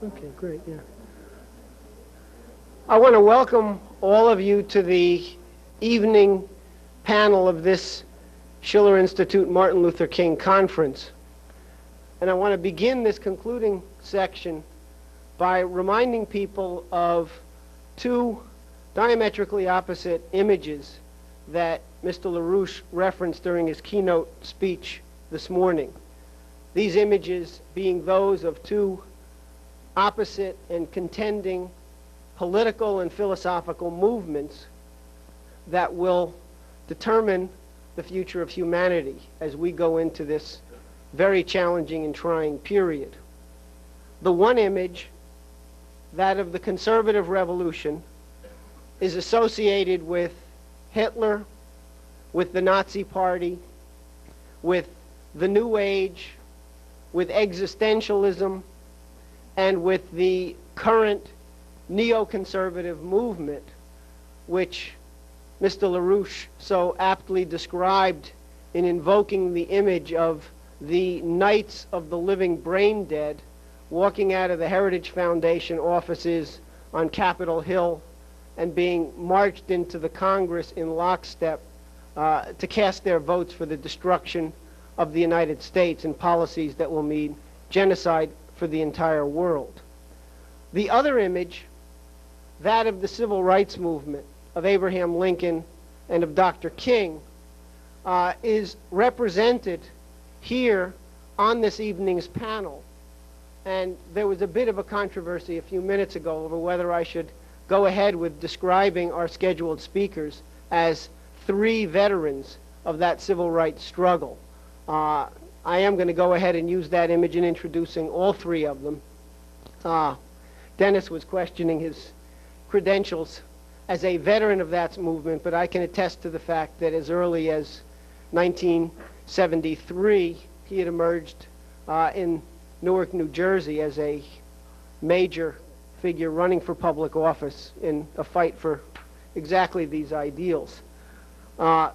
Okay, great, yeah. I want to welcome all of you to the evening panel of this Schiller Institute Martin Luther King Conference. And I want to begin this concluding section by reminding people of two diametrically opposite images that Mr. LaRouche referenced during his keynote speech this morning. These images being those of two opposite and contending political and philosophical movements that will determine the future of humanity as we go into this very challenging and trying period. The one image, that of the conservative revolution, is associated with Hitler, with the Nazi Party, with the New Age, with existentialism, and with the current neoconservative movement, which Mr. LaRouche so aptly described in invoking the image of the Knights of the Living Brain Dead walking out of the Heritage Foundation offices on Capitol Hill and being marched into the Congress in lockstep to cast their votes for the destruction of the United States and policies that will mean genocide for the entire world. The other image, that of the civil rights movement, of Abraham Lincoln and of Dr. King, is represented here on this evening's panel. And there was a bit of a controversy a few minutes ago over whether I should go ahead with describing our scheduled speakers as three veterans of that civil rights struggle. I am going to go ahead and use that image in introducing all three of them. Dennis was questioning his credentials as a veteran of that movement, but I can attest to the fact that as early as 1973, he had emerged in Newark, New Jersey as a major figure running for public office in a fight for exactly these ideals. If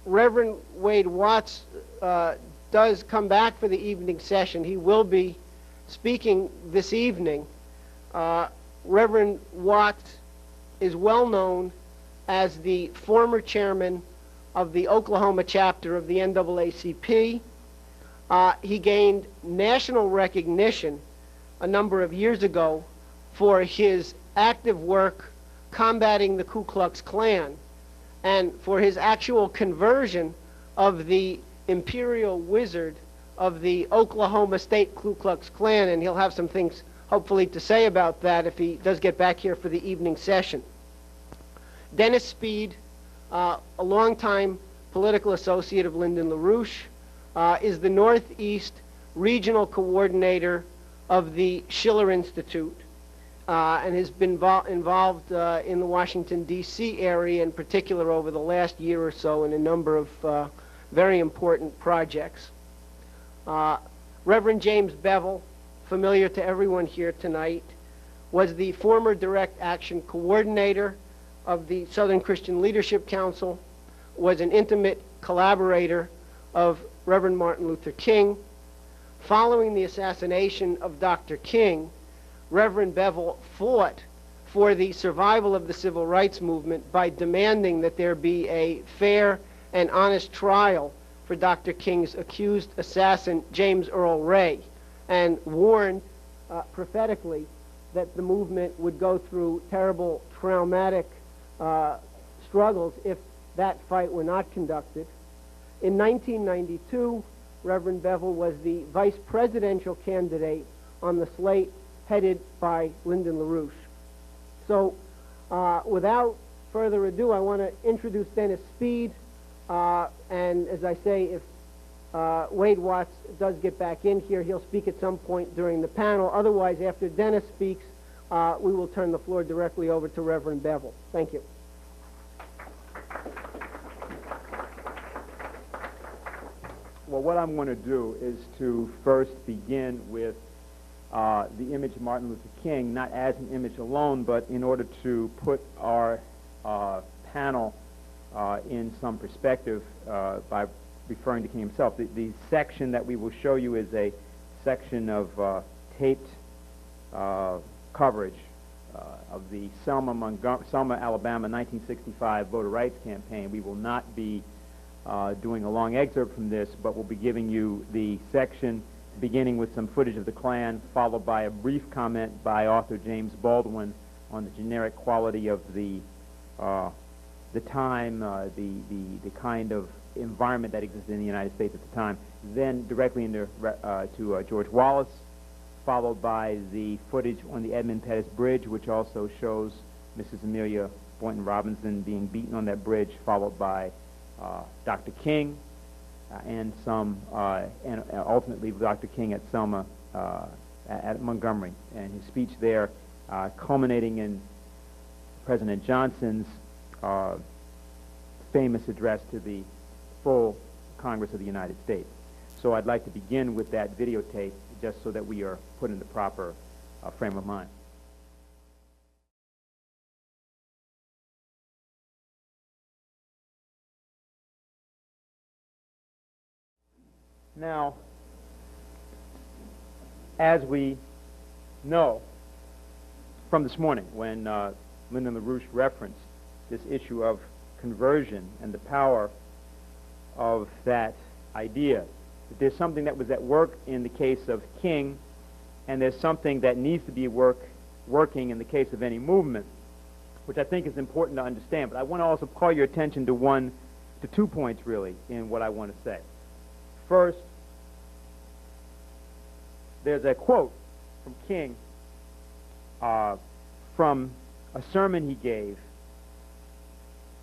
Reverend Wade Watts does come back for the evening session, he will be speaking this evening. Reverend Watts is well known as the former chairman of the Oklahoma chapter of the NAACP. He gained national recognition a number of years ago for his active work combating the Ku Klux Klan and for his actual conversion of the imperial wizard of the Oklahoma State Ku Klux Klan, and he'll have some things hopefully to say about that if he does get back here for the evening session. Dennis Speed, a longtime political associate of Lyndon LaRouche, is the Northeast Regional Coordinator of the Schiller Institute and has been involved in the Washington, D.C. area in particular over the last year or so in a number of very important projects. Reverend James Bevel, familiar to everyone here tonight, was the former Direct Action Coordinator of the Southern Christian Leadership Council, was an intimate collaborator of Reverend Martin Luther King. Following the assassination of Dr. King, Reverend Bevel fought for the survival of the civil rights movement by demanding that there be a fair and honest trial for Dr. King's accused assassin, James Earl Ray, and warned prophetically that the movement would go through terrible, traumatic struggles if that fight were not conducted. In 1992, Reverend Bevel was the vice presidential candidate on the slate headed by Lyndon LaRouche. So without further ado, I want to introduce Dennis Speed. And as I say, if Wade Watts does get back in here, he'll speak at some point during the panel. Otherwise, after Dennis speaks, we will turn the floor directly over to Reverend Bevel. Thank you. Well, what I'm going to do is to first begin with the image of Martin Luther King, not as an image alone, but in order to put our panel in some perspective by referring to King himself. The section that we will show you is a section of taped coverage of the Selma, Alabama 1965 voter rights campaign. We will not be doing a long excerpt from this, but we'll be giving you the section beginning with some footage of the Klan, followed by a brief comment by author James Baldwin on the generic quality of the time, the kind of environment that existed in the United States at the time. Then directly into to George Wallace, followed by the footage on the Edmund Pettus Bridge, which also shows Mrs. Amelia Boynton Robinson being beaten on that bridge, followed by Dr. King, and ultimately Dr. King at Selma, at Montgomery, and his speech there, culminating in President Johnson's famous address to the full Congress of the United States. So I'd like to begin with that videotape, just so that we are put in the proper frame of mind. Now, as we know from this morning, when Lyndon LaRouche referenced this issue of conversion and the power of that idea, that there's something that was at work in the case of King, and there's something that needs to be working in the case of any movement, which I think is important to understand. But I want to also call your attention to 2 points, really, in what I want to say. First, there's a quote from King from a sermon he gave,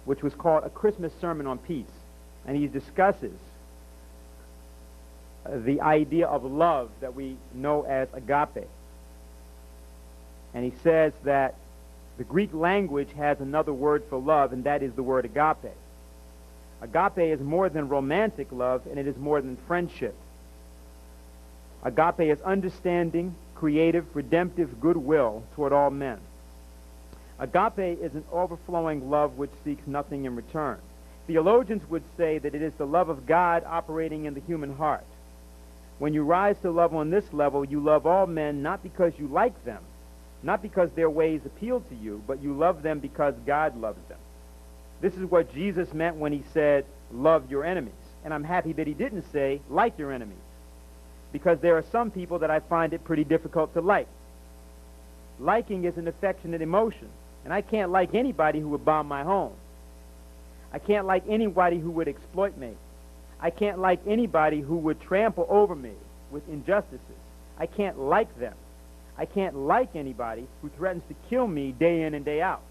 which was called A Christmas Sermon on Peace. And he discusses the idea of love that we know as agape. And he says that the Greek language has another word for love, and that is the word agape. Agape is more than romantic love, and it is more than friendship. Agape is understanding, creative, redemptive goodwill toward all men. Agape is an overflowing love which seeks nothing in return. Theologians would say that it is the love of God operating in the human heart. When you rise to love on this level, you love all men not because you like them, not because their ways appeal to you, but you love them because God loves them. This is what Jesus meant when he said, love your enemies. And I'm happy that he didn't say, like your enemies, because there are some people that I find it pretty difficult to like. Liking is an affectionate emotion, and I can't like anybody who would bomb my home. I can't like anybody who would exploit me. I can't like anybody who would trample over me with injustices. I can't like them. I can't like anybody who threatens to kill me day in and day out.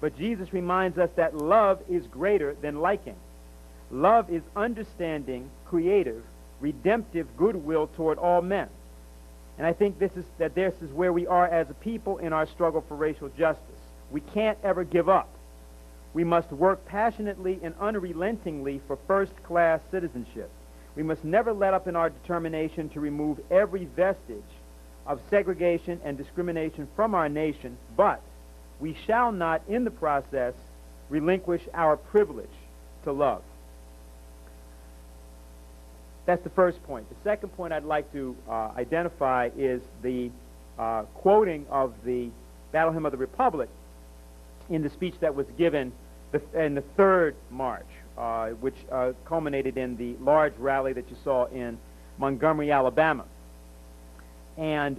But Jesus reminds us that love is greater than liking. Love is understanding, creative, redemptive goodwill toward all men. And I think this is where we are as a people in our struggle for racial justice. We can't ever give up. We must work passionately and unrelentingly for first-class citizenship. We must never let up in our determination to remove every vestige of segregation and discrimination from our nation, but we shall not, in the process, relinquish our privilege to love. That's the first point. The second point I'd like to identify is the quoting of the Battle Hymn of the Republic in the speech that was given in the third march, which culminated in the large rally that you saw in Montgomery, Alabama. And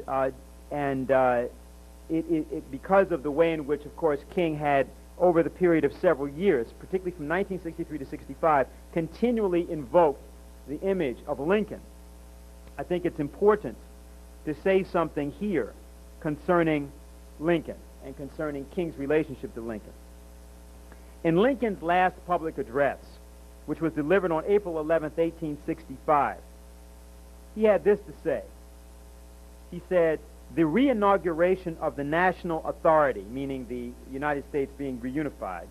because of the way in which, of course, King had, over the period of several years, particularly from 1963 to 65, continually invoked the image of Lincoln, I think it's important to say something here concerning Lincoln and concerning King's relationship to Lincoln. In Lincoln's last public address, which was delivered on April 11, 1865, he had this to say. He said, the reinauguration of the national authority, meaning the United States being reunified,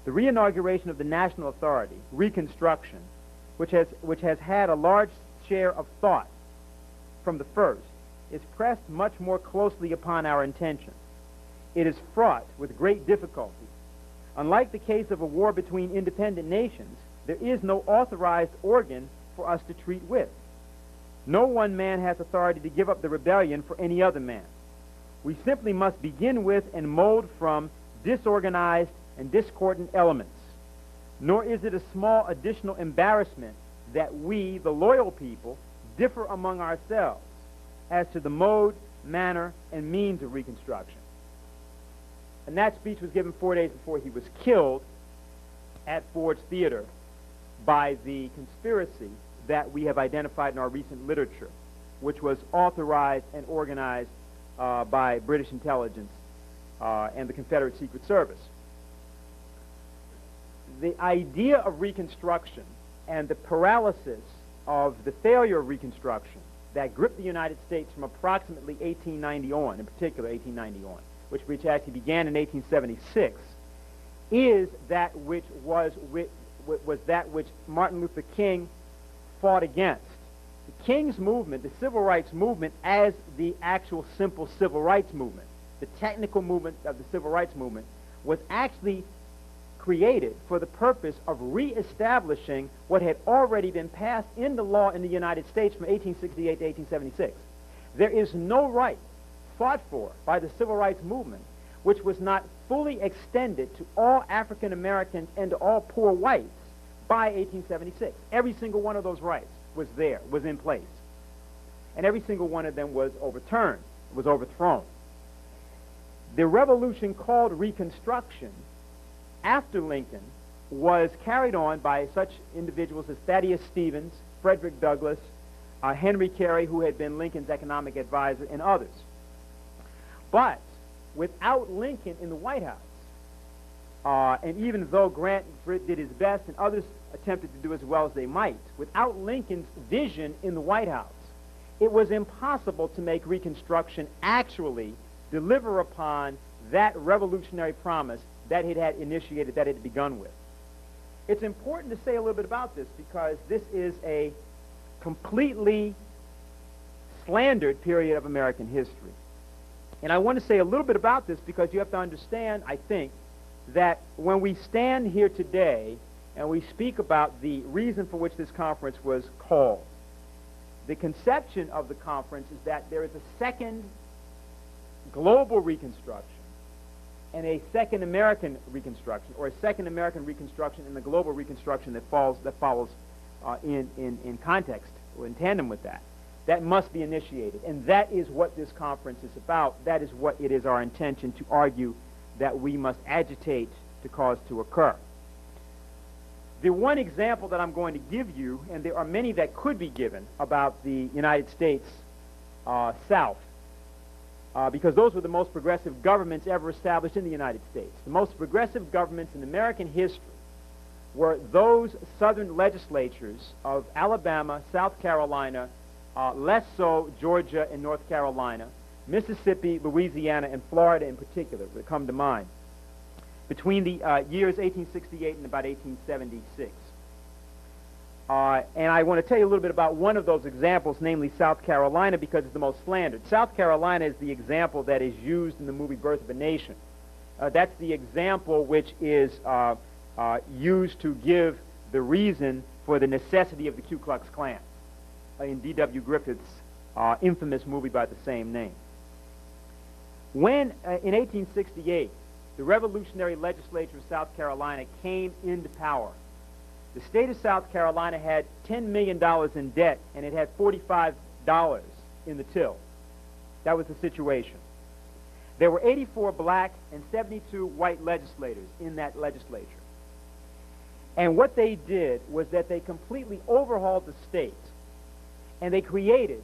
the reinauguration of the national authority, Reconstruction, which has had a large share of thought from the first, is pressed much more closely upon our attention. It is fraught with great difficulty. Unlike the case of a war between independent nations, there is no authorized organ for us to treat with. No one man has authority to give up the rebellion for any other man. We simply must begin with and mold from disorganized and discordant elements. Nor is it a small additional embarrassment that we, the loyal people, differ among ourselves as to the mode, manner, and means of Reconstruction. And that speech was given 4 days before he was killed at Ford's Theater by the conspiracy that we have identified in our recent literature, which was authorized and organized by British intelligence and the Confederate Secret Service. The idea of Reconstruction and the paralysis of the failure of Reconstruction that gripped the United States from approximately 1890 on, in particular 1890 on, which actually began in 1876, is that which was that which Martin Luther King fought against. The King's movement, the civil rights movement, as the actual simple civil rights movement, the technical movement of the civil rights movement, was actually created for the purpose of reestablishing what had already been passed into law in the United States from 1868 to 1876. There is no right fought for by the civil rights movement which was not fully extended to all African Americans and to all poor whites by 1876. Every single one of those rights was there, was in place. And every single one of them was overturned, was overthrown. The revolution called Reconstruction after Lincoln was carried on by such individuals as Thaddeus Stevens, Frederick Douglass, Henry Carey, who had been Lincoln's economic advisor, and others. But without Lincoln in the White House, and even though Grant did his best and others attempted to do as well as they might, without Lincoln's vision in the White House, it was impossible to make Reconstruction actually deliver upon that revolutionary promise that it had initiated, that it had begun with. It's important to say a little bit about this because this is a completely slandered period of American history. And I want to say a little bit about this because you have to understand, I think, that when we stand here today and we speak about the reason for which this conference was called, the conception of the conference is that there is a second global Reconstruction and a second American Reconstruction, or a second American Reconstruction and the global Reconstruction that follows in context or in tandem with that. That must be initiated, and that is what this conference is about. That is what it is our intention to argue that we must agitate to cause to occur. The one example that I'm going to give you, and there are many that could be given about the United States South, because those were the most progressive governments ever established in the United States. The most progressive governments in American history were those southern legislatures of Alabama, South Carolina, less so Georgia and North Carolina, Mississippi, Louisiana, and Florida in particular that come to mind, between the years 1868 and about 1876. And I want to tell you a little bit about one of those examples, namely South Carolina, because it's the most slandered. South Carolina is the example that is used in the movie Birth of a Nation. That's the example which is used to give the reason for the necessity of the Ku Klux Klan in D.W. Griffith's infamous movie by the same name. When, in 1868, the revolutionary legislature of South Carolina came into power, the state of South Carolina had $10 million in debt, and it had $45 in the till. That was the situation. There were 84 black and 72 white legislators in that legislature. And what they did was that they completely overhauled the state, and they created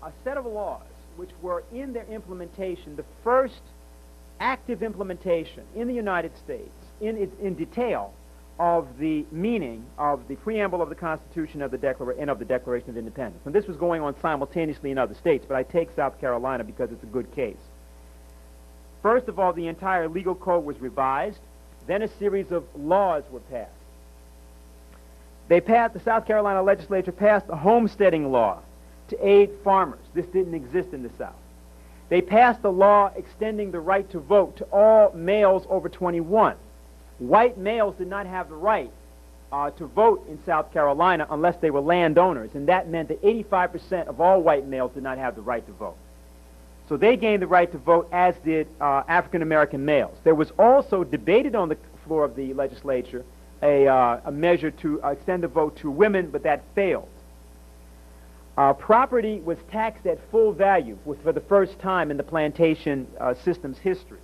a set of laws which were in their implementation, the first active implementation in the United States, in detail, of the meaning of the preamble of the Constitution of the and of the Declaration of Independence. And this was going on simultaneously in other states, but I take South Carolina because it's a good case. First of all, the entire legal code was revised. Then a series of laws were passed. The South Carolina legislature passed a homesteading law to aid farmers. This didn't exist in the South. They passed a law extending the right to vote to all males over 21. White males did not have the right to vote in South Carolina unless they were landowners, and that meant that 85% of all white males did not have the right to vote. So they gained the right to vote, as did African-American males. There was also debated on the floor of the legislature a measure to extend the vote to women, but that failed. Property was taxed at full value for the first time in the plantation system's history.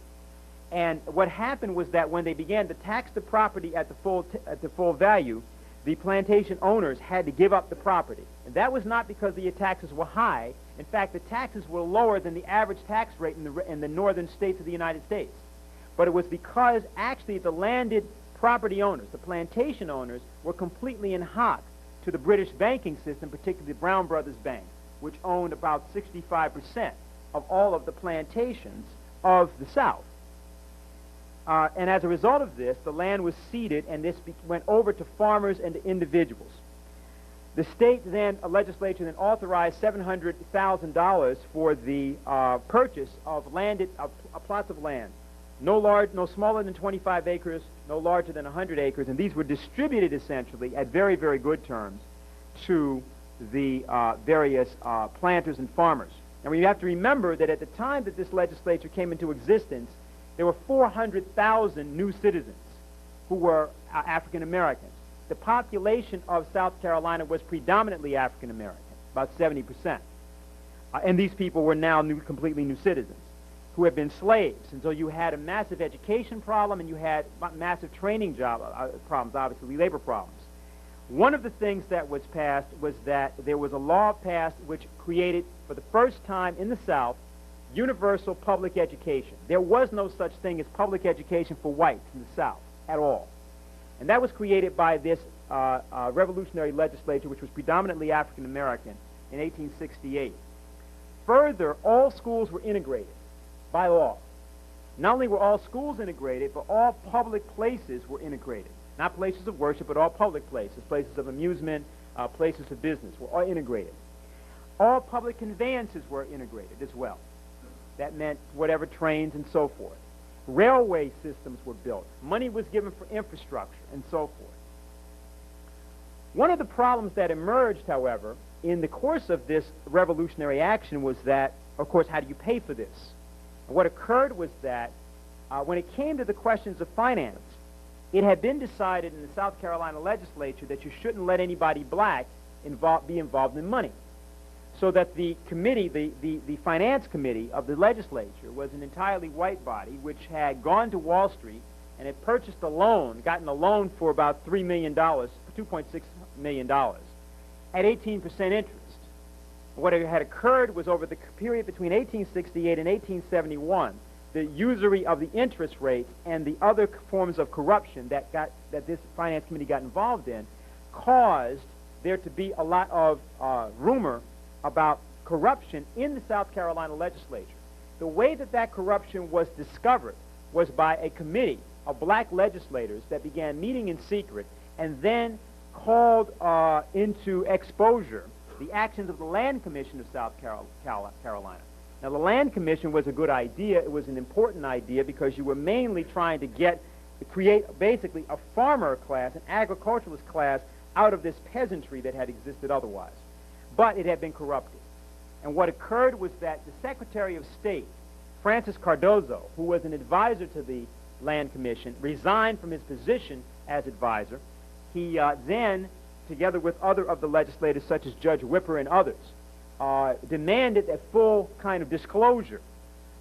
And what happened was that when they began to tax the property at the full value, the plantation owners had to give up the property. And that was not because the taxes were high. In fact, the taxes were lower than the average tax rate in the northern states of the United States. But it was because actually the landed property owners, the plantation owners, were completely in hock to the British banking system, particularly the Brown Brothers Bank, which owned about 65% of all of the plantations of the South. And as a result of this, the land was ceded, and this went over to farmers and to individuals. The state then, a legislature then authorized $700,000 for the purchase of plots of land, no smaller than 25 acres, no larger than 100 acres, and these were distributed essentially at very, very good terms to the various planters and farmers. Now, you have to remember that at the time that this legislature came into existence, there were 400,000 new citizens who were African Americans. The population of South Carolina was predominantly African American, about 70%. And these people were now completely new citizens who had been slaves. And so you had a massive education problem, and you had massive training problems, obviously, labor problems. One of the things that was passed was that there was a law passed which created, for the first time in the South, universal public education. There was no such thing as public education for whites in the South at all. And that was created by this revolutionary legislature, which was predominantly African American, in 1868. Further, all schools were integrated by law. Not only were all schools integrated, but all public places were integrated. Not places of worship, but all public places, places of amusement, places of business were all integrated. All public conveyances were integrated as well. That meant whatever trains and so forth. Railway systems were built. Money was given for infrastructure and so forth. One of the problems that emerged, however, in the course of this revolutionary action was that, of course, how do you pay for this? And what occurred was that when it came to the questions of finance, it had been decided in the South Carolina legislature that you shouldn't let anybody black be involved in money. So that the committee, the finance committee of the legislature was an entirely white body which had gone to Wall Street and had purchased a loan, gotten a loan for about $3 million, $2.6 million, at 18% interest. What had occurred was over the period between 1868 and 1871, the usury of the interest rates and the other forms of corruption that this finance committee got involved in caused there to be a lot of rumor about corruption in the South Carolina legislature. The way that corruption was discovered was by a committee of black legislators that began meeting in secret and then called into exposure the actions of the Land Commission of South Carolina. Now, the Land Commission was a good idea. It was an important idea because you were mainly trying to create basically a farmer class, an agriculturalist class, out of this peasantry that had existed otherwise. But it had been corrupted. And what occurred was that the Secretary of State, Francis Cardozo, who was an advisor to the Land Commission, resigned from his position as advisor. He then, together with other of the legislators, such as Judge Whipper and others, demanded a full kind of disclosure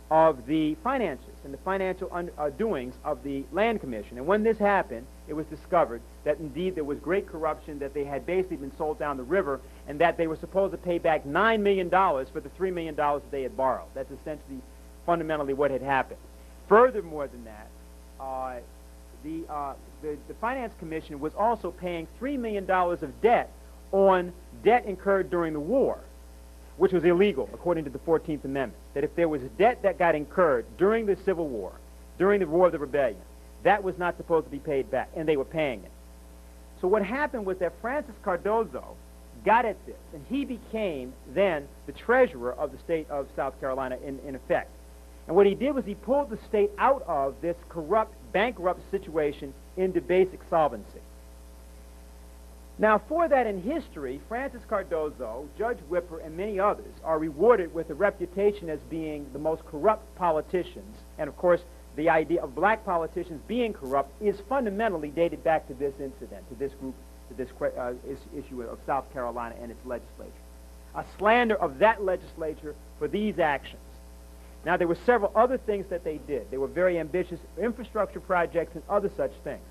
of the finances and the financial doings of the Land Commission. And when this happened, it was discovered that indeed there was great corruption, that they had basically been sold down the river, and that they were supposed to pay back $9 million for the $3 million that they had borrowed. That's essentially fundamentally what had happened. Furthermore than that, the Finance Commission was also paying $3 million of debt on debt incurred during the war, which was illegal according to the 14th Amendment, that if there was a debt that got incurred during the Civil War, during the War of the Rebellion, that was not supposed to be paid back, and they were paying it. So what happened was that Francis Cardozo got at this, and he became then the treasurer of the state of South Carolina in effect. And what he did was he pulled the state out of this corrupt, bankrupt situation into basic solvency. Now, for that in history, Francis Cardozo, Judge Whipper, and many others are rewarded with a reputation as being the most corrupt politicians. And, of course, the idea of black politicians being corrupt is fundamentally dated back to this incident, to this group, to this issue of South Carolina and its legislature. A slander of that legislature for these actions. Now, there were several other things that they did. They were very ambitious infrastructure projects and other such things.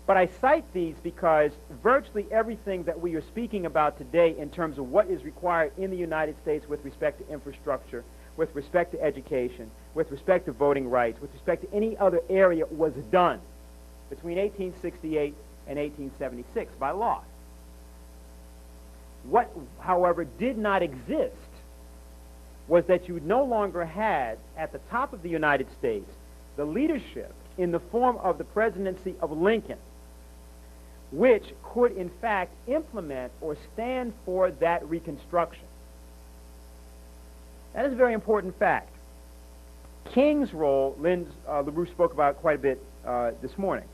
But I cite these because virtually everything that we are speaking about today in terms of what is required in the United States with respect to infrastructure, with respect to education, with respect to voting rights, with respect to any other area was done between 1868 and 1876 by law. What, however, did not exist was that you no longer had, at the top of the United States, the leadership in the form of the presidency of Lincoln, which could, in fact, implement or stand for that Reconstruction. That is a very important fact. King's role, LaRouche spoke about quite a bit this morning.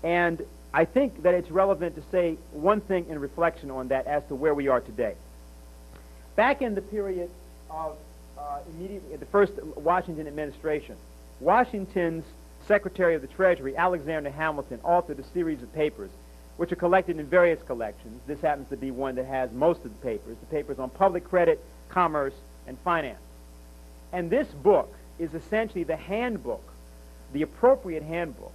And I think that it's relevant to say one thing in reflection on that as to where we are today. Back in the period of immediately the first Washington administration, Washington's Secretary of the Treasury, Alexander Hamilton, authored a series of papers which are collected in various collections. This happens to be one that has most of the papers on public credit, commerce, and finance. And this book is essentially the handbook, the appropriate handbook,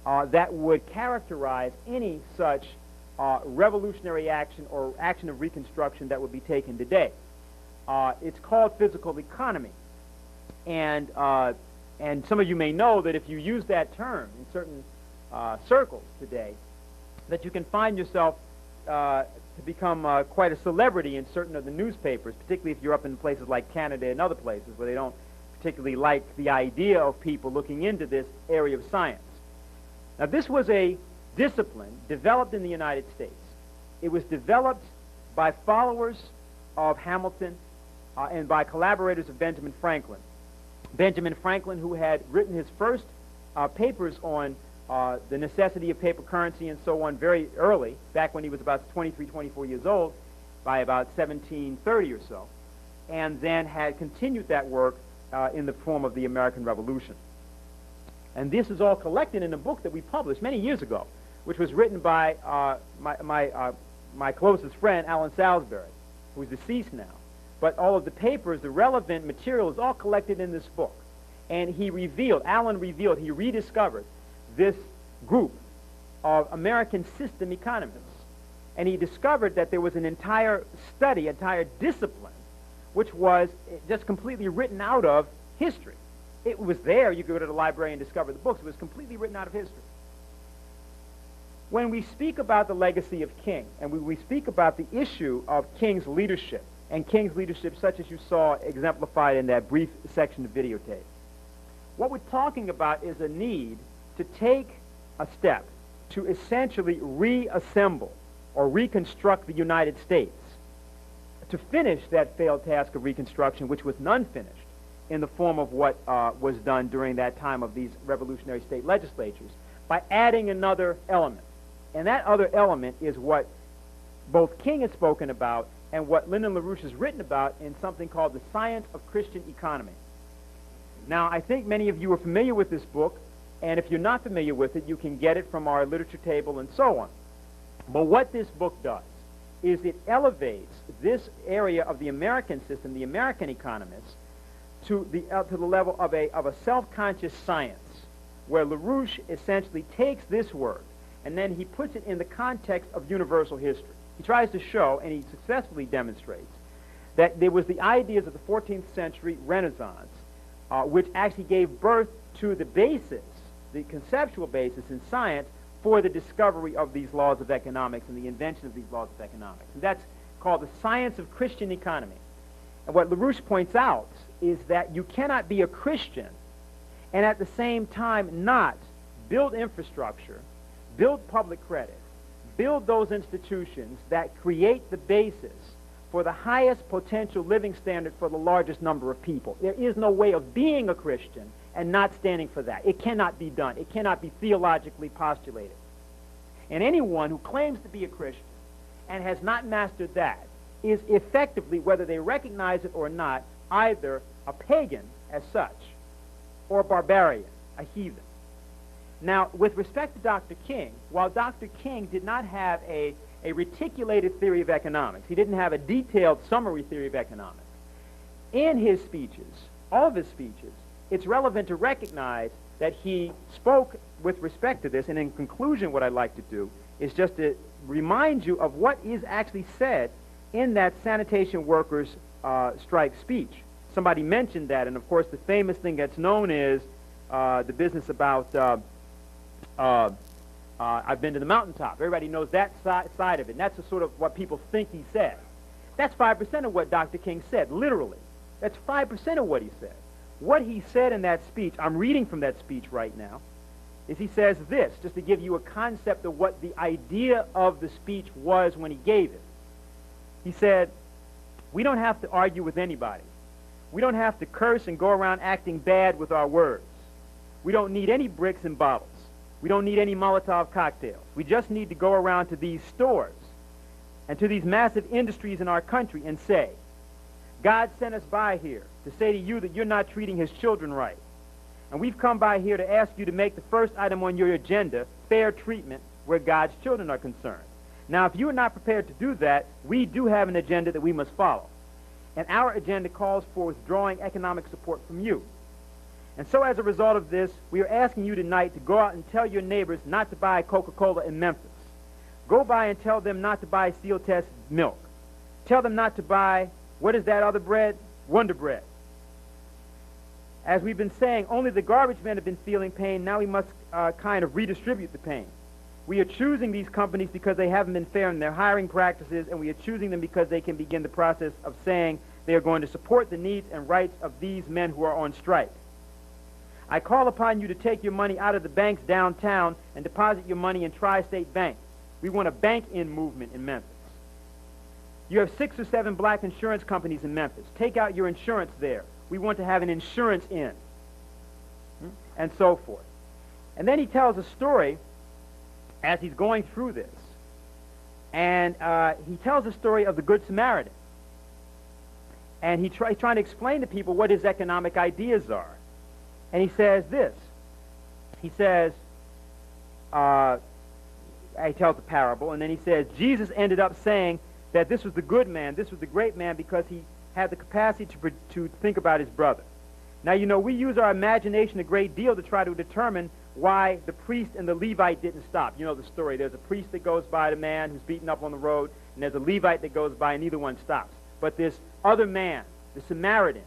that would characterize any such revolutionary action or action of Reconstruction that would be taken today. It's called Physical Economy. And some of you may know that if you use that term in certain circles today, that you can find yourself to become quite a celebrity in certain of the newspapers, particularly if you're up in places like Canada and other places where they don't particularly like the idea of people looking into this area of science. Now, this was a discipline developed in the United States. It was developed by followers of Hamilton and by collaborators of Benjamin Franklin. Benjamin Franklin, who had written his first papers on the necessity of paper currency and so on very early, back when he was about 23, 24 years old, by about 1730 or so, and then had continued that work in the form of the American Revolution. And this is all collected in a book that we published many years ago, which was written by my closest friend, Alan Salisbury, who's deceased now. But all of the papers, the relevant material, is all collected in this book. And Alan revealed, he rediscovered this group of American system economists. And he discovered that there was an entire study, entire discipline, which was just completely written out of history. It was there. You could go to the library and discover the books. It was completely written out of history. When we speak about the legacy of King, and we speak about the issue of King's leadership, and King's leadership such as you saw exemplified in that brief section of videotape, what we're talking about is a need to take a step to essentially reassemble or reconstruct the United States, to finish that failed task of Reconstruction, which was none finished, in the form of what was done during that time of these revolutionary state legislatures, by adding another element. And that other element is what both King has spoken about and what Lyndon LaRouche has written about in something called The Science of Christian Economy. Now, I think many of you are familiar with this book, and if you're not familiar with it, you can get it from our literature table and so on. But what this book does is it elevates this area of the American system, the American economists, to the level of a self-conscious science, where LaRouche essentially takes this work and then he puts it in the context of universal history. He tries to show, and he successfully demonstrates, that there was the ideas of the 14th century Renaissance, which actually gave birth to the basis, the conceptual basis in science for the discovery of these laws of economics and the invention of these laws of economics. And that's called the science of Christian economy. And what LaRouche points out is that you cannot be a Christian and at the same time not build infrastructure, build public credit, build those institutions that create the basis for the highest potential living standard for the largest number of people. There is no way of being a Christian and not standing for that. It cannot be done. It cannot be theologically postulated. And anyone who claims to be a Christian and has not mastered that is effectively, whether they recognize it or not, either a pagan as such or a barbarian, a heathen. Now, with respect to Dr. King, while Dr. King did not have a reticulated theory of economics, he didn't have a detailed summary theory of economics, in his speeches, all of his speeches, it's relevant to recognize that he spoke with respect to this, and in conclusion what I'd like to do is just to remind you of what is actually said in that sanitation workers' strike speech. Somebody mentioned that, and of course the famous thing that's known is the business about I've been to the mountaintop. Everybody knows that side of it, and that's the sort of what people think he said. That's 5% of what Dr. King said, literally. That's 5% of what he said. What he said in that speech, I'm reading from that speech right now, is he says this, just to give you a concept of what the idea of the speech was when he gave it. He said, we don't have to argue with anybody. We don't have to curse and go around acting bad with our words. We don't need any bricks and bottles. We don't need any Molotov cocktails. We just need to go around to these stores and to these massive industries in our country and say, God sent us by here to say to you that you're not treating his children right. And we've come by here to ask you to make the first item on your agenda fair treatment where God's children are concerned. Now, if you are not prepared to do that, we do have an agenda that we must follow. And our agenda calls for withdrawing economic support from you. And so as a result of this, we are asking you tonight to go out and tell your neighbors not to buy Coca-Cola in Memphis. Go by and tell them not to buy Seal Test milk. Tell them not to buy, what is that other bread? Wonder Bread. As we've been saying, only the garbage men have been feeling pain. Now we must kind of redistribute the pain. We are choosing these companies because they haven't been fair in their hiring practices, and we are choosing them because they can begin the process of saying they are going to support the needs and rights of these men who are on strike. I call upon you to take your money out of the banks downtown and deposit your money in Tri-State Bank. We want a bank-in movement in Memphis. You have 6 or 7 black insurance companies in Memphis. Take out your insurance there. We want to have an insurance in, and so forth. And then he tells a story as he's going through this. And he tells a story of the Good Samaritan. And he's trying to explain to people what his economic ideas are. And he says this. He says, he tells a parable, and then he says, Jesus ended up saying that this was the good man, this was the great man, because he had the capacity to think about his brother. Now, you know, we use our imagination a great deal to try to determine why the priest and the Levite didn't stop. You know the story. There's a priest that goes by the man who's beaten up on the road, and there's a Levite that goes by, and neither one stops. But this other man, the Samaritan,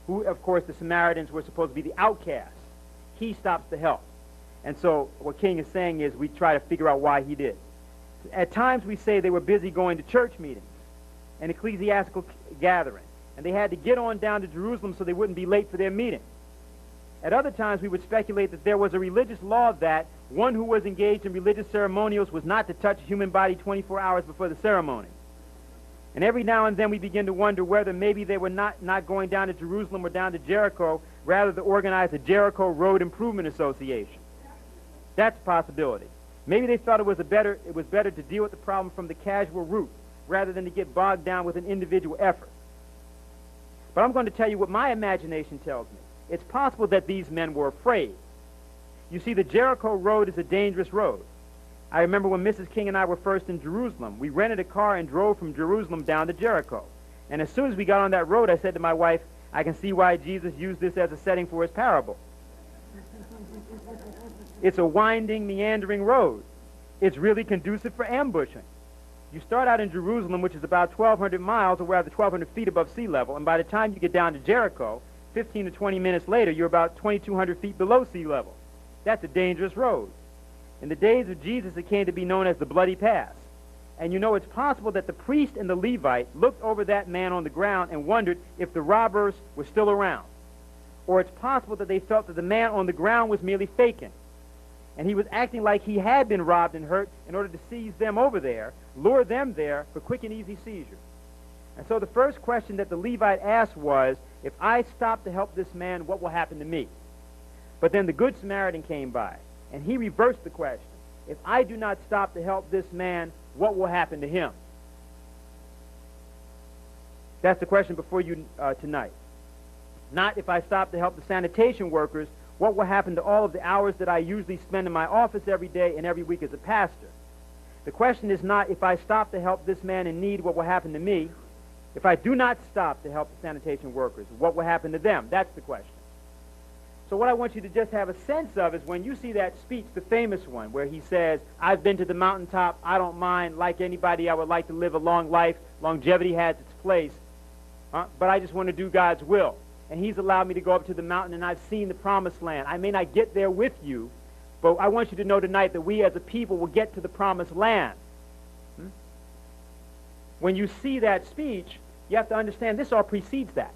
who, of course, the Samaritans were supposed to be the outcasts, he stops to help. And so what King is saying is we try to figure out why he did. At times we say they were busy going to church meetings and ecclesiastical gathering, and they had to get on down to Jerusalem so they wouldn't be late for their meeting. At other times we would speculate that there was a religious law that one who was engaged in religious ceremonials was not to touch a human body 24 hours before the ceremony. And every now and then we begin to wonder whether maybe they were not going down to Jerusalem or down to Jericho, rather to organize a Jericho Road Improvement Association. That's a possibility. Maybe they thought it was better to deal with the problem from the casual route rather than to get bogged down with an individual effort. But I'm going to tell you what my imagination tells me. It's possible that these men were afraid. You see, the Jericho Road is a dangerous road. I remember when Mrs. King and I were first in Jerusalem, we rented a car and drove from Jerusalem down to Jericho. And as soon as we got on that road, I said to my wife, I can see why Jesus used this as a setting for his parable. It's a winding, meandering road. It's really conducive for ambushing. You start out in Jerusalem, which is about 1,200 miles, or rather 1,200 feet above sea level, and by the time you get down to Jericho, 15 to 20 minutes later, you're about 2,200 feet below sea level. That's a dangerous road. In the days of Jesus, it came to be known as the Bloody Pass. And you know, it's possible that the priest and the Levite looked over that man on the ground and wondered if the robbers were still around. Or it's possible that they felt that the man on the ground was merely faking, and he was acting like he had been robbed and hurt in order to seize them over there, lure them there for quick and easy seizure. And so the first question that the Levite asked was, if I stop to help this man, what will happen to me? But then the Good Samaritan came by, and he reversed the question. if I do not stop to help this man, what will happen to him? That's the question before you tonight. Not if I stop to help the sanitation workers, what will happen to all of the hours that I usually spend in my office every day and every week as a pastor? The question is not if I stop to help this man in need, what will happen to me? If I do not stop to help the sanitation workers, what will happen to them? That's the question. So what I want you to just have a sense of is when you see that speech, the famous one, where he says, I've been to the mountaintop, I don't mind, like anybody, I would like to live a long life, longevity has its place, but I just want to do God's will. And he's allowed me to go up to the mountain, and I've seen the promised land. I may not get there with you, but I want you to know tonight that we as a people will get to the promised land. When you see that speech, you have to understand this all precedes that.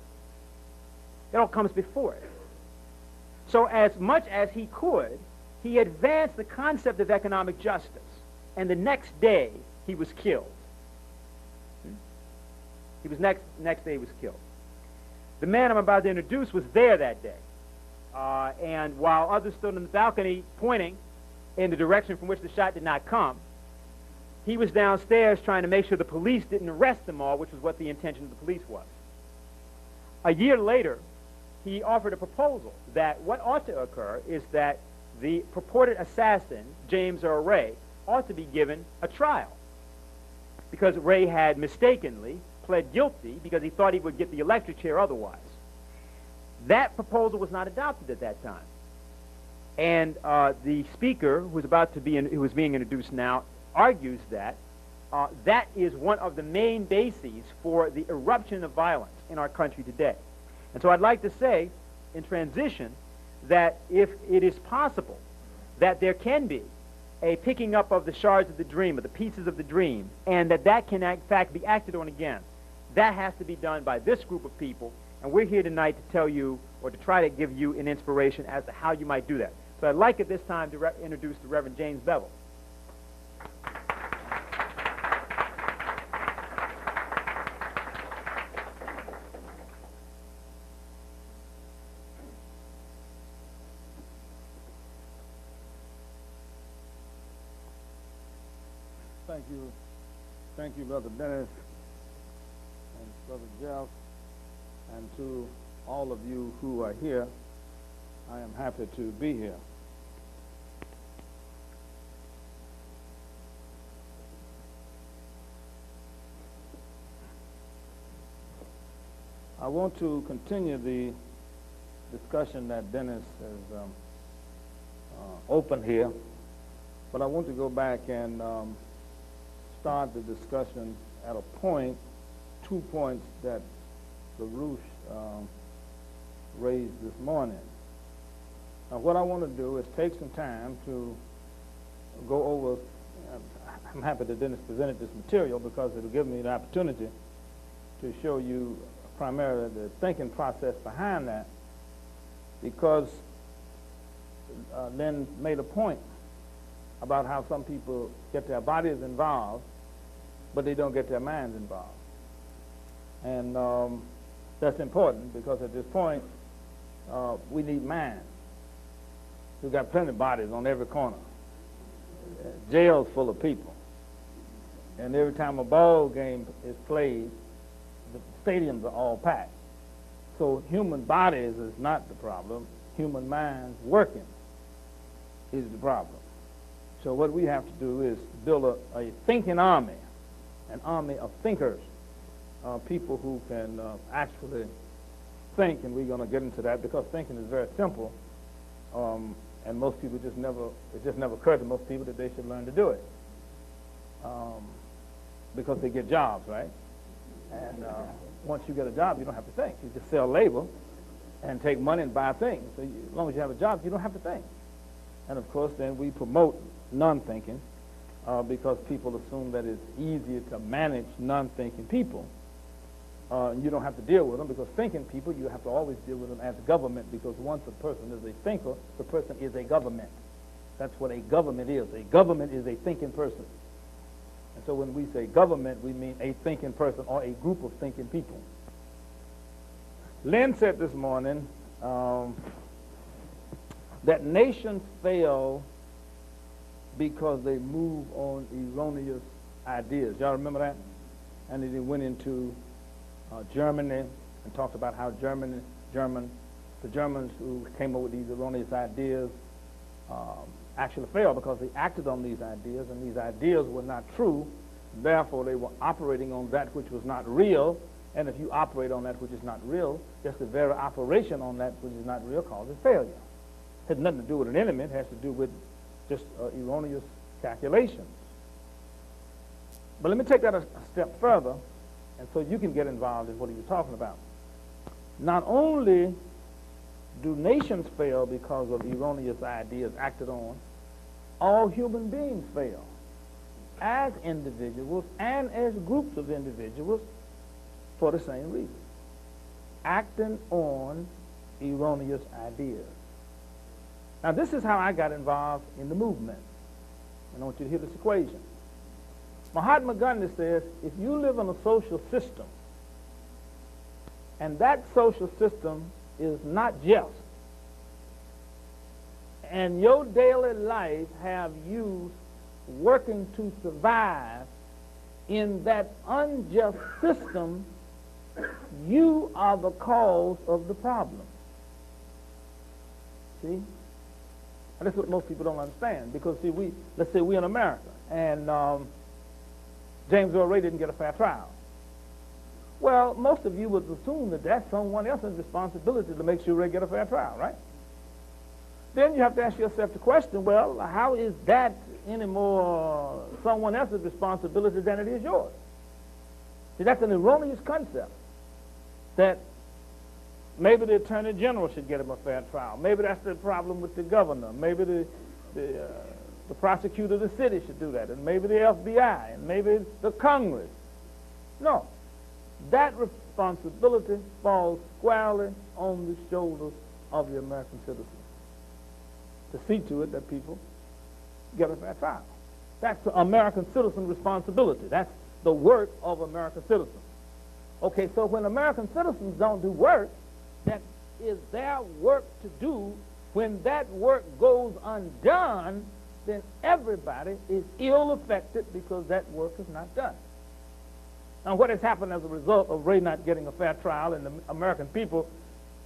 It all comes before it. So as much as he could, he advanced the concept of economic justice. And the next day, he was killed. He was next day he was killed. The man I'm about to introduce was there that day. And while others stood on the balcony pointing in the direction from which the shot did not come, he was downstairs trying to make sure the police didn't arrest them all, which was what the intention of the police was. A year later, he offered a proposal that what ought to occur is that the purported assassin, James Earl Ray, ought to be given a trial because Ray had mistakenly pled guilty because he thought he would get the electric chair otherwise. That proposal was not adopted at that time. And the speaker, who was being introduced now, argues that that is one of the main bases for the eruption of violence in our country today. And so I'd like to say, in transition, that if it is possible that there can be a picking up of the shards of the dream, of the pieces of the dream, and that can in fact be acted on again, that has to be done by this group of people, and we're here tonight to tell you, or to try to give you an inspiration as to how you might do that. So I'd like at this time to introduce the Reverend James Bevel. Thank you, Brother Dennis and Brother Jeff, and to all of you who are here. I am happy to be here. I want to continue the discussion that Dennis has opened here, but I want to go back and start the discussion at a point, 2 points that LaRouche raised this morning. Now, what I want to do is take some time to go over, I'm happy that Dennis presented this material because it'll give me the opportunity to show you primarily the thinking process behind that, because Lynn made a point about how some people get their bodies involved, but they don't get their minds involved. And that's important because at this point, we need minds. We've got plenty of bodies on every corner. Jails full of people. And every time a ball game is played, the stadiums are all packed. So human bodies is not the problem. Human minds working is the problem. So what we have to do is build a thinking army, an army of thinkers, people who can actually think, and we're going to get into that because thinking is very simple, and most people it just never occurred to most people that they should learn to do it, because they get jobs, right? And once you get a job, you don't have to think. You just sell labor and take money and buy things. So as long as you have a job, you don't have to think. And of course, then we promote non-thinking because people assume that it's easier to manage non-thinking people. You don't have to deal with them because thinking people, you have to always deal with them as government, because once a person is a thinker, the person is a government. That's what a government is. A government is a thinking person. And so when we say government, we mean a thinking person or a group of thinking people. Lynn said this morning that nations fail because they move on erroneous ideas. Y'all remember that? And then they went into Germany and talked about how the Germans who came up with these erroneous ideas actually failed because they acted on these ideas, and these ideas were not true. Therefore, they were operating on that which was not real. And if you operate on that which is not real, just the very operation on that which is not real causes failure. It has nothing to do with an enemy. It has to do with just erroneous calculations. But let me take that a step further, and so you can get involved in what you're talking about. Not only do nations fail because of erroneous ideas acted on, all human beings fail as individuals and as groups of individuals for the same reason, acting on erroneous ideas. Now, this is how I got involved in the movement. And I want you to hear this equation. Mahatma Gandhi says, if you live in a social system, and that social system is not just, and your daily life have you working to survive in that unjust system, you are the cause of the problem. See? And that's what most people don't understand, because see, let's say we're in America, and James Earl Ray didn't get a fair trial. Well, most of you would assume that that's someone else's responsibility to make sure Ray get a fair trial, right? Then you have to ask yourself the question, well, how is that any more someone else's responsibility than it is yours? See, that's an erroneous concept, that maybe the Attorney General should get him a fair trial. Maybe that's the problem with the governor. Maybe the prosecutor of the city should do that, and maybe the FBI, and maybe the Congress. No. That responsibility falls squarely on the shoulders of the American citizens to see to it that people get a fair trial. That's the American citizen responsibility. That's the work of American citizens. Okay, so when American citizens don't do work, that is their work to do. When that work goes undone, then everybody is ill affected because that work is not done. Now, what has happened as a result of Ray not getting a fair trial, and the American people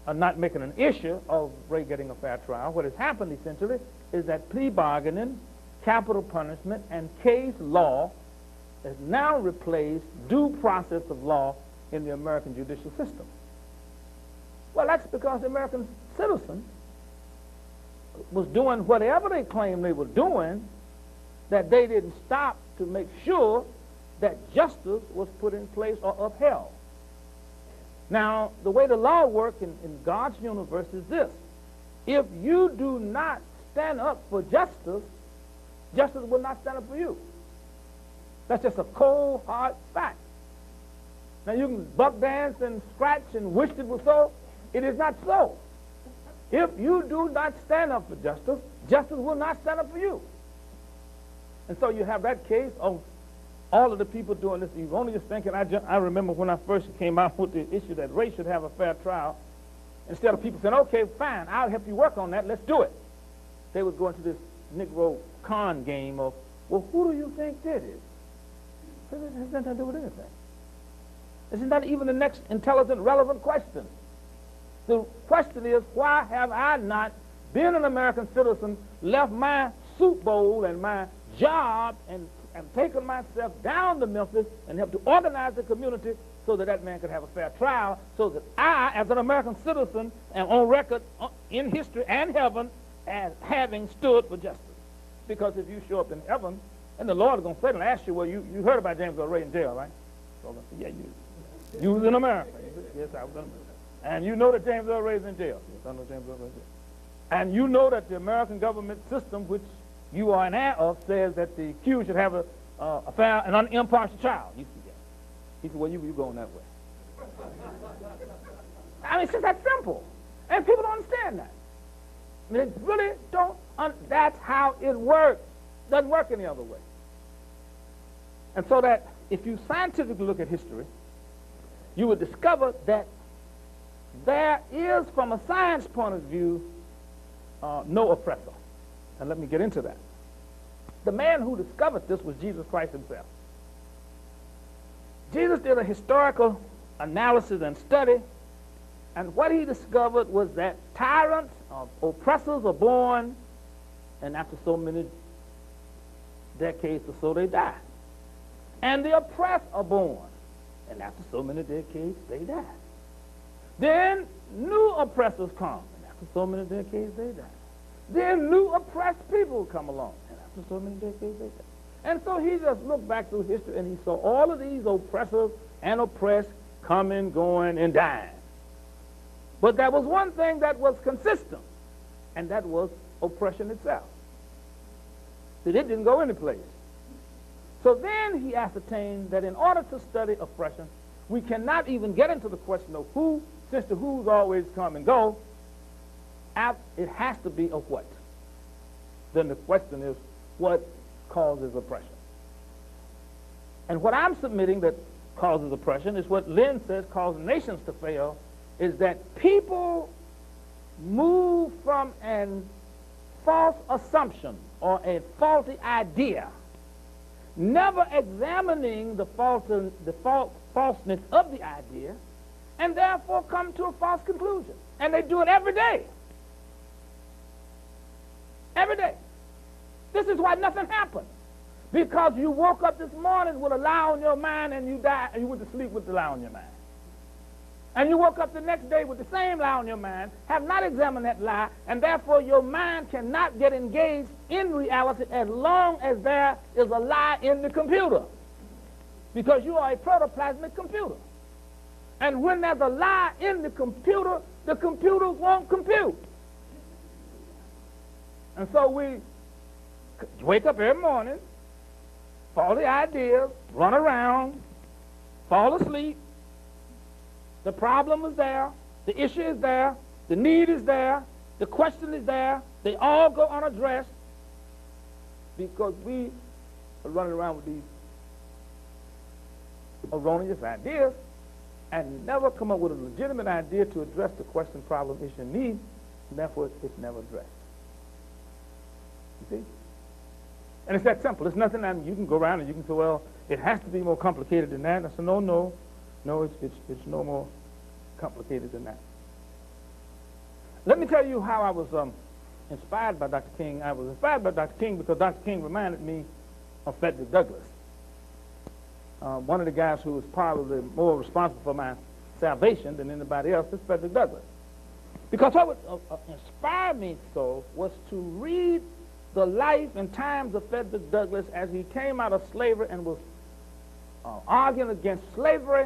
are not making an issue of Ray getting a fair trial, what has happened essentially is that plea bargaining, capital punishment, and case law has now replaced due process of law in the American judicial system. Well, that's because the American citizen was doing whatever they claimed they were doing, that they didn't stop to make sure that justice was put in place or upheld. Now, the way the law works in God's universe is this. If you do not stand up for justice, justice will not stand up for you. That's just a cold, hard fact. Now, you can buck dance and scratch and wish it was so. It is not so. If you do not stand up for justice, justice will not stand up for you. And so you have that case of all of the people doing this erroneous thinking. I remember when I first came out with the issue that Ray should have a fair trial, instead of people saying, okay, fine, I'll help you work on that, let's do it. They would go into this Negro con game of, well, who do you think did it? It has nothing to do with anything. Isn't that even the next intelligent, relevant question? The question is, why have I not, been an American citizen, left my soup bowl and my job and taken myself down to Memphis and helped to organize the community so that that man could have a fair trial, so that I, as an American citizen, am on record in history and heaven as having stood for justice. Because if you show up in heaven, and the Lord is going to say and ask you, well, you heard about James Earl Ray in jail, right? So I'm going to say, yeah, you was in America. Yes, I was in America. And you know that James Earl Ray is in jail. Yes, I know James Earl Ray is in jail. And you know that the American government system, which you are an heir of, says that the accused should have a fair and impartial trial. You see that. He said, well, you going that way. I mean, it's just that simple. And people don't understand that. I mean, they really don't. That's how it works. It doesn't work any other way. And so that if you scientifically look at history, you would discover that there is, from a science point of view, no oppressor. And let me get into that. the man who discovered this was Jesus Christ himself. Jesus did a historical analysis and study, and what he discovered was that tyrants, oppressors are born, and after so many decades or so they die. And the oppressed are born, and after so many decades they die. Then new oppressors come, and after so many decades they die. Then new oppressed people come along, and after so many decades they die. And so he just looked back through history and he saw all of these oppressors and oppressed coming, going, and dying. But there was one thing that was consistent, and that was oppression itself. That it didn't go anyplace. So then he ascertained that in order to study oppression, we cannot even get into the question of who, since the who's always come and go. It has to be a what. Then the question is, what causes oppression? And what I'm submitting that causes oppression is what Lynn says causes nations to fail, is that people move from a false assumption or a faulty idea, never examining the falseness of the idea, and therefore come to a false conclusion. And they do it every day. Every day. This is why nothing happened. Because you woke up this morning with a lie on your mind and you died, and you went to sleep with the lie on your mind. And you woke up the next day with the same lie on your mind, have not examined that lie, and therefore your mind cannot get engaged in reality as long as there is a lie in the computer. Because you are a protoplasmic computer. And when there's a lie in the computer won't compute. And so we wake up every morning, follow the ideas, run around, fall asleep. The problem is there, the issue is there, the need is there, the question is there. They all go unaddressed because we are running around with these erroneous ideas and never come up with a legitimate idea to address the question, problem, issue, and need, and therefore it's never addressed. You see? And it's that simple. It's nothing that you can go around and you can say, well, it has to be more complicated than that. And I said, no, it's no more complicated than that. Let me tell you how I was inspired by Dr. King. I was inspired by Dr. King because Dr. King reminded me of Frederick Douglass. One of the guys who was probably more responsible for my salvation than anybody else is Frederick Douglass. Because what would inspire me so was to read the life and times of Frederick Douglass as he came out of slavery and was arguing against slavery.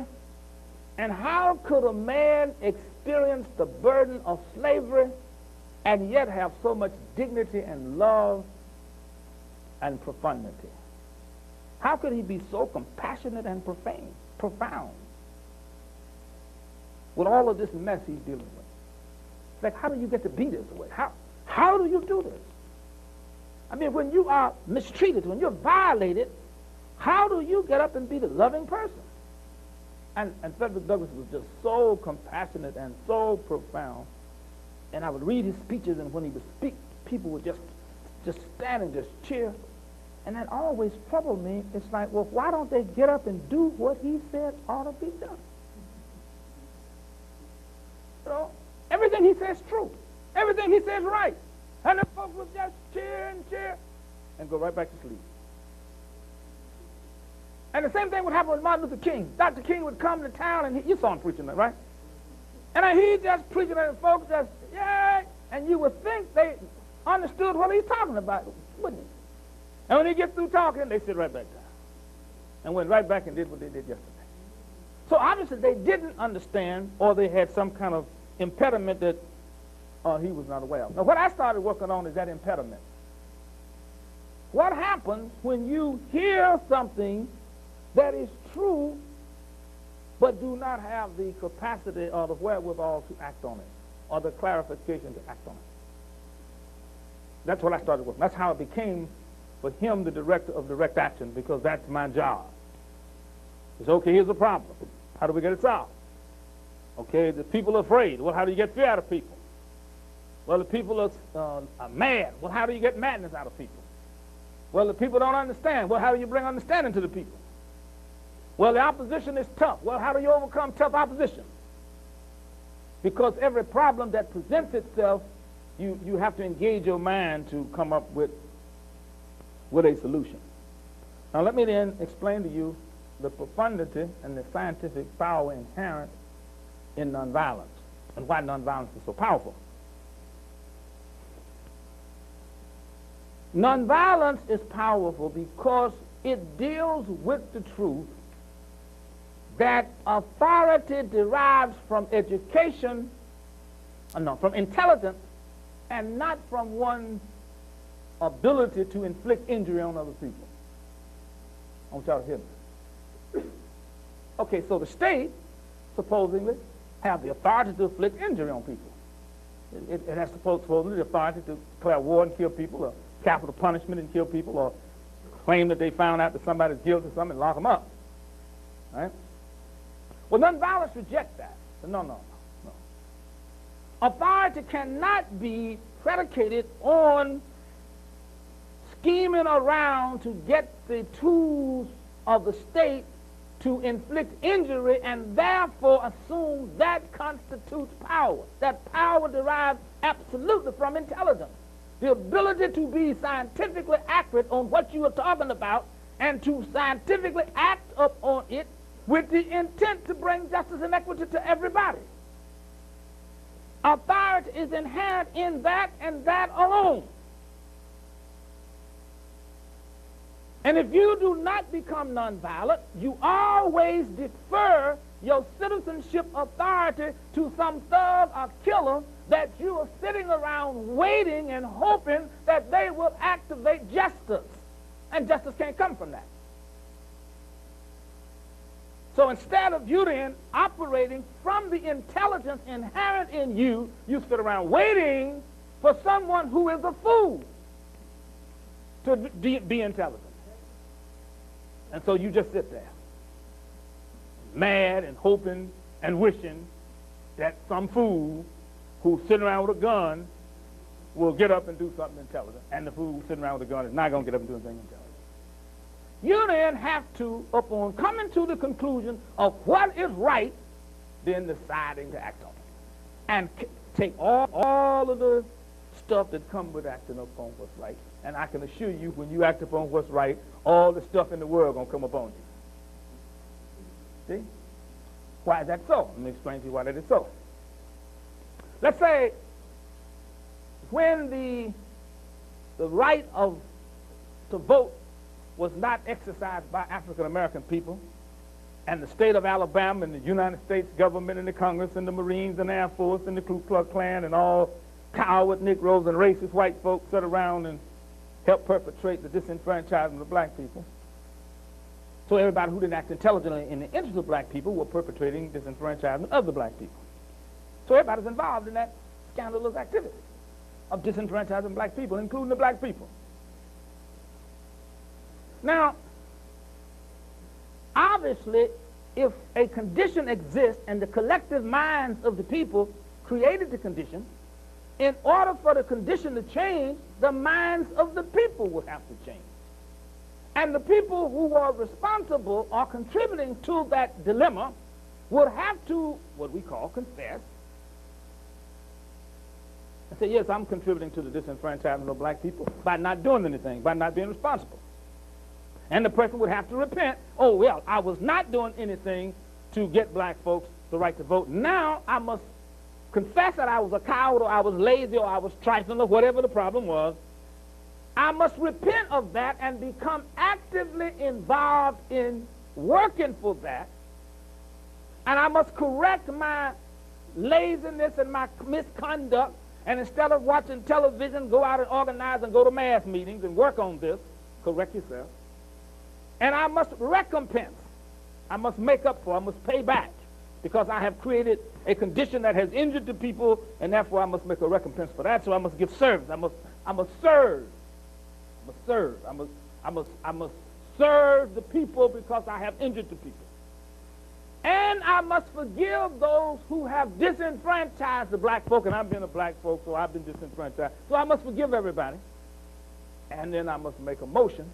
And how could a man experience the burden of slavery and yet have so much dignity and love and profundity? How could he be so compassionate and profound with all of this mess he's dealing with? It's like, how do you get to be this way? How do you do this? I mean, when you are mistreated, when you're violated, how do you get up and be the loving person? And Frederick Douglass was just so compassionate and so profound. And I would read his speeches, and when he would speak, people would just stand and just cheer. And that always troubled me. It's like, well, why don't they get up and do what he said ought to be done? You know, everything he says is true. Everything he says is right. And the folks would just cheer and go right back to sleep. And the same thing would happen with Martin Luther King. Dr. King would come to town, and you saw him preaching that, right? And he just preaching, and the folks just, yay! And you would think they understood what he's talking about, wouldn't you? And when he gets through talking, they sit right back down and went right back and did what they did yesterday. So obviously they didn't understand, or they had some kind of impediment that he was not aware of. Now, what I started working on is that impediment. What happens when you hear something that is true but do not have the capacity or the wherewithal to act on it, or the clarification to act on it? That's what I started working. That's how it became, for him, the director of direct action, because that's my job. It's okay, here's the problem. How do we get it solved? Okay, the people are afraid. Well, how do you get fear out of people? Well, the people are mad. Well, how do you get madness out of people? Well, the people don't understand. Well, how do you bring understanding to the people? Well, the opposition is tough. Well, how do you overcome tough opposition? Because every problem that presents itself, you have to engage your mind to come up with a solution. Now, let me then explain to you the profundity and the scientific power inherent in nonviolence and why nonviolence is so powerful. Nonviolence is powerful because it deals with the truth that authority derives from education, from intelligence, and not from one's ability to inflict injury on other people. I want y'all to hear me. Okay, so the state, supposedly, have the authority to inflict injury on people. It has supposedly the authority to declare war and kill people, or capital punishment and kill people, or claim that they found out that somebody's guilty of something and lock them up. Right? Well, nonviolence rejects that. No. Authority cannot be predicated on scheming around to get the tools of the state to inflict injury and therefore assume that constitutes power. That power derives absolutely from intelligence. The ability to be scientifically accurate on what you are talking about and to scientifically act upon it with the intent to bring justice and equity to everybody. Authority is inherent in that and that alone. And if you do not become nonviolent, you always defer your citizenship authority to some thug or killer that you are sitting around waiting and hoping that they will activate justice. And justice can't come from that. So instead of you then operating from the intelligence inherent in you, you sit around waiting for someone who is a fool to be intelligent. And so you just sit there, mad and hoping and wishing that some fool who's sitting around with a gun will get up and do something intelligent, and the fool sitting around with a gun is not going to get up and do anything intelligent. You then have to, upon coming to the conclusion of what is right, then deciding to act on it. And take all of the stuff that comes with acting upon what's right. And I can assure you, when you act upon what's right, all the stuff in the world going to come upon you. See? Why is that so? Let me explain to you why that is so. Let's say when the right to vote was not exercised by African American people, and the state of Alabama and the United States government and the Congress and the Marines and the Air Force and the Ku Klux Klan and all coward Negroes and racist white folks sat around and helped perpetrate the disenfranchisement of black people. So everybody who didn't act intelligently in the interest of black people were perpetrating disenfranchisement of the black people. So everybody's involved in that scandalous activity of disenfranchising black people, including the black people. Now, obviously, if a condition exists and the collective minds of the people created the condition, in order for the condition to change, the minds of the people would have to change. And the people who are responsible or contributing to that dilemma would have to, what we call, confess, and say, yes, I'm contributing to the disenfranchisement of black people by not doing anything, by not being responsible. And the person would have to repent, oh, well, I was not doing anything to get black folks the right to vote. Now I must confess that I was a coward, or I was lazy, or I was trifling, or whatever the problem was. I must repent of that and become actively involved in working for that. And I must correct my laziness and my misconduct. And instead of watching television, go out and organize and go to mass meetings and work on this. Correct yourself. And I must recompense. I must make up for, I must pay back, because I have created a condition that has injured the people, and therefore I must make a recompense for that. So I must give service. I must serve. I must serve the people because I have injured the people. And I must forgive those who have disenfranchised the black folk, and I've been a black folk, so I've been disenfranchised. So I must forgive everybody. and then I must make a motion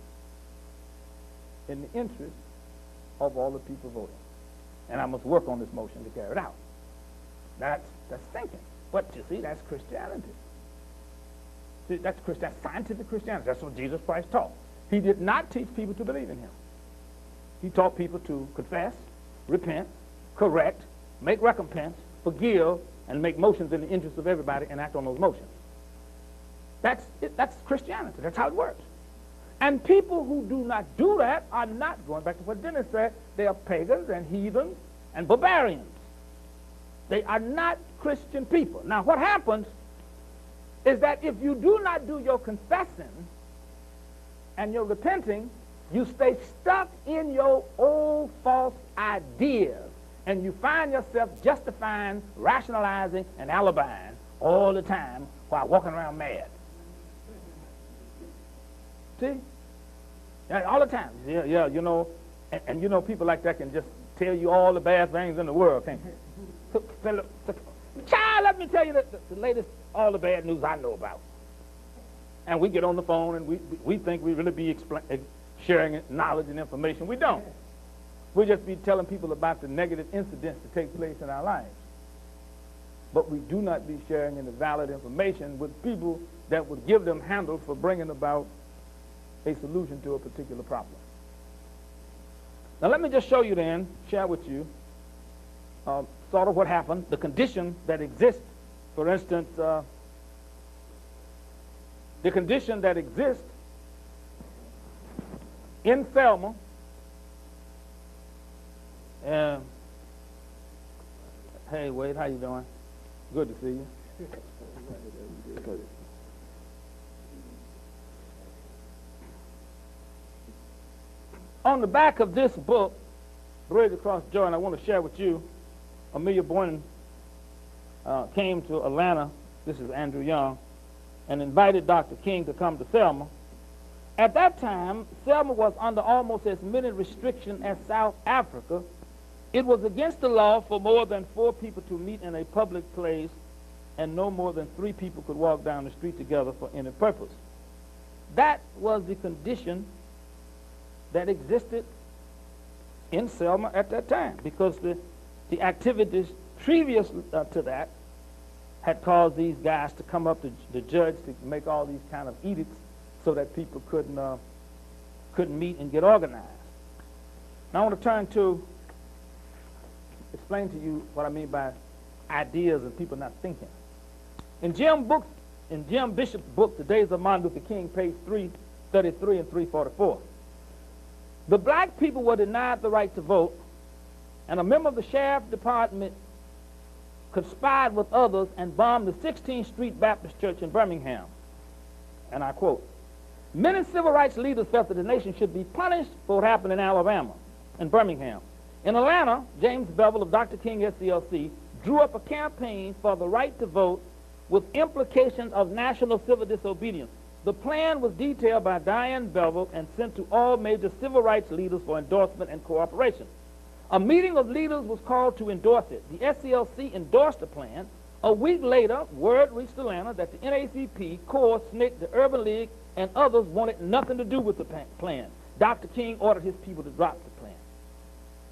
in the interest of all the people voting. And I must work on this motion to carry it out. That's thinking. But you see, that's Christianity. See, that's scientific Christianity. That's what Jesus Christ taught. He did not teach people to believe in him. He taught people to confess, repent, correct, make recompense, forgive, and make motions in the interest of everybody and act on those motions. That's Christianity. That's how it works. And people who do not do that are not, going back to what Dennis said, they are pagans and heathens and barbarians. They are not Christian people. Now, what happens is that if you do not do your confessing and your repenting, you stay stuck in your old false ideas, and you find yourself justifying, rationalizing, and alibying all the time while walking around mad. See? Yeah, all the time. Yeah, you know, and you know people like that can just tell you all the bad things in the world, can't you? Child, let me tell you the latest, all the bad news I know about. And we get on the phone and we think we really be sharing knowledge and information. We don't. We just be telling people about the negative incidents that take place in our lives. But we do not be sharing any valid information with people that would give them handles for bringing about a solution to a particular problem. Now let me just show you then, share with you, sort of what happened, the condition that exists. For instance, the condition that exists in Selma, hey Wade, how you doing? Good to see you. Good. On the back of this book, Bridge Across Jordan, I want to share with you, Amelia Boynton came to Atlanta, this is Andrew Young, and invited Dr. King to come to Selma. At that time, Selma was under almost as many restrictions as South Africa. It was against the law for more than 4 people to meet in a public place, and no more than 3 people could walk down the street together for any purpose. That was the condition that existed in Selma at that time, because the activities previous to that had caused these guys to come up to the judge to make all these kind of edicts so that people couldn't meet and get organized. Now I want to turn to explain to you what I mean by ideas and people not thinking. In Jim Bishop's book, The Days of Martin Luther King, page 333 and 344, the black people were denied the right to vote, and a member of the sheriff department conspired with others and bombed the 16th Street Baptist Church in Birmingham. And I quote, "Many civil rights leaders felt that the nation should be punished for what happened in Alabama and Birmingham. In Atlanta, James Bevel of Dr. King SCLC drew up a campaign for the right to vote with implications of national civil disobedience. The plan was detailed by Diane Bevel and sent to all major civil rights leaders for endorsement and cooperation. A meeting of leaders was called to endorse it. The SCLC endorsed the plan. A week later, word reached Atlanta that the NAACP, CORE, SNCC, the Urban League, and others wanted nothing to do with the plan. Dr. King ordered his people to drop the plan.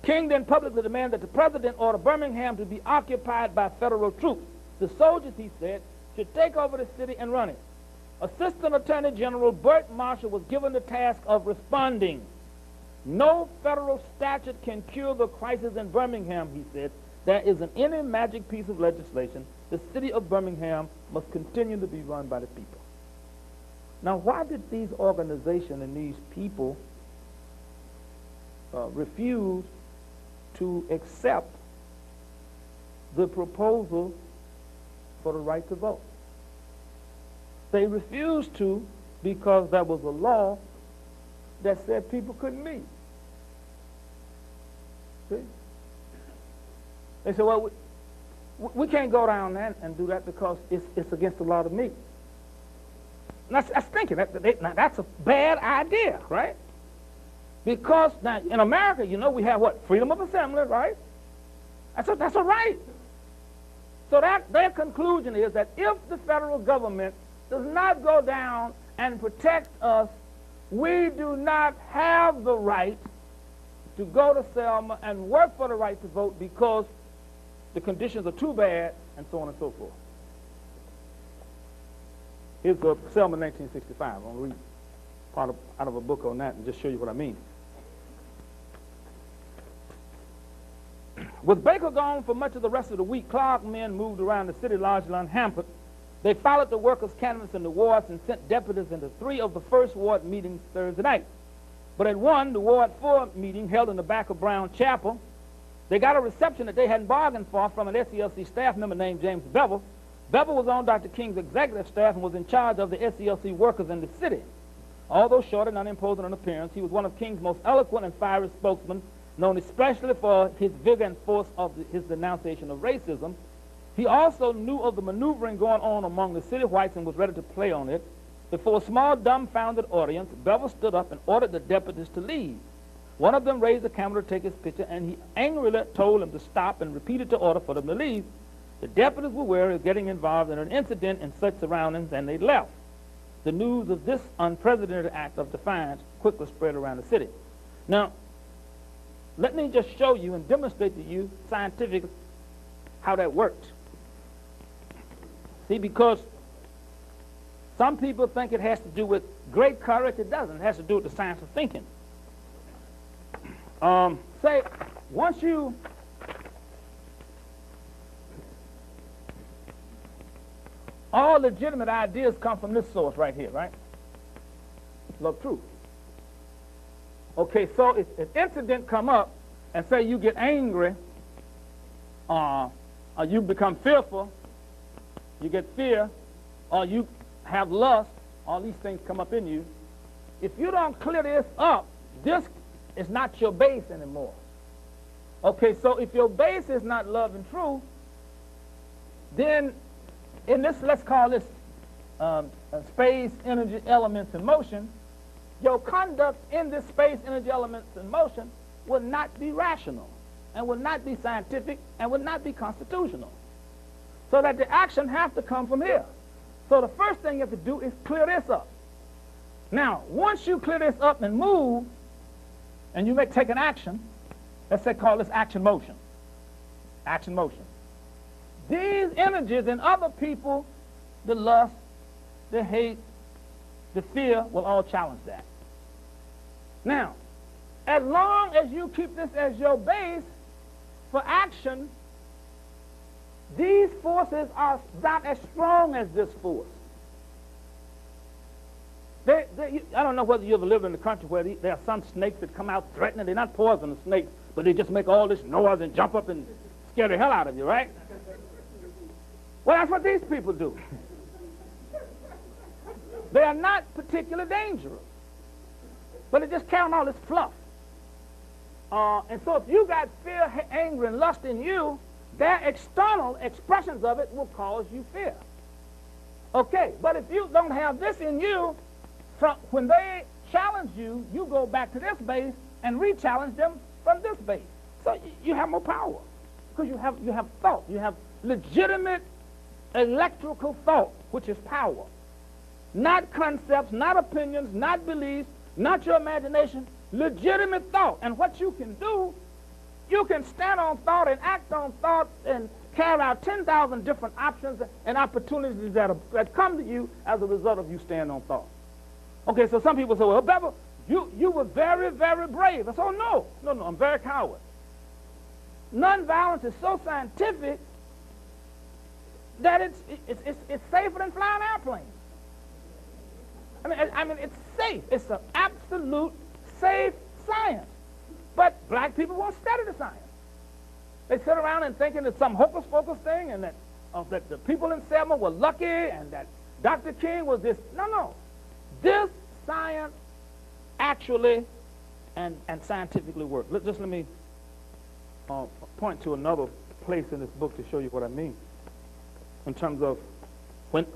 King then publicly demanded that the president order Birmingham to be occupied by federal troops. The soldiers, he said, should take over the city and run it. Assistant Attorney General Burt Marshall was given the task of responding. No federal statute can cure the crisis in Birmingham, he said. There isn't any magic piece of legislation. The city of Birmingham must continue to be run by the people." Now, why did these organizations and these people refuse to accept the proposal for the right to vote? They refused to because there was a law that said people couldn't meet. See? They said, well, we can't go down there and do that because it's against the law to meet. Now, that's thinking. That's a bad idea, right? Because now in America, you know, we have what? Freedom of assembly, right? That's a right. So their conclusion is that if the federal government does not go down and protect us, we do not have the right to go to Selma and work for the right to vote because the conditions are too bad, and so on and so forth. Here's Selma 1965. I'm going to read out of a book on that and just show you what I mean. With Baker gone for much of the rest of the week, Clark men moved around the city largely unhampered. They followed the workers' canvass in the wards and sent deputies into 3 of the first ward meetings Thursday night. But at one, the Ward 4 meeting held in the back of Brown Chapel, they got a reception that they hadn't bargained for from an SELC staff member named James Bevel. Bevel was on Dr. King's executive staff and was in charge of the SELC workers in the city. Although short and unimposing in appearance, he was one of King's most eloquent and fiery spokesmen, known especially for his vigor and force of his denunciation of racism. He also knew of the maneuvering going on among the city whites and was ready to play on it. Before a small, dumbfounded audience, Bevel stood up and ordered the deputies to leave. One of them raised the camera to take his picture, and he angrily told them to stop and repeated the order for them to leave. The deputies were wary of getting involved in an incident in such surroundings, and they left. The news of this unprecedented act of defiance quickly spread around the city. Now, let me just show you and demonstrate to you scientifically how that works. See, because some people think it has to do with great courage. It doesn't. It has to do with the science of thinking. Say, once you all legitimate ideas come from this source right here, right? Love truth. Okay, so if an incident come up and say you get angry, or you become fearful, you get fear, or you have lust, all these things come up in you. If you don't clear this up, this is not your base anymore. Okay, so if your base is not love and truth, then in this, let's call this space, energy, elements, and motion, your conduct in this space, energy, elements, and motion will not be rational, and will not be scientific, and will not be constitutional. So that the action has to come from here. So the first thing you have to do is clear this up. Now, once you clear this up and move, and you take an action, let's say call this action motion. Action motion. These energies in other people, the lust, the hate, the fear, will all challenge that. Now, as long as you keep this as your base for action, these forces are not as strong as this force. I don't know whether you ever lived in a country where there are some snakes that come out threatening. They're not poisonous snakes, but they just make all this noise and jump up and scare the hell out of you, right? Well, that's what these people do. They are not particularly dangerous, but they just carry on all this fluff. And so if you got fear, anger, and lust in you, their external expressions of it will cause you fear. Okay, but if you don't have this in you, when they challenge you, you go back to this base and re-challenge them from this base. So you have more power because you have thought. You have legitimate electrical thought, which is power. Not concepts, not opinions, not beliefs, not your imagination, legitimate thought. And what you can do, you can stand on thought and act on thought and carry out 10,000 different options and opportunities that come to you as a result of you standing on thought. Okay, so some people say, well, Bevel, you were very, very brave. I said, oh, no, I'm very coward. Nonviolence is so scientific that it's safer than flying airplanes. I mean, it's safe. It's an absolute safe science. But black people won't study the science. They sit around and thinking it's some hocus pocus thing, and that the people in Selma were lucky, and that Dr. King was this. No. This science actually and scientifically works. Let me point to another place in this book to show you what I mean in terms of when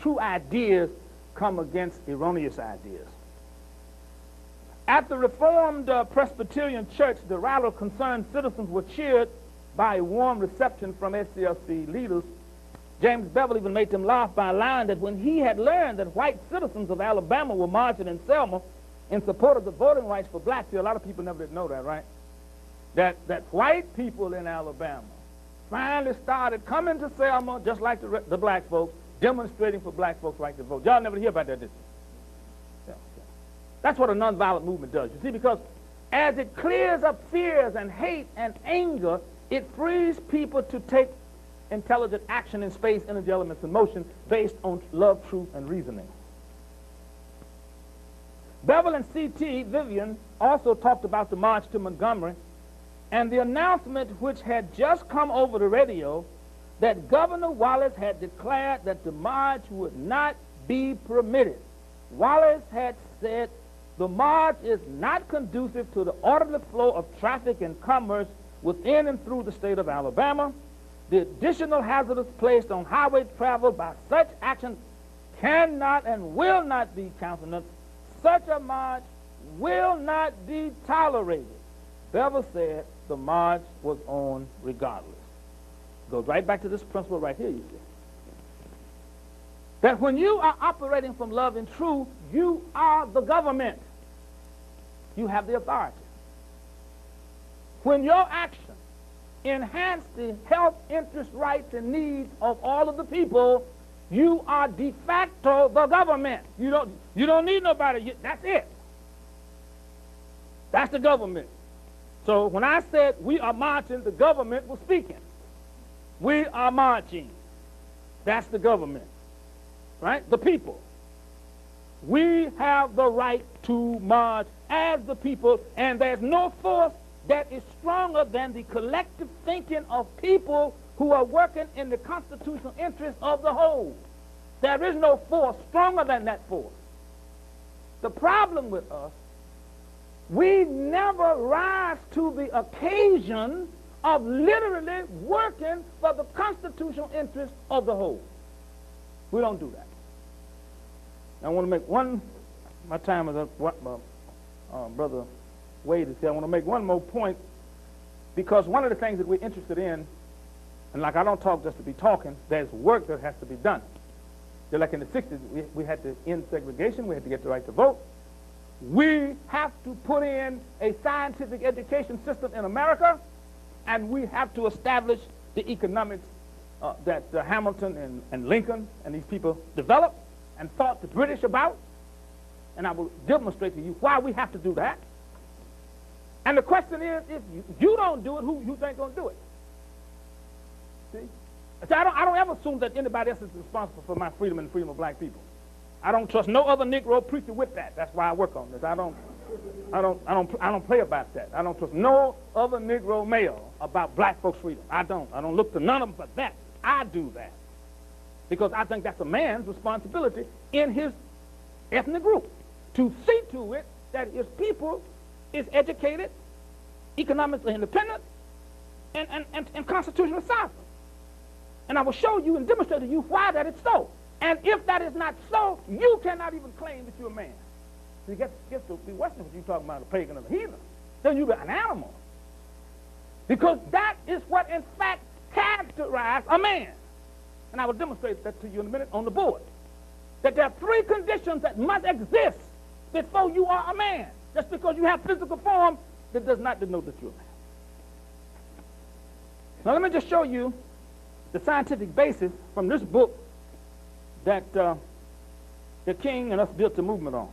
true ideas come against erroneous ideas. At the Reformed Presbyterian Church, the rather concerned citizens were cheered by a warm reception from SCLC leaders. James Bevel even made them laugh by allowing that when he had learned that white citizens of Alabama were marching in Selma in support of the voting rights for blacks. See, a lot of people never did know that, right? That white people in Alabama finally started coming to Selma, just like the black folks, demonstrating for black folks' right to vote. Y'all never hear about that, did you? Yeah. That's what a nonviolent movement does, you see, because as it clears up fears and hate and anger, it frees people to take intelligent action in space, energy, elements, and motion based on love, truth, and reasoning. Bevel and C.T. Vivian also talked about the march to Montgomery and the announcement which had just come over the radio that Governor Wallace had declared that the march would not be permitted. Wallace had said the march is not conducive to the orderly flow of traffic and commerce within and through the state of Alabama. The additional hazards placed on highway travel by such action cannot and will not be countenanced. Such a march will not be tolerated. Bevel said the march was on regardless. Goes right back to this principle right here, you see. That when you are operating from love and truth, you are the government. You have the authority. When your actions enhance the health, interest, rights, and needs of all of the people, you are de facto the government. You don't need nobody. That's it. That's the government. So when I said we are marching, the government was speaking. We are marching. That's the government. Right? The people. We have the right to march as the people, and there's no force that is stronger than the collective thinking of people who are working in the constitutional interest of the whole. There is no force stronger than that force. The problem with us, we never rise to the occasion of literally working for the constitutional interest of the whole. We don't do that. I want to make one, my time is up, what Brother Wade is here. I want to make one more point, because one of the things that we're interested in, and like I don't talk just to be talking, there's work that has to be done. Just like in the 60s, we had to end segregation, we had to get the right to vote. We have to put in a scientific education system in America, and we have to establish the economics that Hamilton and Lincoln and these people developed and taught the British about. And I will demonstrate to you why we have to do that. And the question is, if you don't do it, who you think going to do it? See? So I don't ever assume that anybody else is responsible for my freedom and the freedom of black people. I don't trust no other Negro preacher with that. That's why I work on this. I don't play about that. I don't trust no other Negro male about black folks' freedom. I don't look to none of them for that. I do that because I think that's a man's responsibility in his ethnic group to see to it that his people is educated, economically independent, and constitutionally sovereign. And I will show you and demonstrate to you why that is so. And if that is not so, you cannot even claim that you're a man. So it gets to be Western when you talking about a pagan and a heathen. Then you're an animal. Because that is what, in fact, characterizes a man. And I will demonstrate that to you in a minute on the board. That there are three conditions that must exist before you are a man. Just because you have physical form, that does not denote that you're a man. Now let me just show you the scientific basis from this book that the king and us built the movement on.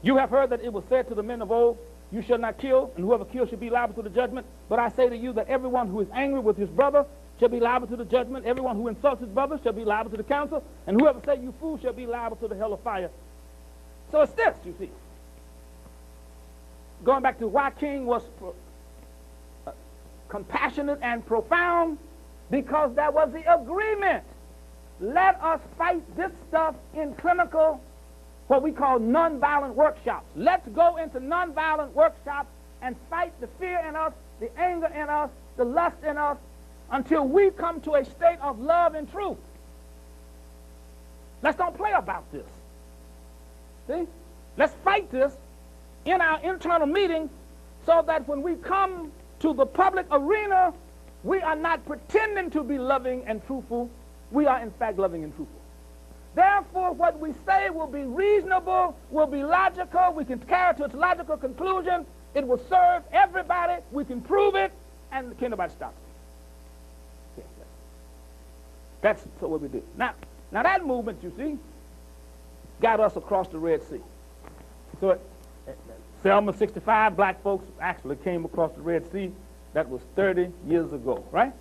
You have heard that it was said to the men of old, you shall not kill, and whoever kills shall be liable to the judgment. But I say to you that everyone who is angry with his brother shall be liable to the judgment. Everyone who insults his brother shall be liable to the council. And whoever say you fool shall be liable to the hell of fire. So it's this, you see. Going back to why King was compassionate and profound, because there was the agreement. Let us fight this stuff in clinical, what we call nonviolent workshops. Let's go into nonviolent workshops and fight the fear in us, the anger in us, the lust in us, until we come to a state of love and truth. Let's don't play about this. See? Let's fight this in our internal meeting so that when we come to the public arena, We are not pretending to be loving and truthful. We are, in fact, loving and truthful. Therefore, what we say will be reasonable, will be logical. We can carry it to its logical conclusion. It will serve everybody. We can prove it, and can't nobody stop it. Yeah, that's what we do. Now that movement, you see, got us across the Red Sea. So at Selma, 65, black folks actually came across the Red Sea. That was 30 years ago, right?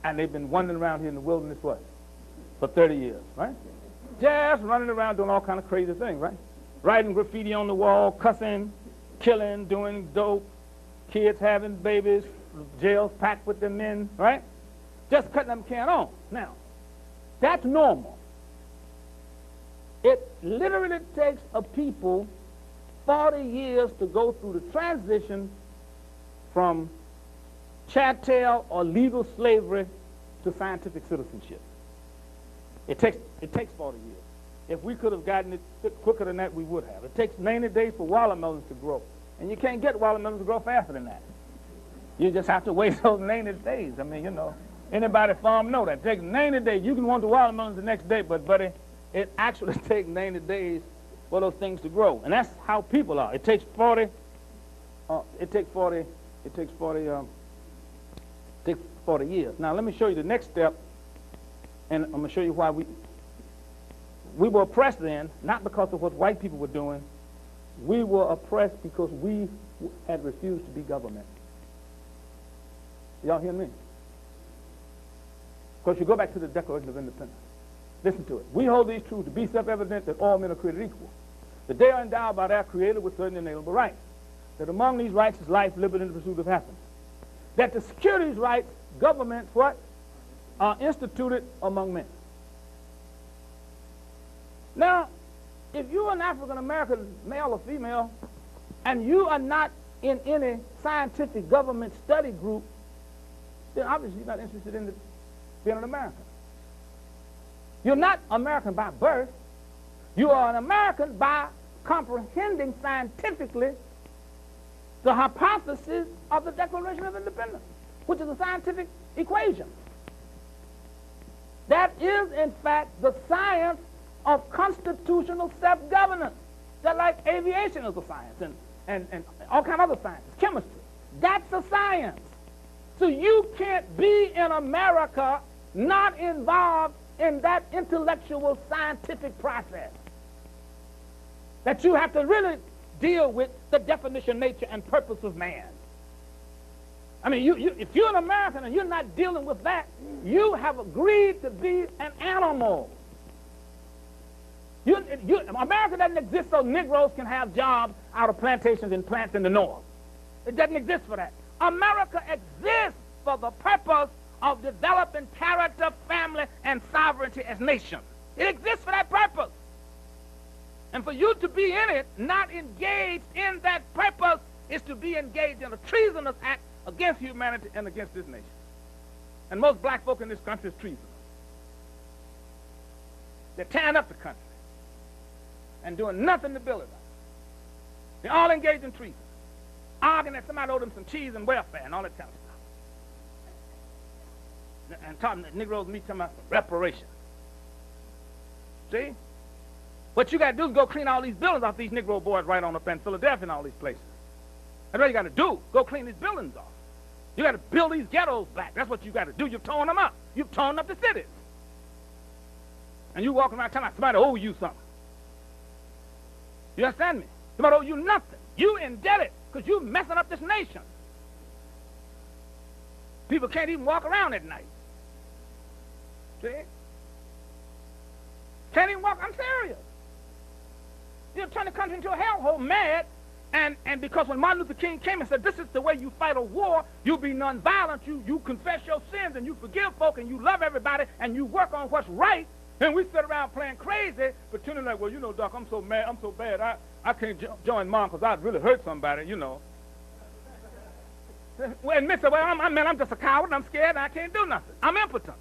And they've been wandering around here in the wilderness, what? For 30 years, right? Just running around doing all kind of crazy things, right? Writing graffiti on the wall, cussing, killing, doing dope, kids having babies, jails packed with their men, right? Just cutting them can on. Now, that's normal. It literally takes a people 40 years to go through the transition from chattel or legal slavery to scientific citizenship. It takes 40 years. If we could have gotten it quicker than that, we would have. It takes 90 days for watermelons to grow. And you can't get watermelons to grow faster than that. You just have to wait those 90 days. I mean, you know, anybody farm know that. It takes 90 days. You can want the watermelons the next day, but buddy, it actually takes 90 days for those things to grow. And that's how people are. It takes 40 years. Now let me show you the next step, and I'm going to show you why we were oppressed then, not because of what white people were doing. We were oppressed because we had refused to be government. Y'all hear me? Because you go back to the Declaration of Independence. Listen to it. We hold these truths to be self-evident that all men are created equal, that they are endowed by their Creator with certain inalienable rights, that among these rights is life, liberty, and the pursuit of happiness, that to secure these rights, governments, what? Are instituted among men. Now, if you're an African-American male or female, and you are not in any scientific government study group, then obviously you're not interested in being an American. You're not American by birth. You are an American by comprehending scientifically the hypothesis of the Declaration of Independence, which is a scientific equation. That is, in fact, the science of constitutional self-governance, just like aviation is a science, and all kind of other sciences, chemistry. That's a science. So you can't be in America not involved in that intellectual scientific process. That you have to really deal with the definition, nature, and purpose of man. I mean, if you're an American and you're not dealing with that, you have agreed to be an animal. America doesn't exist so Negroes can have jobs out of plantations and plants in the North. It doesn't exist for that. America exists for the purpose of developing character, family, and sovereignty as nations. It exists for that purpose. And for you to be in it, not engaged in that purpose, is to be engaged in a treasonous act against humanity and against this nation. And most black folk in this country is treasonous. They're tearing up the country and doing nothing to build it up. They're all engaged in treason, arguing that somebody owed them some cheese and welfare and all that kind of stuff. And talking that Negroes meet talking about reparation. See? What you got to do is go clean all these buildings off these Negro boys right on up in Philadelphia and all these places. That's what you got to do. Go clean these buildings off. You got to build these ghettos back. That's what you got to do. You've torn them up. You've torn up the cities. And you walking around telling somebody owe you something. You understand me? Somebody owe you nothing. You indebted because you messing up this nation. People can't even walk around at night. See? Can't even walk. I'm serious. You turn the country into a hellhole, mad, and because when Martin Luther King came and said, this is the way you fight a war, you be nonviolent, you confess your sins, and you forgive folk, and you love everybody, and you work on what's right, and we sit around playing crazy, pretending like, well, you know, Doc, I'm so mad, I'm so bad, I can't join Mom because I'd really hurt somebody, you know. And Miss said, well, I'm just a coward, and I'm scared, and I can't do nothing. I'm impotent.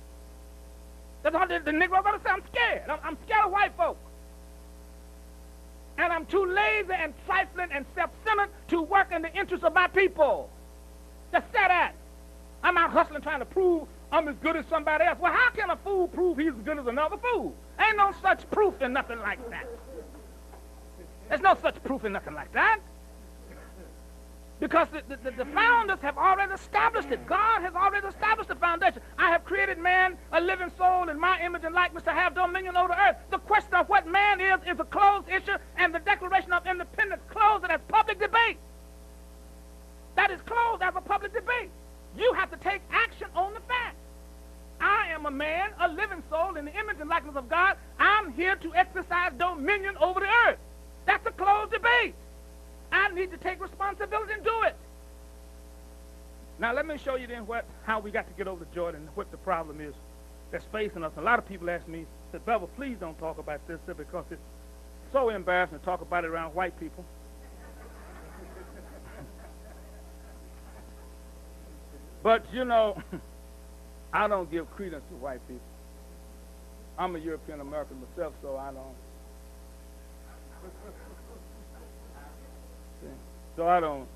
That's all the Negro gonna say. I'm scared. I'm scared of white folks. And I'm too lazy and trifling and self-centered to work in the interest of my people. Just say that. I'm out hustling trying to prove I'm as good as somebody else. Well, how can a fool prove he's as good as another fool? Ain't no such proof in nothing like that. There's no such proof in nothing like that. Because the founders have already established it. God has already established the foundation. I have created man, a living soul, in my image and likeness to have dominion over the earth. The question of what man is a closed issue, and the Declaration of Independence closed it as public debate. That is closed as a public debate. You have to take action on the fact. I am a man, a living soul, in the image and likeness of God. I'm here to exercise dominion over the earth. That's a closed debate. I need to take responsibility and do it. Now let me show you then how we got to get over to Jordan and what the problem is that's facing us. A lot of people ask me, said, Bevel, please don't talk about this because it's so embarrassing to talk about it around white people. But you know, I don't give credence to white people. I'm a European American myself, so I don't. So I don't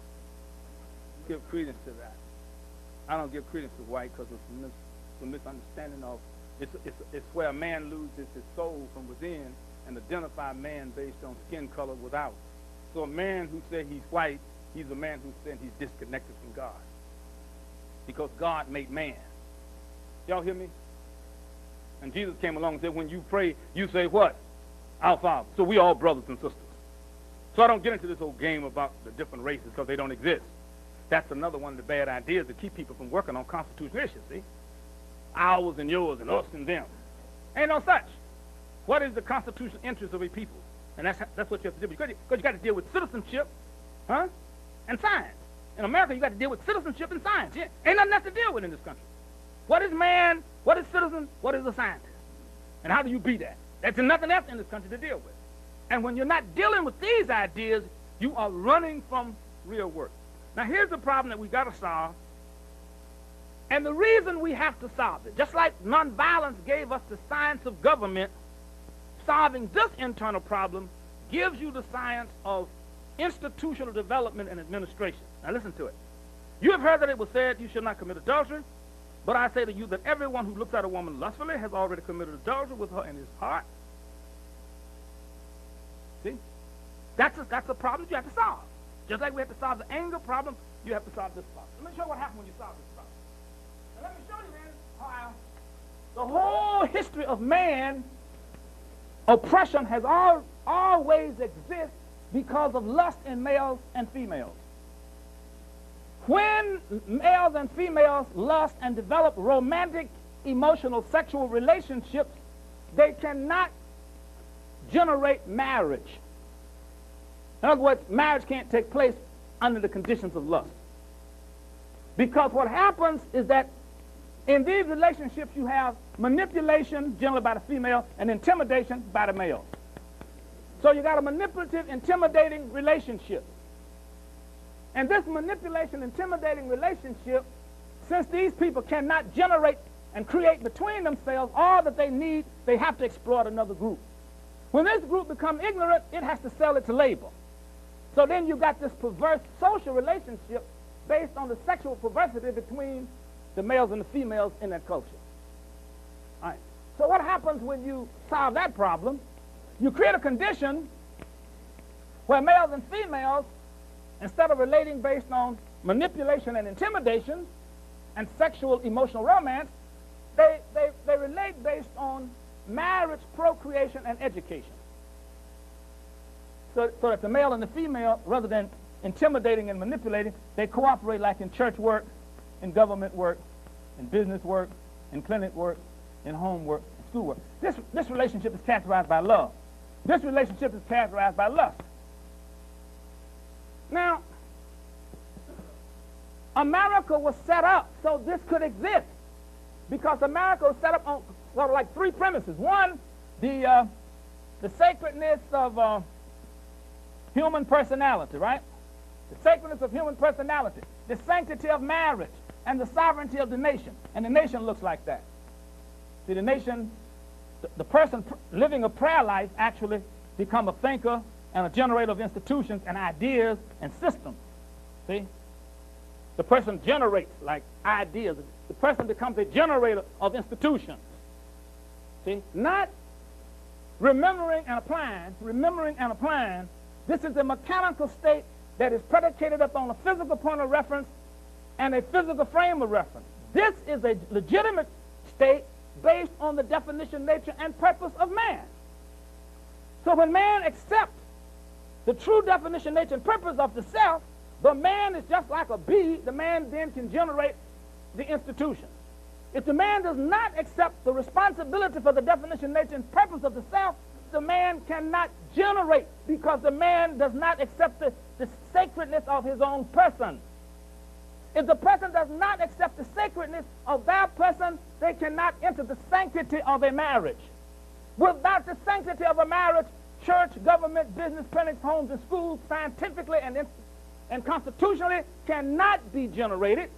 give credence to that. I don't give credence to white because it's a misunderstanding of it's where a man loses his soul from within and identify man based on skin color without. So a man who says he's white, he's a man who says he's disconnected from God. Because God made man. Y'all hear me? And Jesus came along and said, when you pray, you say what? Our Father. So we all brothers and sisters. So I don't get into this whole game about the different races because they don't exist. That's another one of the bad ideas to keep people from working on constitutional issues, see? Ours and yours and us and them. Ain't no such. What is the constitutional interest of a people? And that's what you have to do. Because you got to deal with citizenship, and science. In America, you got to deal with citizenship and science. Yeah? Ain't nothing else to deal with in this country. What is man? What is citizen? What is a scientist? And how do you be that? There's nothing else in this country to deal with. And when you're not dealing with these ideas, you are running from real work. Now, here's the problem that we got to solve. And the reason we have to solve it, just like nonviolence gave us the science of government, solving this internal problem gives you the science of institutional development and administration. Now, listen to it. You have heard that it was said you should not commit adultery, but I say to you that everyone who looks at a woman lustfully has already committed adultery with her in his heart. See? That's a problem you have to solve. Just like we have to solve the anger problem, you have to solve this problem. Let me show you what happens when you solve this problem. Now let me show you then how the whole history of man, oppression has always existed because of lust in males and females. When males and females lust and develop romantic, emotional, sexual relationships, they cannot generate marriage. In other words, marriage can't take place under the conditions of lust. Because what happens is that in these relationships you have manipulation, generally by the female, and intimidation by the male. So you got a manipulative, intimidating relationship. And this manipulation, intimidating relationship, since these people cannot generate and create between themselves all that they need, they have to exploit another group. When this group becomes ignorant, it has to sell it to labor. So then you got this perverse social relationship based on the sexual perversity between the males and the females in that culture. All right. So what happens when you solve that problem? You create a condition where males and females, instead of relating based on manipulation and intimidation and sexual emotional romance, they relate based on marriage, procreation, and education. So that the male and the female, rather than intimidating and manipulating, they cooperate like in church work, in government work, in business work, in clinic work, in home work, in school work. This relationship is characterized by love. This relationship is characterized by lust. Now, America was set up so this could exist because America was set up on sort of like three premises. One, the sacredness of human personality, right? The sacredness of human personality, the sanctity of marriage, and the sovereignty of the nation. And the nation looks like that. See, the nation, the person living a prayer life actually become a thinker and a generator of institutions and ideas and systems. See? The person generates like ideas. The person becomes a generator of institutions. See, not remembering and applying, This is a mechanical state that is predicated upon a physical point of reference and a physical frame of reference. This is a legitimate state based on the definition, nature, and purpose of man. So when man accepts the true definition, nature, and purpose of the self, the man is just like a bee. The man then can generate the institution. If the man does not accept the responsibility for the definition, nature, and purpose of the self, the man cannot generate, because the man does not accept the sacredness of his own person. If the person does not accept the sacredness of their person, they cannot enter the sanctity of a marriage. Without the sanctity of a marriage, church, government, business, clinics, homes, and schools, scientifically and constitutionally, cannot be generated.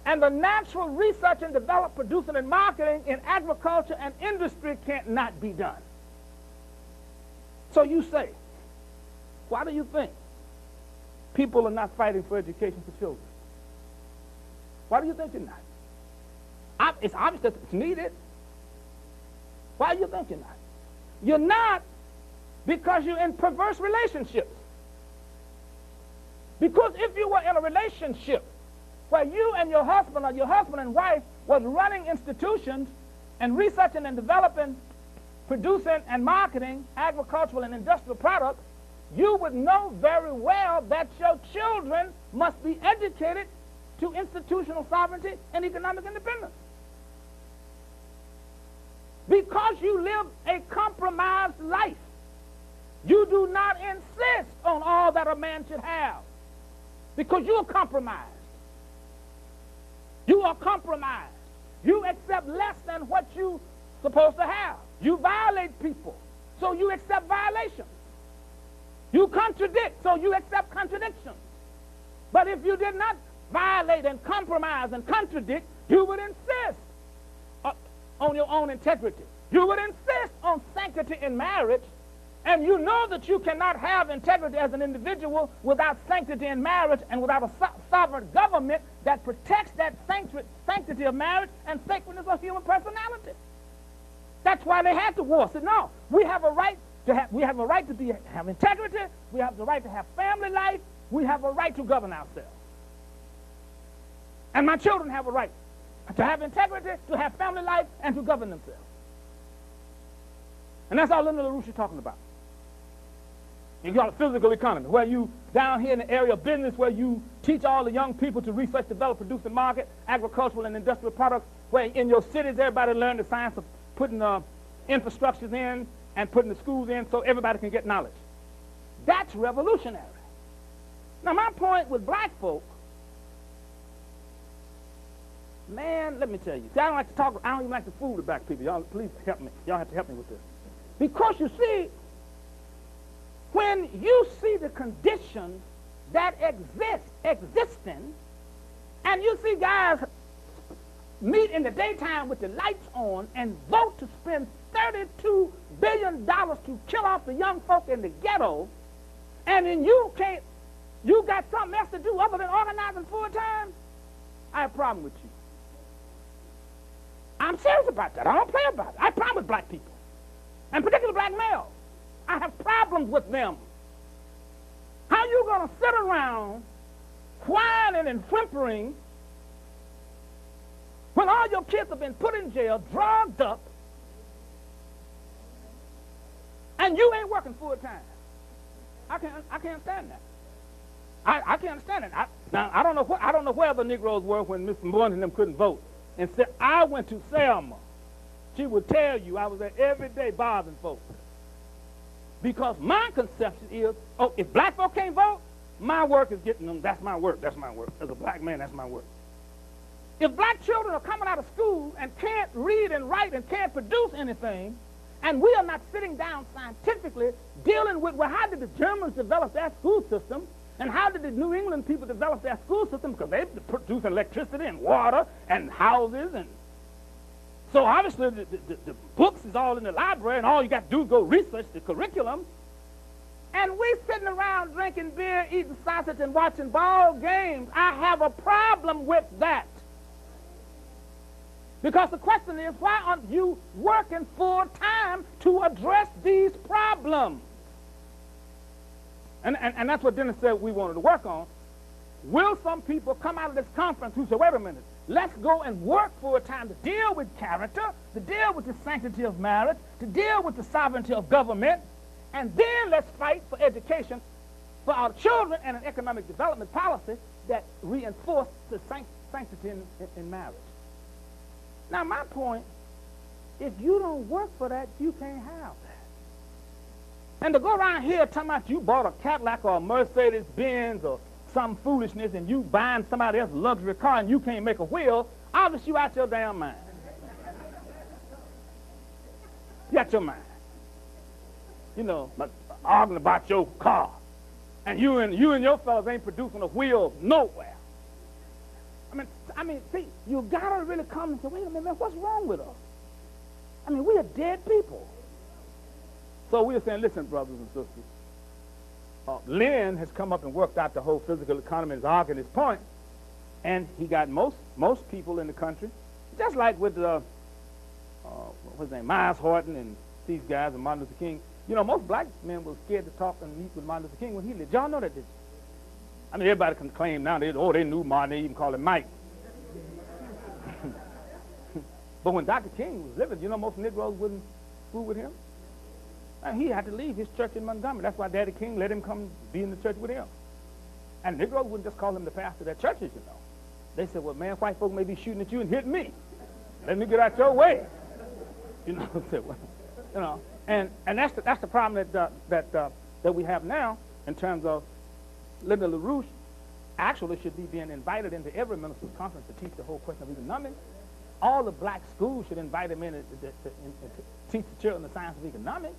And the natural research and development, producing, and marketing in agriculture and industry cannot be done. So you say, why do you think people are not fighting for education for children? Why do you think you're not? It's obvious that it's needed. Why do you think you're not? You're not because you're in perverse relationships. Because if you were in a relationship where you and your husband or your husband and wife was running institutions and researching and developing, producing and marketing agricultural and industrial products, you would know very well that your children must be educated to institutional sovereignty and economic independence. Because you live a compromised life, you do not insist on all that a man should have, because you're compromised. You are compromised. You accept less than what you're supposed to have. You violate people, so you accept violations. You contradict, so you accept contradictions. But if you did not violate and compromise and contradict, you would insist on your own integrity. You would insist on sanctity in marriage, and you know that you cannot have integrity as an individual without sanctity in marriage and without a sovereign government that protects that sanctity of marriage and sacredness of human personality. That's why they had the war. Said, no, we have a right to have have integrity. We have the right to have family life. We have a right to govern ourselves. And my children have a right to have integrity, to have family life, and to govern themselves. And that's all Linda LaRouche is talking about. You got a physical economy, where you, down here in the area of business, where you teach all the young people to research, develop, produce, and market agricultural and industrial products, where in your cities everybody learn the science of putting infrastructures in and putting the schools in so everybody can get knowledge. That's revolutionary. Now, my point with black folk, man, let me tell you. See, I don't like to talk, I don't even like to fool the black people. Y'all, please help me. Y'all have to help me with this. Because you see, when you see the conditions that existing, and you see guys meet in the daytime with the lights on and vote to spend $32 billion to kill off the young folk in the ghetto, and then you got something else to do other than organizing full time, I have a problem with you. I'm serious about that. I don't play about it. I have a problem with black people, and particularly black males. I have problems with them. How you going to sit around whining and whimpering when all your kids have been put in jail, drugged up, and you ain't working full time? I can't stand that. I can't understand it. Now I don't know where the Negroes were when Mr. Boone and them couldn't vote. And said, I went to Selma. She would tell you I was there every day bothering folks. Because my conception is, oh, if black folk can't vote, my work is getting them. That's my work. That's my work. As a black man, that's my work. If black children are coming out of school and can't read and write and can't produce anything, and we are not sitting down scientifically dealing with, well, how did the Germans develop their school system? And how did the New England people develop their school system? Because they produce electricity and water and houses. And so obviously the books is all in the library, and all you got to do is go research the curriculum. and we sitting around drinking beer, eating sausage, and watching ball games. I have a problem with that. Because the question is, why aren't you working full time to address these problems? And that's what Dennis said we wanted to work on. Will some people come out of this conference who say, wait a minute, let's go and work full time to deal with character, to deal with the sanctity of marriage, to deal with the sovereignty of government, and then let's fight for education for our children and an economic development policy that reinforce the sanctity in marriage. Now, my point, if you don't work for that, you can't have that. And to go around here talking about you bought a Cadillac or a Mercedes-Benz or some foolishness and you buying somebody else's luxury car and you can't make a wheel, obviously you out your damn mind. You out your mind. You know, arguing about your car. And you and your fellas ain't producing a wheel nowhere. I mean, see, you gotta really come and say, wait a minute, man, what's wrong with us? I mean, we are dead people. So we are saying, listen, brothers and sisters, Lynn has come up and worked out the whole physical economy and is arguing his point, and he got most people in the country, just like with what's his name, Miles Horton and these guys and Martin Luther King. You know, most black men were scared to talk and meet with Martin Luther King when he lived. Y'all know that, did you? I mean, everybody can claim now, they knew Martin, they even call him Mike. But when Dr. King was living, you know, most Negroes wouldn't fool with him. And he had to leave his church in Montgomery. That's why Daddy King let him come be in the church with him. And Negroes wouldn't just call him the pastor of their churches, you know. They said, well, man, white folk may be shooting at you and hitting me. Let me get out your way. You know, you know. And that's the problem that we have now in terms of Linda LaRouche actually should be being invited into every minister's conference to teach the whole question of economics. All the black schools should invite him in to teach the children the science of economics.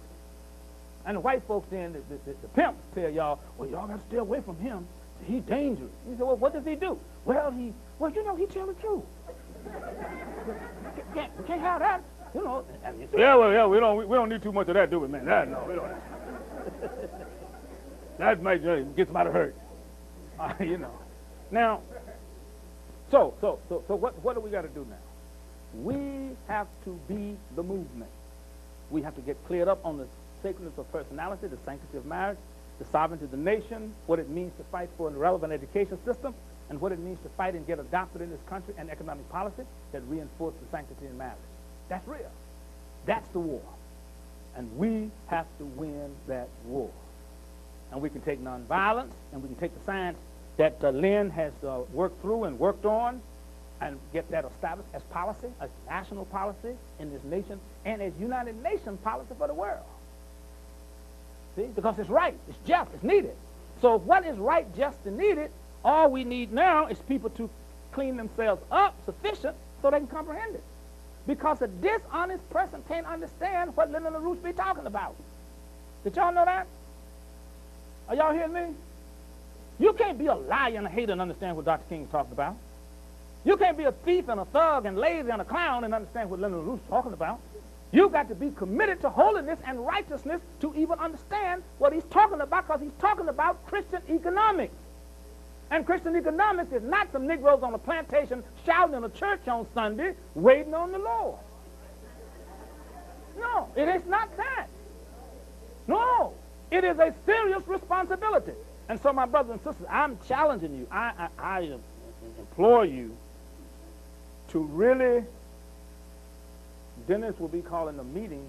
And the white folks then, the pimps tell y'all, well, y'all got to stay away from him. He's dangerous. You say, well, what does he do? Well, you know, he tells the truth. We can't have that. You know, and you say, yeah, we don't need too much of that, do we, man? No, we don't. That might get somebody hurt. You know. Now, so what do we got to do now? We have to be the movement. We have to get cleared up on the sacredness of personality, the sanctity of marriage, the sovereignty of the nation, what it means to fight for a relevant education system, and what it means to fight and get adopted in this country an economic policy that reinforce the sanctity in marriage. That's real. That's the war. And we have to win that war. And we can take nonviolence, and we can take the science that Lynn has worked through and worked on, and get that established as policy, as national policy in this nation, and as United Nations policy for the world. See? Because it's right, it's just, it's needed. So what is right, just, and needed, all we need now is people to clean themselves up sufficient so they can comprehend it. Because a dishonest person can't understand what Linda LaRouche be talking about. Did y'all know that? Are y'all hearing me? You can't be a liar and a hater and understand what Dr. King is talking about. You can't be a thief and a thug and lazy and a clown and understand what Linda LaRouche is talking about. You've got to be committed to holiness and righteousness to even understand what he's talking about, because he's talking about Christian economics. And Christian economics is not some Negroes on a plantation shouting in a church on Sunday waiting on the Lord. No, it is not that. No, it is a serious responsibility. And so, my brothers and sisters, I'm challenging you. I implore you to really, Dennis will be calling a meeting,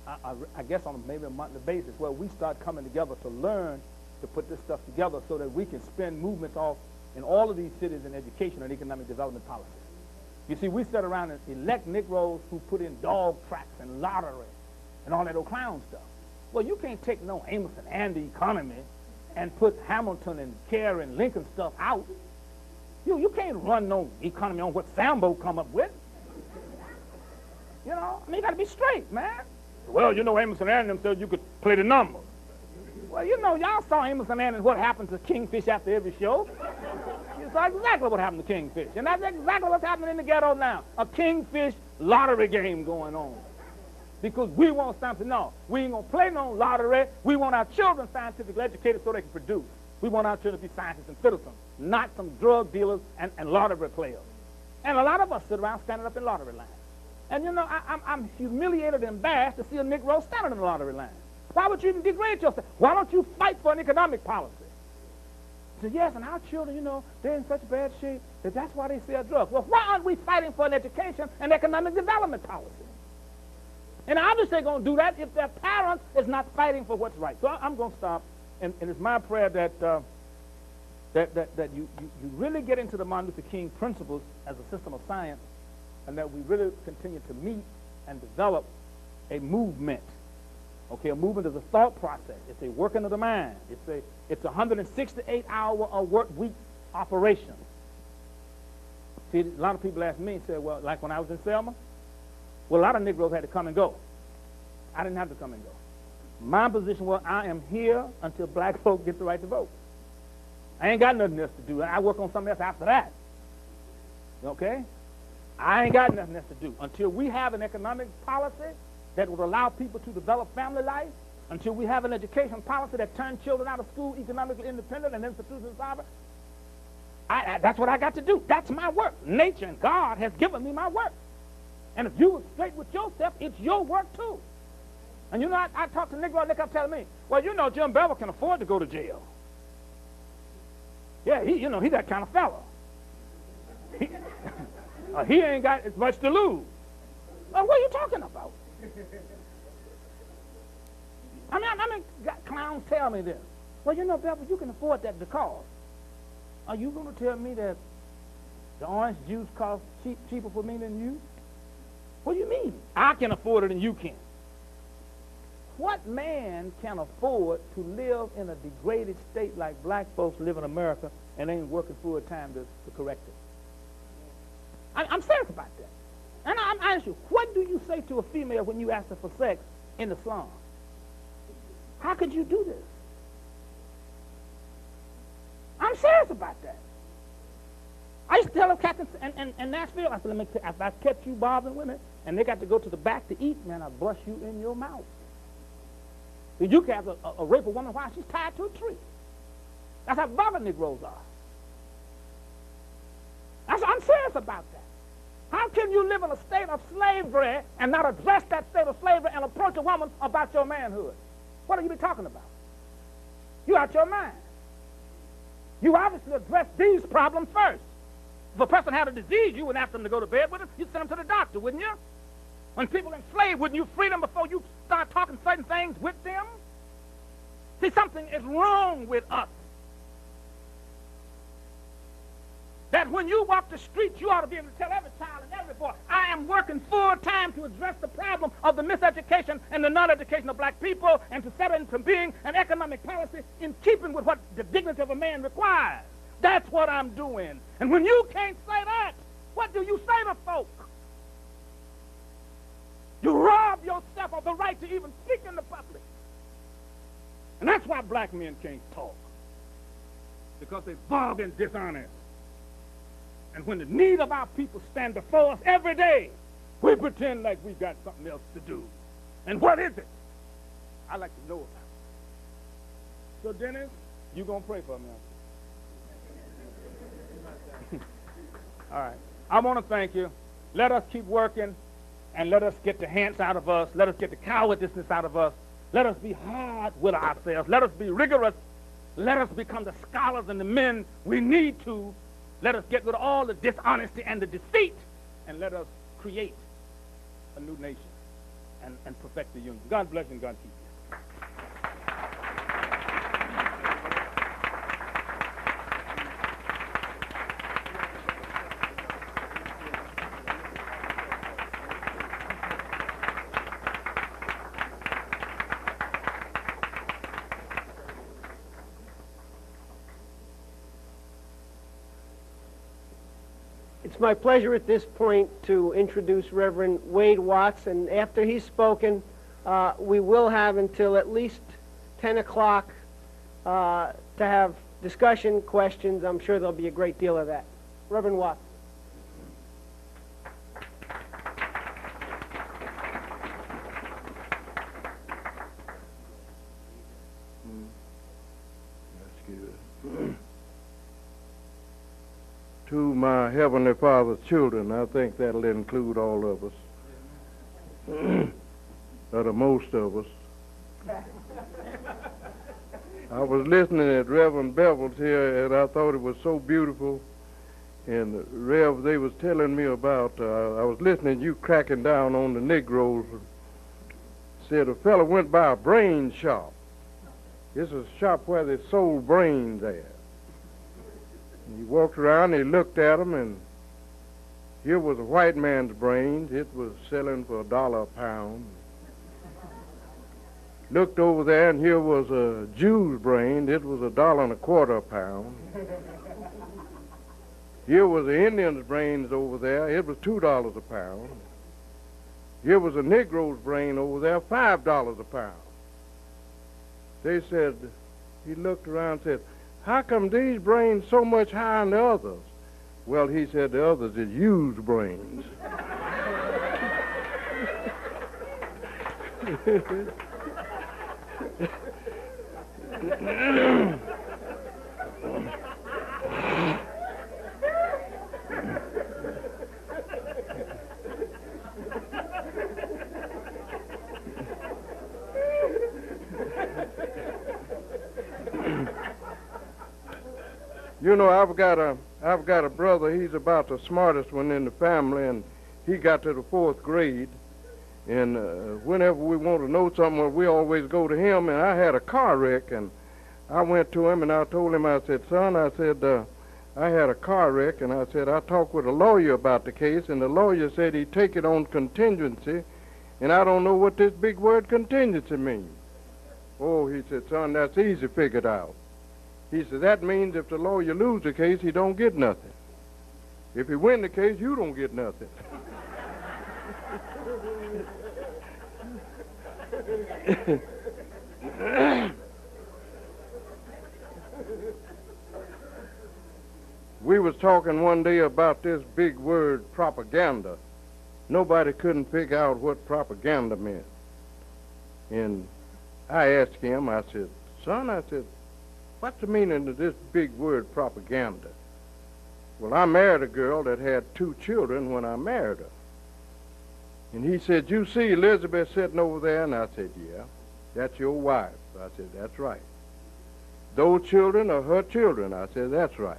I guess on maybe a monthly basis, where we start coming together to learn to put this stuff together so that we can spin movements off in all of these cities in education and economic development policies. You see, we sit around and elect Negroes who put in dog tracks and lottery and all that old clown stuff. Well, you can't take no Amos and Andy economy and put Hamilton and Kerr and Lincoln stuff out. You can't run no economy on what Sambo come up with. You know, I mean, you got to be straight, man. Well, you know, Amos and Andy said you could play the numbers. Well, you know, y'all saw Amos and Andy and what happened to Kingfish after every show. You saw exactly what happened to Kingfish. And that's exactly what's happening in the ghetto now. A Kingfish lottery game going on. because we want something. No, we ain't going to play no lottery. We want our children scientifically educated so they can produce. We want our children to be scientists and citizens, not some drug dealers and lottery players. And a lot of us sit around standing up in lottery lines. And, you know, I'm humiliated and embarrassed to see a Negro standing in the lottery line. Why would you even degrade yourself? Why don't you fight for an economic policy? So, yes, and our children, you know, they're in such bad shape that that's why they sell drugs. Well, why aren't we fighting for an education and economic development policy? And obviously they're going to do that if their parents is not fighting for what's right. So I'm going to stop, and it's my prayer that you really get into the Martin Luther King principles as a system of science, and that we really continue to meet and develop a movement. Okay, a movement is a thought process. It's a working of the mind. It's a 168-hour a work week operation. See, a lot of people ask me and say, well, like when I was in Selma, well, a lot of Negroes had to come and go. I didn't have to come and go. My position was I am here until black folk get the right to vote. I ain't got nothing else to do. I work on something else after that. Okay? I ain't got nothing else to do. Until we have an economic policy that would allow people to develop family life, until we have an education policy that turns children out of school economically independent and institutions sovereign, that's what I got to do. That's my work. Nature and God has given me my work. And if you were straight with yourself, it's your work too. And you know, I talk to Negroes, they come telling me, well, you know, Jim Bevel can afford to go to jail. Yeah, he's that kind of fellow. He ain't got as much to lose. Well, what are you talking about? I mean, clowns tell me this. Well, you know, Bevel, you can afford that because. Are you going to tell me that the orange juice costs cheaper for me than you? What do you mean? I can afford it and you can't. What man can afford to live in a degraded state like black folks live in America and ain't working full time to correct it? I'm serious about that. And I'm asking you, what do you say to a female when you ask her for sex in the slum? How could you do this? I'm serious about that. I used to tell them captains in Nashville, I said, let me tell you, if I catch you bothering women and they got to go to the back to eat, man, I'll brush you in your mouth. You can have a rape a woman while she's tied to a tree. That's how violent Negroes are. I'm serious about that. How can you live in a state of slavery and not address that state of slavery and approach a woman about your manhood? What are you talking about? You out your mind. You obviously address these problems first. If a person had a disease, you wouldn't ask them to go to bed with it. You'd send them to the doctor, wouldn't you? When people are enslaved, wouldn't you free them before you start talking certain things with them? See, something is wrong with us. That when you walk the streets, you ought to be able to tell every child and every boy, I am working full time to address the problem of the miseducation and the non-education of black people and to set into being an economic policy in keeping with what the dignity of a man requires. That's what I'm doing. And when you can't say that, what do you say to folk? You rob yourself of the right to even speak in the public. And that's why black men can't talk. Because they're vulgar and dishonest. And when the need of our people stand before us every day, we pretend like we got something else to do. And what is it? I'd like to know about it. So, Dennis, you going to pray for me? All right. I want to thank you. Let us keep working, and let us get the hands out of us. Let us get the cowardice out of us. Let us be hard with ourselves. Let us be rigorous. Let us become the scholars and the men we need to. Let us get rid of all the dishonesty and the deceit, and let us create a new nation and perfect the union. God bless you and God keep you. It's my pleasure at this point to introduce Reverend Wade Watts, and after he's spoken, we will have until at least 10 o'clock to have discussion, questions. I'm sure there'll be a great deal of that. Reverend Watts. to my Heavenly Father's children. I think that'll include all of us, or the most of us. I was listening at Reverend Bevel's here, and I thought it was so beautiful. And Rev, they was telling me about, I was listening to you cracking down on the Negroes. Said a fellow went by a brain shop. This is a shop where they sold brains at. And he walked around, and he looked at them, and here was a white man's brains. It was selling for $1 a pound. Looked over there, and here was a Jew's brain. It was $1.25 a pound. Here was the Indian's brains over there. It was $2 a pound. Here was a Negro's brain over there, $5 a pound. They said, he looked around and said, how come these brains so much higher than the others? Well, he said, the others is used brains. You know, I've got a brother. He's about the smartest one in the family, and he got to the 4th grade. And whenever we want to know something, we always go to him. And I had a car wreck, and I went to him, and I told him, I said, son, I said, I had a car wreck, and I said, I talked with a lawyer about the case, and the lawyer said he'd take it on contingency, and I don't know what this big word contingency means. Oh, he said, son, that's easy figured out. He said, that means if the lawyer loses the case, he don't get nothing. If he win the case, you don't get nothing. We was talking one day about this big word, propaganda. Nobody couldn't figure out what propaganda meant. And I asked him, I said, son, I said, what's the meaning of this big word, propaganda? Well, I married a girl that had 2 children when I married her. And he said, you see Elizabeth sitting over there? And I said, yeah, that's your wife. I said, that's right. Those children are her children. I said, that's right.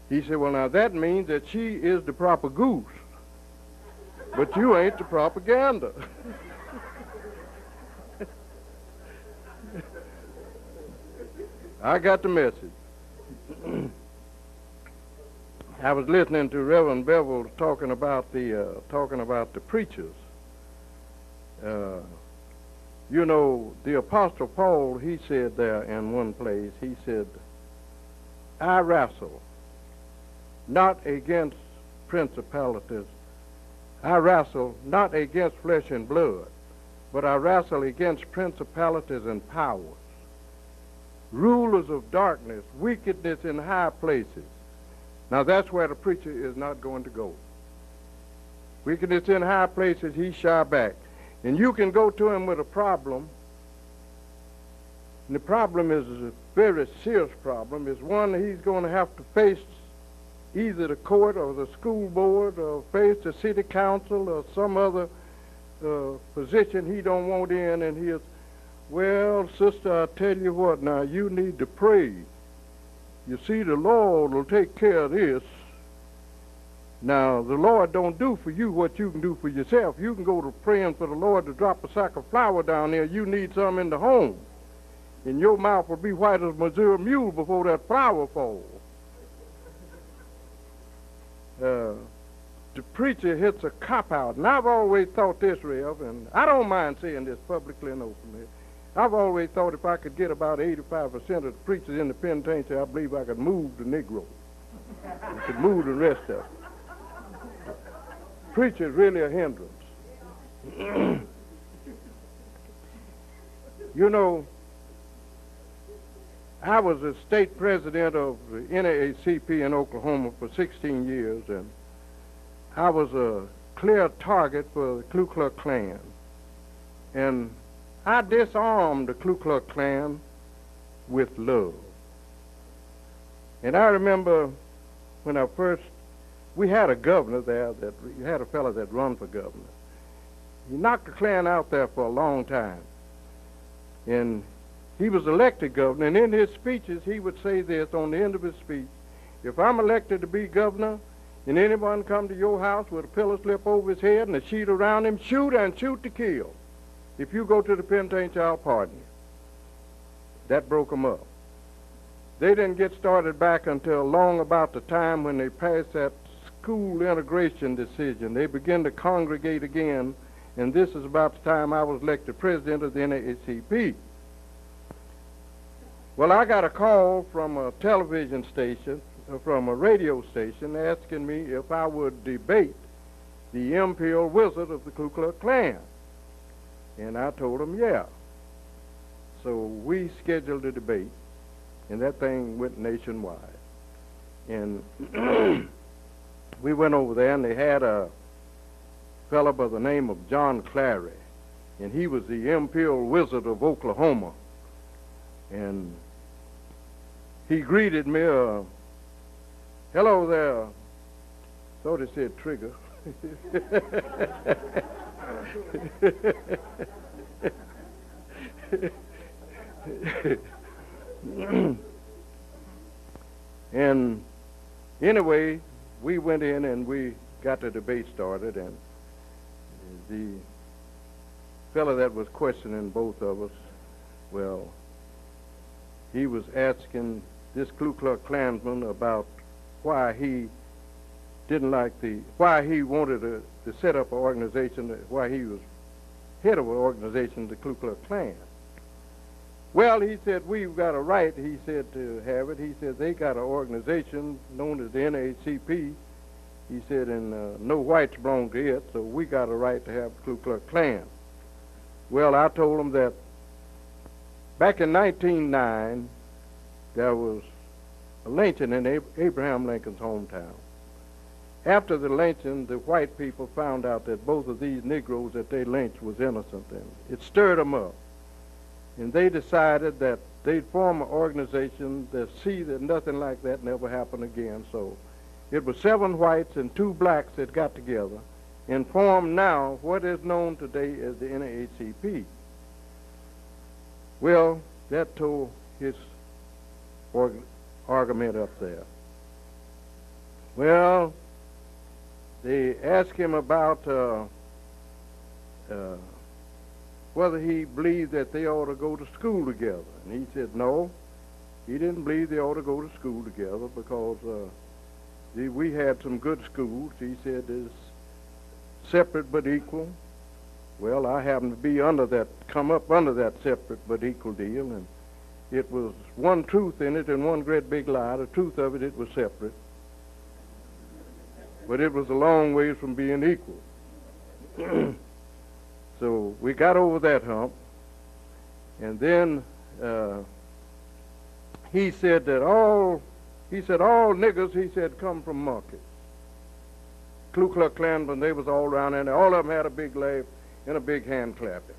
He said, well, now that means that she is the proper goose, but you ain't the propaganda. I got the message. I was listening to Reverend Bevel talking about the preachers. You know, the Apostle Paul, he said there in one place, he said, I wrestle not against principalities. I wrestle not against flesh and blood, but I wrestle against principalities and powers, rulers of darkness, wickedness in high places. Now that's where the preacher is not going to go. Wickedness in high places, he shy back. And you can go to him with a problem, and the problem is a very serious problem. It's one that he's going to have to face either the court or the school board, or face the city council or some other position he don't want in, and he's, well, sister, I tell you what, now you need to pray. You see, the Lord will take care of this. Now, the Lord don't do for you what you can do for yourself. You can go to praying for the Lord to drop a sack of flour down there. You need some in the home. And your mouth will be white as a Missouri mule before that flour falls. The preacher hits a cop-out. And I've always thought this, Rev, and I don't mind saying this publicly and openly. I've always thought if I could get about 85% of the preachers in the penitentiary, I believe I could move the Negro. I could move the rest of them. Preacher's really a hindrance. You know, I was a state president of the NAACP in Oklahoma for 16 years, and I was a clear target for the Ku Klux Klan. And I disarmed the Ku Klux Klan with love. And I remember when I first, we had a governor there we had a fellow that run for governor. He knocked the Klan out there for a long time. And he was elected governor, and in his speeches he would say this on the end of his speech: if I'm elected to be governor and anyone come to your house with a pillow slip over his head and a sheet around him, shoot and shoot to kill. If you go to the penitentiary, I'll pardon you. That broke them up. They didn't get started back until long about the time when they passed that school integration decision. They began to congregate again, and this is about the time I was elected president of the NAACP. Well, I got a call from a television station, from a radio station, asking me if I would debate the imperial wizard of the Ku Klux Klan. And I told him, yeah. So we scheduled a debate, and that thing went nationwide. And we went over there, and they had a fellow by the name of John Clary, and he was the imperial wizard of Oklahoma. And he greeted me, hello there. Thought he said Trigger. And anyway, we went in and we got the debate started, and the fellow that was questioning both of us, well, he was asking this Ku Klux Klansman about why he didn't like why he wanted to set up an organization, why he was head of an organization, the Ku Klux Klan. Well, he said, we've got a right, he said, to have it. He said, they got an organization known as the NAACP. He said, and no whites belong to it, so we got a right to have the Ku Klux Klan. Well, I told him that back in 1909, there was a lynching in Abraham Lincoln's hometown. After the lynching, the white people found out that both of these Negroes that they lynched was innocent, and it stirred them up. And they decided that they'd form an organization to see that nothing like that never happened again. So it was 7 whites and 2 blacks that got together and formed now what is known today as the NAACP. Well, that tore his argument up there. Well, they asked him about whether he believed that they ought to go to school together. And he said no, he didn't believe they ought to go to school together because we had some good schools. He said it's separate but equal. Well, I happened to be come up under that separate but equal deal, and it was one truth in it and one great big lie. The truth of it, it was separate. But it was a long ways from being equal. So we got over that hump, and then he said that all niggers, he said, come from monkeys. Ku Klux Klansmen, they was all around there, and all of them had a big laugh and a big hand clapping.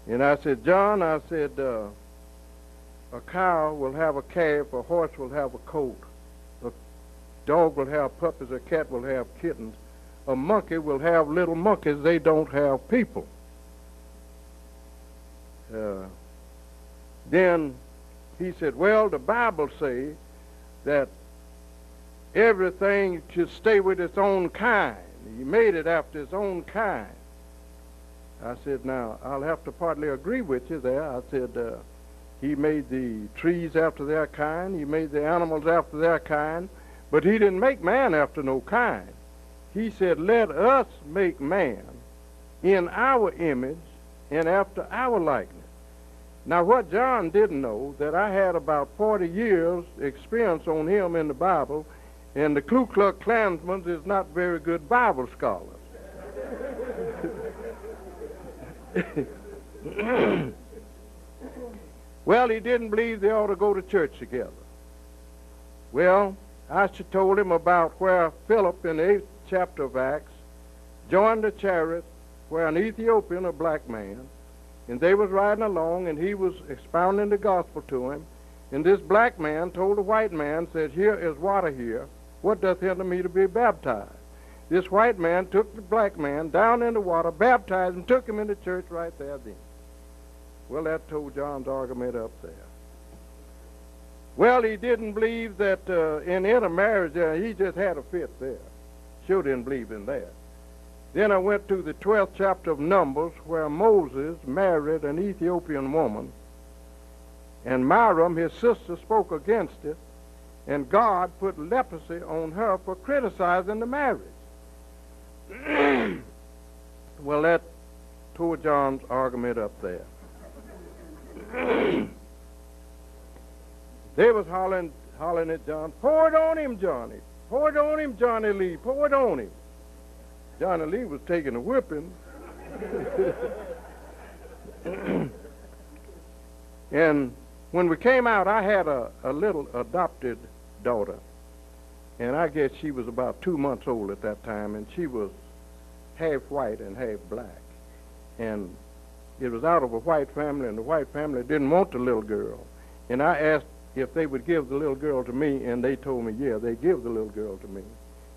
And I said, John, I said, a cow will have a calf, a horse will have a coat, a dog will have puppies, a cat will have kittens. A monkey will have little monkeys, they don't have people. Then he said, well, the Bible says that everything should stay with its own kind. He made it after its own kind. I said, now, I'll have to partly agree with you there. I said, he made the trees after their kind, he made the animals after their kind, but he didn't make man after no kind. He said, let us make man in our image and after our likeness. Now, what John didn't know, that I had about 40 years experience on him in the Bible, and the Ku Klux Klansmen is not very good Bible scholars. Well, he didn't believe they ought to go to church together. Well, I told him about where Philip in the 8th chapter of Acts joined a chariot where an Ethiopian, a black man, and they was riding along, and he was expounding the gospel to him, And this black man told the white man, said, here is water here. What doth hinder me to be baptized? This white man took the black man down in the water, baptized him, took him into church right there then. Well, that told John's argument up there. Well, he didn't believe that in intermarriage, he just had a fit there. Sure didn't believe in that. Then I went to the 12th chapter of Numbers, where Moses married an Ethiopian woman, and Miriam, his sister, spoke against it, and God put leprosy on her for criticizing the marriage. Well, that tore John's argument up there. They was hollering at John, pour it on him, Johnny. Pour it on him, Johnny Lee. Pour it on him. Johnny Lee was taking a whipping. And when we came out, I had a little adopted daughter. And I guess she was about 2 months old at that time, and she was half white and half black. And it was out of a white family, and the white family didn't want the little girl. And I asked if they would give the little girl to me, and they told me, yeah, they give the little girl to me.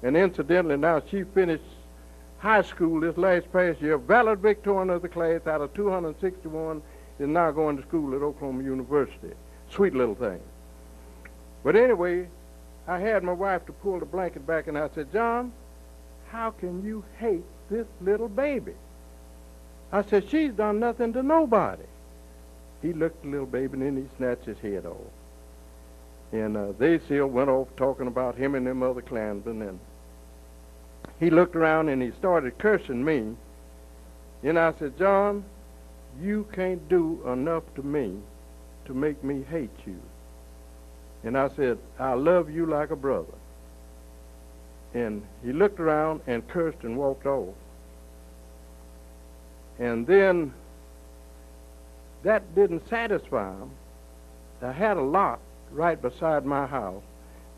And incidentally, now she finished high school this past year, valedictorian of the class out of 261, is now going to school at Oklahoma University. Sweet little thing. But anyway, I had my wife to pull the blanket back, and I said, John, how can you hate this little baby? I said, she's done nothing to nobody. He looked at the little baby, and then he snatched his head off. And they still went off talking about him and them other clansmen, and he looked around and he started cursing me. And I said, John, you can't do enough to me to make me hate you. And I said, I love you like a brother. And he looked around and cursed and walked off. And then that didn't satisfy him. I had a lot right beside my house.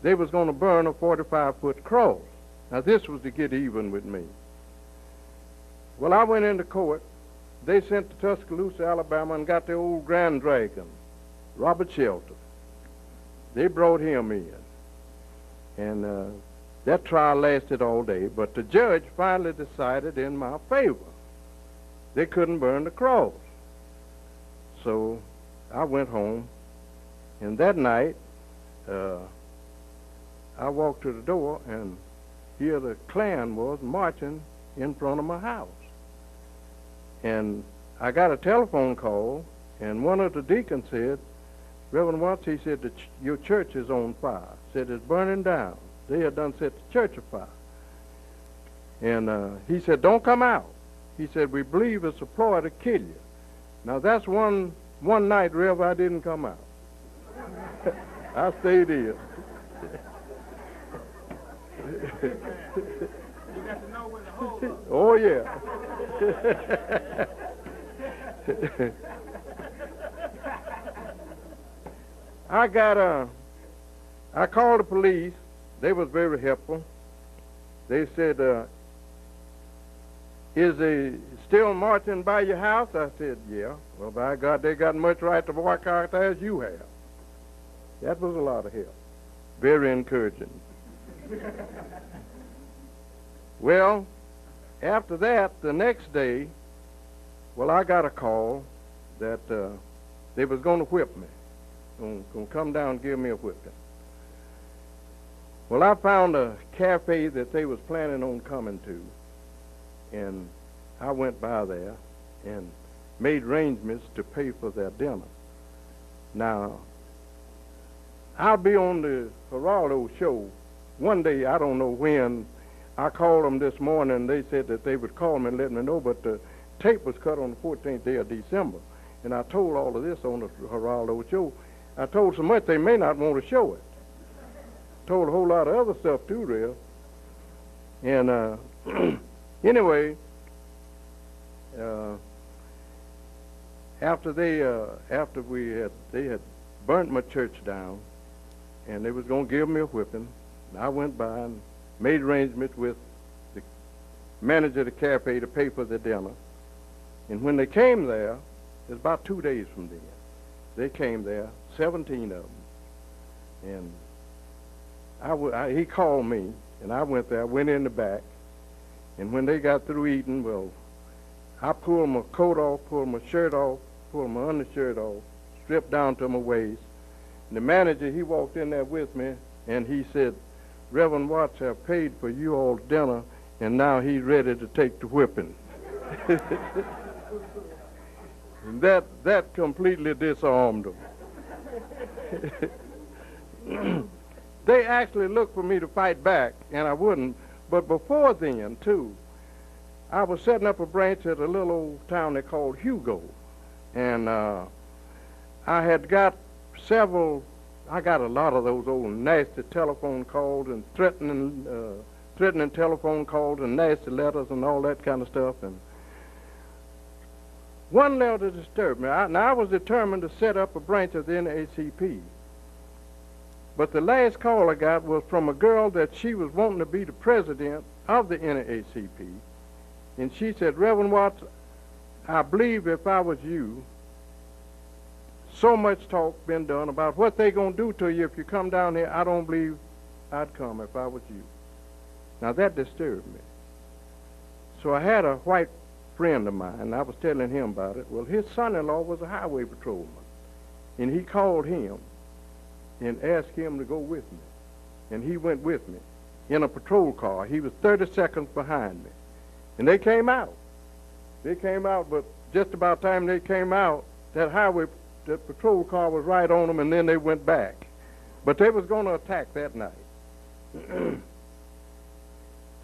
They was going to burn a 45-foot cross. Now, this was to get even with me. Well, I went into court. They sent to Tuscaloosa, Alabama, and got the old Grand Dragon, Robert Shelton. They brought him in. And that trial lasted all day, but the judge finally decided in my favor. They couldn't burn the cross. So I went home, and that night, I walked to the door, and here the Klan was marching in front of my house. And I got a telephone call, and one of the deacons said, Reverend Watts, he said, your church is on fire. Said, it's burning down. They had done set the church afire. And he said, don't come out. He said, we believe it's a ploy to kill you. Now, that's one night, Rev, I didn't come out. I stayed in. You got to know where the hole is. Oh, yeah. I called the police. They was very helpful. They said, is they still marching by your house? I said, yeah. Well, by God, they got much right to boycott as you have. That was a lot of help. Very encouraging. Well, after that, the next day, well, I got a call that they was going to whip me. Going to come down and give me a whipping. Well, I found a cafe that they was planning on coming to, and I went by there and made arrangements to pay for their dinner. Now, I'll be on the Geraldo show one day, I don't know when. I called them this morning, they said that they would call me and let me know, but the tape was cut on the 14th day of December. And I told all of this on the Geraldo show. I told so much they may not want to show it. Told a whole lot of other stuff too, Rev. And anyway, after they had burnt my church down, and they was going to give me a whipping, I went by and made arrangements with the manager of the cafe to pay for the dinner. And when they came there, it was about 2 days from then, they came there, 17 of them. And he called me, and I went there. I went in the back, and when they got through eating, well, I pulled my coat off, pulled my shirt off, pulled my undershirt off, stripped down to my waist. And the manager, he walked in there with me, and he said, Reverend Watts have paid for you all dinner, and now he's ready to take the whipping. And that completely disarmed them. They actually looked for me to fight back, and I wouldn't. But before then, too, I was setting up a branch at a little old town they called Hugo. And I had got I got a lot of those old nasty telephone calls and threatening telephone calls and nasty letters and all that kind of stuff. And one letter disturbed me. I was determined to set up a branch of the NAACP. But the last call I got was from a girl that she was wanting to be the president of the NAACP. And she said, Reverend Watts, I believe if I was you, so much talk been done about what they going to do to you if you come down here. I don't believe I'd come if I was you. Now that disturbed me. So I had a white friend of mine, and I was telling him about it. Well, his son-in-law was a highway patrolman, and he called him and asked him to go with me. And he went with me in a patrol car. He was 30 seconds behind me. And they came out. They came out, but just about the time they came out, that patrol car was right on them, and then they went back. But they was going to attack that night.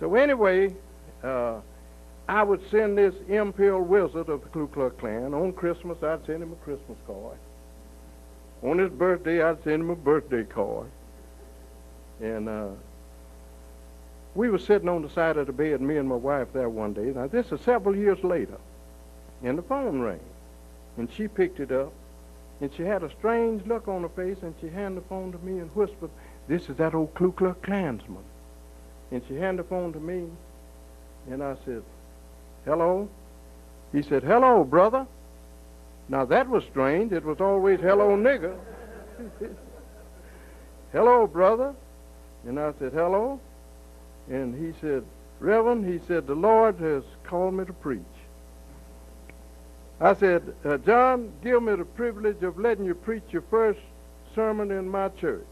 So anyway, I would send this imperial wizard of the Ku Klux Klan. On Christmas, I'd send him a Christmas card. On his birthday, I'd send him a birthday card. And we were sitting on the side of the bed, me and my wife there one day. Now, this is several years later. And the phone rang. And she picked it up. And she had a strange look on her face, and she handed the phone to me and whispered, this is that old Ku Klux Klansman. And she handed the phone to me, and I said, hello? He said, hello, brother. Now, that was strange. It was always, hello, nigger. Hello, brother. And I said, hello. And he said, Reverend, he said, the Lord has called me to preach. I said, John, give me the privilege of letting you preach your first sermon in my church.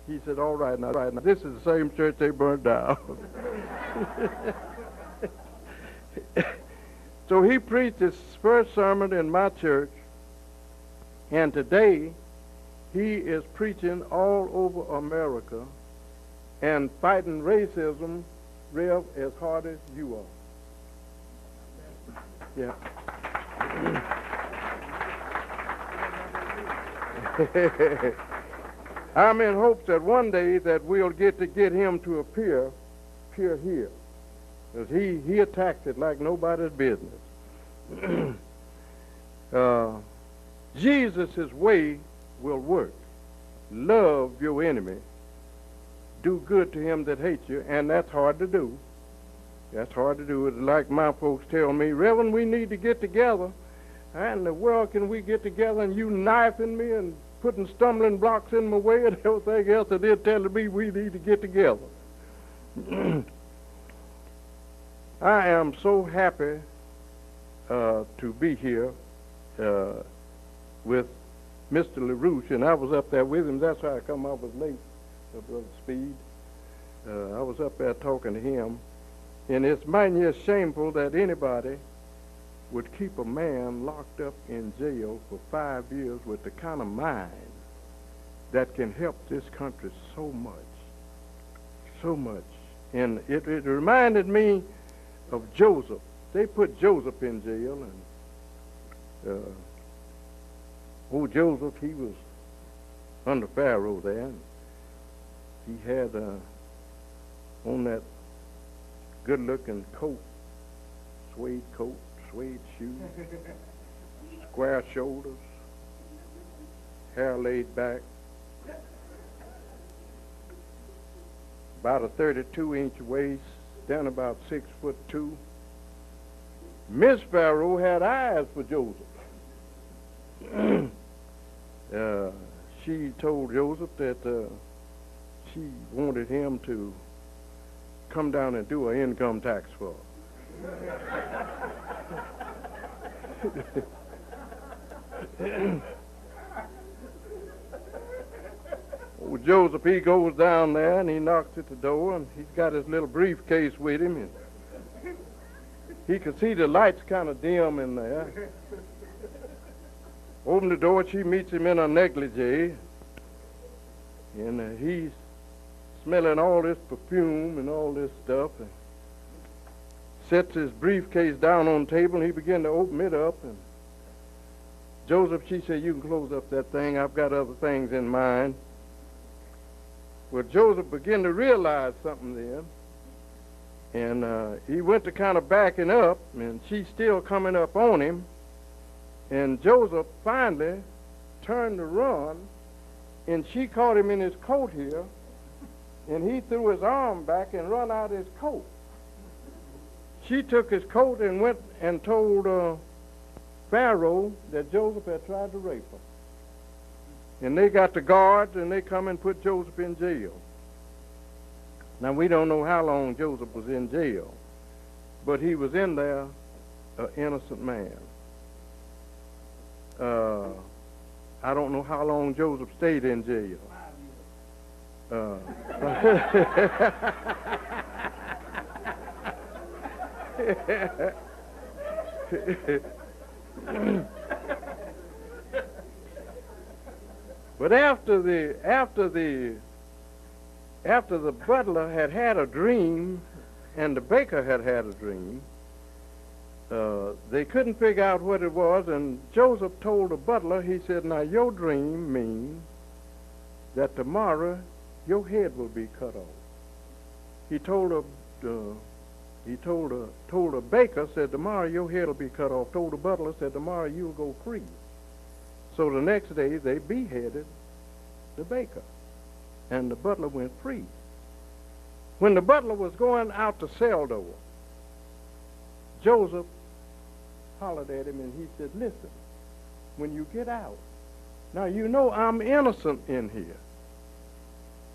He said, all right, now, this is the same church they burned down. So he preached his first sermon in my church, and today he is preaching all over America and fighting racism, Rev, as hard as you are. Yeah. I'm in hopes that one day that we'll get him to appear here. Because he attacked it like nobody's business. Jesus' way will work. Love your enemy. Do good to him that hates you, and that's hard to do. That's hard to do. It's like my folks tell me, Reverend, we need to get together. How in the world can we get together and you knifing me and putting stumbling blocks in my way and everything else, and they're telling me we need to get together. I am so happy to be here with Mr. LaRouche, and I was up there with him. That's why I come up was late, Brother Speed. I was up there talking to him, and it's mighty shameful that anybody would keep a man locked up in jail for 5 years with the kind of mind that can help this country so much. And it reminded me of Joseph. They put Joseph in jail, and old Joseph, he was under Pharaoh there, and he had on that good-looking coat, suede shoes, square shoulders, hair laid back, about a 32-inch waist, down about 6'2". Miss Pharaoh had eyes for Joseph. she told Joseph that she wanted him to come down and do an income tax for her. Well, Joseph, he goes down there and he knocks at the door, and he's got his little briefcase with him, and he can see the lights kind of dim in there. Open the door, she meets him in a negligee, and he's smelling all this perfume and all this stuff, and sets his briefcase down on the table, and he began to open it up, and Joseph, she said, you can close up that thing, I've got other things in mind. Well, Joseph began to realize something then, and he went to kind of backing up, and she's still coming up on him, and Joseph finally turned to run, and she caught him in his coat here, and he threw his arm back and run out his coat. She took his coat and went and told Pharaoh that Joseph had tried to rape her. And they got the guards, and they come and put Joseph in jail. Now, we don't know how long Joseph was in jail, but he was in there, an innocent man. I don't know how long Joseph stayed in jail. 5 years. But after the butler had a dream, and the baker had a dream, they couldn't figure out what it was, and Joseph told the butler, he said, now your dream means that tomorrow your head will be cut off. He told the baker, said, tomorrow your head will be cut off. Told the butler, said, tomorrow you'll go free. So the next day, they beheaded the baker, and the butler went free. When the butler was going out the cell door, Joseph hollered at him, and he said, listen, when you get out, now you know I'm innocent in here.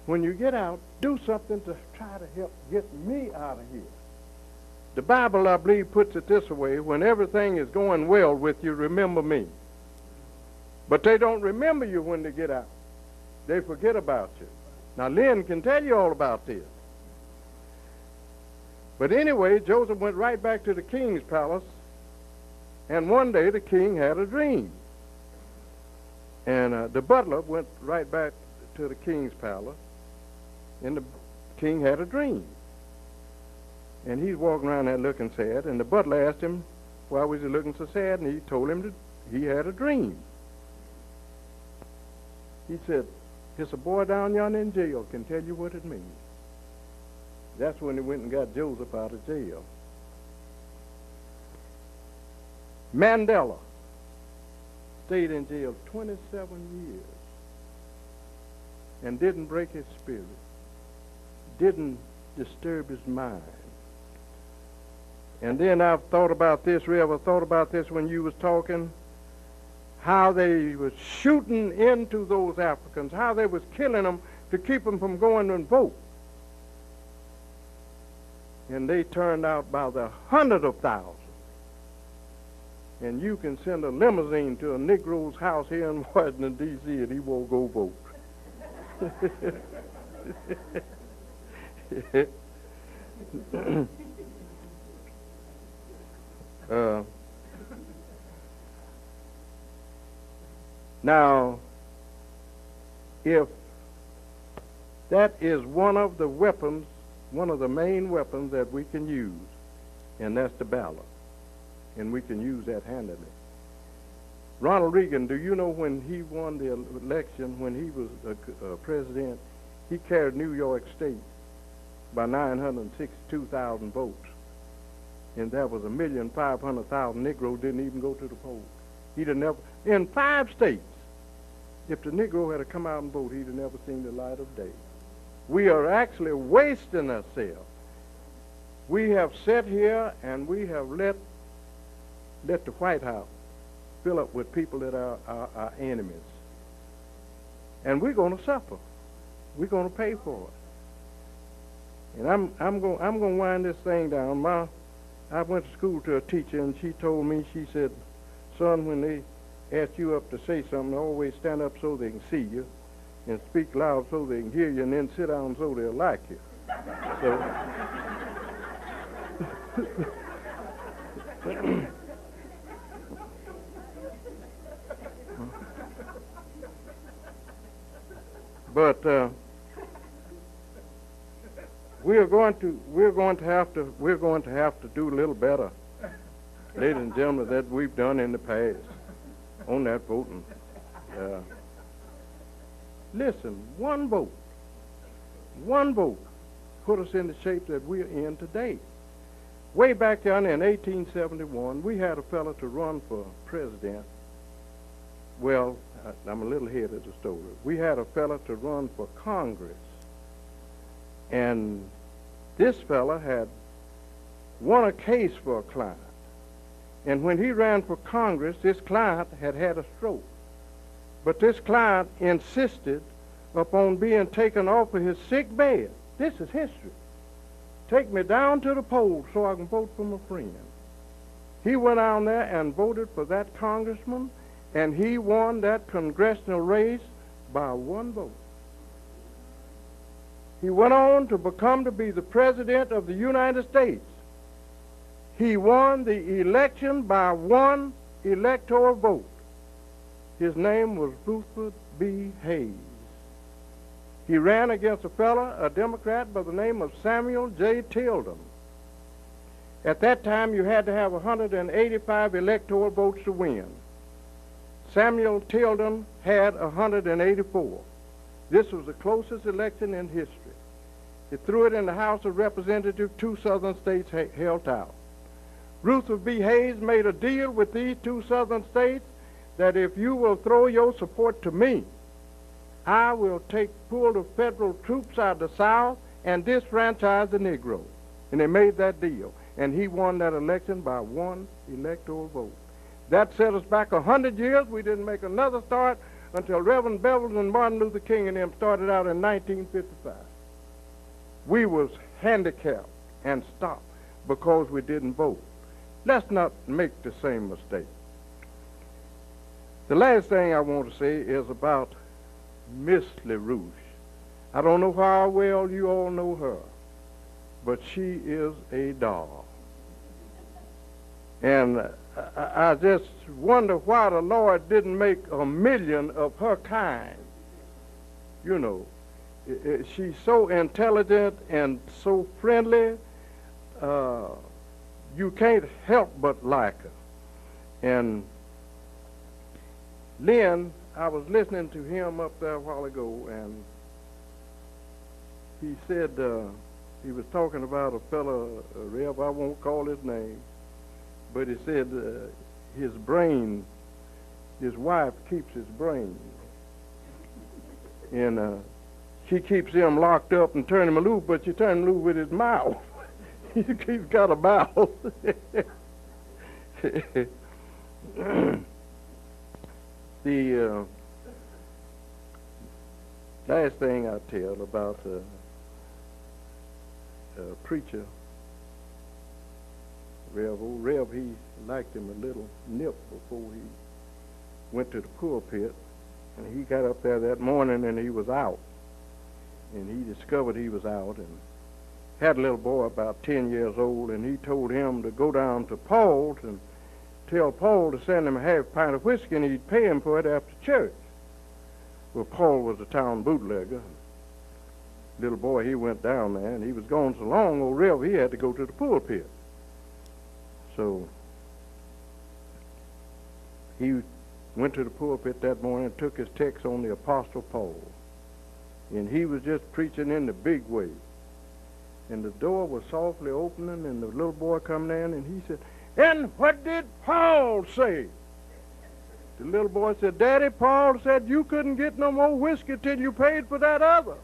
When you get out, do something to try to help get me out of here. The Bible, I believe, puts it this way, when everything is going well with you, remember me. But they don't remember you when they get out. They forget about you. Now, Lynn can tell you all about this. But anyway, Joseph went right back to the king's palace, and one day the king had a dream. And the butler went right back to the king's palace, and the king had a dream. And he's walking around there looking sad, and the butler asked him, why was he looking so sad? And he told him that he had a dream. He said, there's a boy down yonder in jail can tell you what it means. That's when he went and got Joseph out of jail. Mandela stayed in jail 27 years and didn't break his spirit, didn't disturb his mind. And then I've thought about this, we ever thought about this when you was talking, how they was shooting into those Africans, how they was killing them to keep them from going and vote. And they turned out by the hundreds of thousands. And you can send a limousine to a Negro's house here in Washington, D.C., and he won't go vote. Now, if that is one of the weapons, one of the main weapons that we can use, and that's the ballot, and we can use that handily. Ronald Reagan, do you know when he won the election, when he was president, he carried New York State by 962,000 votes. And that was 1,500,000 Negroes didn't even go to the polls. He'd have never, in 5 states, if the Negro had come out and voted, he'd have never seen the light of day. We are actually wasting ourselves. We have sat here and we have let the White House fill up with people that are our enemies. and we're going to suffer. We're going to pay for it. And I'm going to wind this thing down. I went to school to a teacher, and she told me, she said, son, when they ask you up to say something, always stand up so they can see you, and speak loud so they can hear you, and then sit down so they'll like you. So, but we're going to have to do a little better, ladies and gentlemen, that we've done in the past on that voting. Listen, one vote put us in the shape that we're in today. Way back down in 1871, we had a fellow to run for president. Well, I'm a little ahead of the story. We had a fellow to run for Congress. And this fella had won a case for a client. And when he ran for Congress, this client had had a stroke. But this client insisted upon being taken off of his sick bed. This is history. Take me down to the polls so I can vote for my friend. He went down there and voted for that congressman, and he won that congressional race by one vote. He went on to be the president of the United States. He won the election by one electoral vote. His name was Rutherford B. Hayes. He ran against a fella, a Democrat by the name of Samuel J. Tilden. At that time, you had to have 185 electoral votes to win. Samuel Tilden had 184. This was the closest election in history. He threw it in the House of Representatives. 2 southern states held out. Rutherford B. Hayes made a deal with these 2 southern states that if you will throw your support to me, I will pull the federal troops out of the South and disfranchise the Negroes. And they made that deal. And he won that election by one electoral vote. That set us back 100 years. We didn't make another start until Reverend Bevel and Martin Luther King and them started out in 1955. We was handicapped and stopped because we didn't vote. Let's not make the same mistake. The last thing I want to say is about Miss LaRouche. I don't know how well you all know her, but she is a doll. And I just wonder why the Lord didn't make 1,000,000 of her kind. You know, she's so intelligent and so friendly, you can't help but like her. And Lynn, I was listening to him up there a while ago, and he said, he was talking about a fellow, Rev, I won't call his name, but he said his brain, his wife keeps his brain. And she keeps him locked up and turning him loose, but you turn him loose with his mouth. He's got a mouth. The last thing I tell about a preacher, Rev, he liked him a little nip before he went to the pulpit, and he got up there that morning and he was out, and he discovered he was out, and had a little boy about 10 years old, and he told him to go down to Paul's and tell Paul to send him a half pint of whiskey, and he'd pay him for it after church. Well, Paul was a town bootlegger. Little boy, he went down there, and he was gone so long, old Rev, he had to go to the pulpit. So he went to the pulpit that morning and took his text on the Apostle Paul. And he was just preaching in the big way. And the door was softly opening, and the little boy come in, and he said, "And what did Paul say?" The little boy said, "Daddy, Paul said you couldn't get no more whiskey till you paid for that other."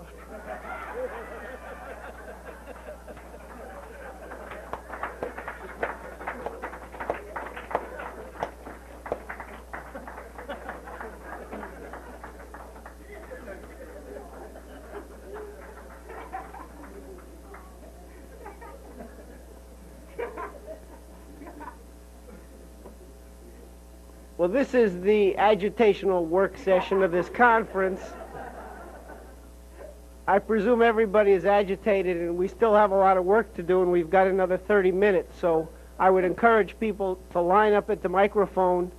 Well, this is the agitational work session of this conference. I presume everybody is agitated, and we still have a lot of work to do, and we've got another 30 minutes. So I would encourage people to line up at the microphone,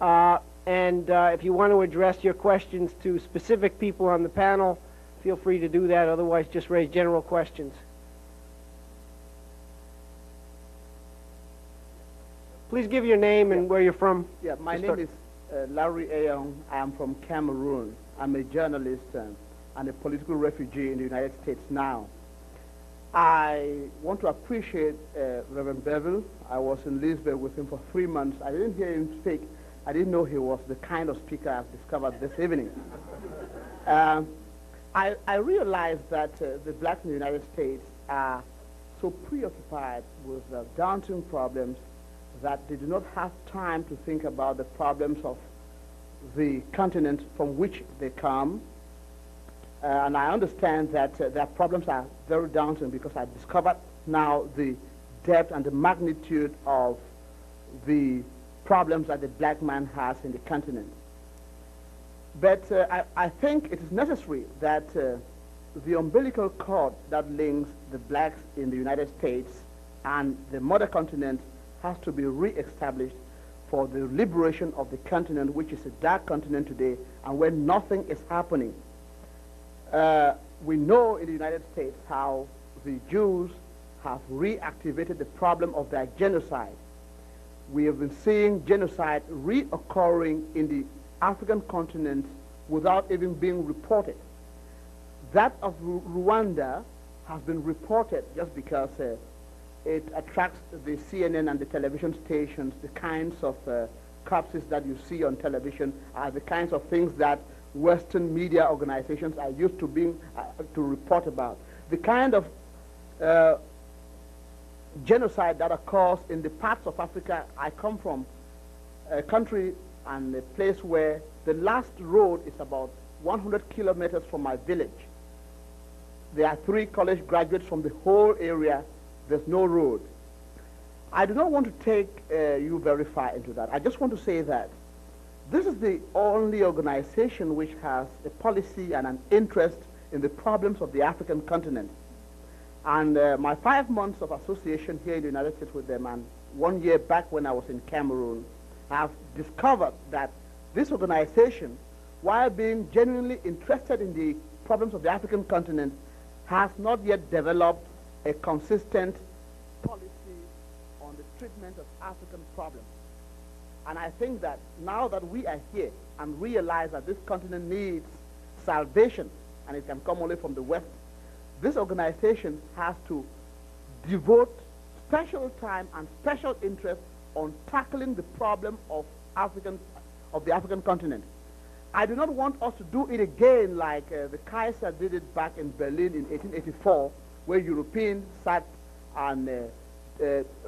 and if you want to address your questions to specific people on the panel, feel free to do that. Otherwise, just raise general questions. Please give your name and where you're from. Yeah, my name is Larry Ayon. I am from Cameroon. I'm a journalist and a political refugee in the United States now. I want to appreciate Reverend Bevel. I was in Lisbon with him for 3 months. I didn't hear him speak. I didn't know he was the kind of speaker I've discovered this evening. I realized that the blacks in the United States are so preoccupied with daunting problems that they do not have time to think about the problems of the continent from which they come. And I understand that their problems are very daunting because I discovered now the depth and the magnitude of the problems that the black man has in the continent. But I think it is necessary that the umbilical cord that links the blacks in the United States and the mother continent has to be re-established for the liberation of the continent, which is a dark continent today, and where nothing is happening. We know in the United States how the Jews have reactivated the problem of their genocide. We have been seeing genocide reoccurring in the African continent without even being reported. That of Rwanda has been reported just because it attracts the CNN and the television stations. The kinds of corpses that you see on television are the kinds of things that Western media organizations are used to being to report about. The kind of genocide that occurs in the parts of Africa I come from, a country and a place where the last road is about 100 kilometers from my village. There are 3 college graduates from the whole area. There's no road. I do not want to take you very far into that. I just want to say that this is the only organization which has a policy and an interest in the problems of the African continent. And my 5 months of association here in the United States with them, and 1 year back when I was in Cameroon, have discovered that this organization, while being genuinely interested in the problems of the African continent, has not yet developed a consistent policy on the treatment of African problems. And I think that now that we are here and realize that this continent needs salvation, and it can come only from the West, this organization has to devote special time and special interest on tackling the problem of the African continent. I do not want us to do it again like the Kaiser did it back in Berlin in 1884, where Europeans sat and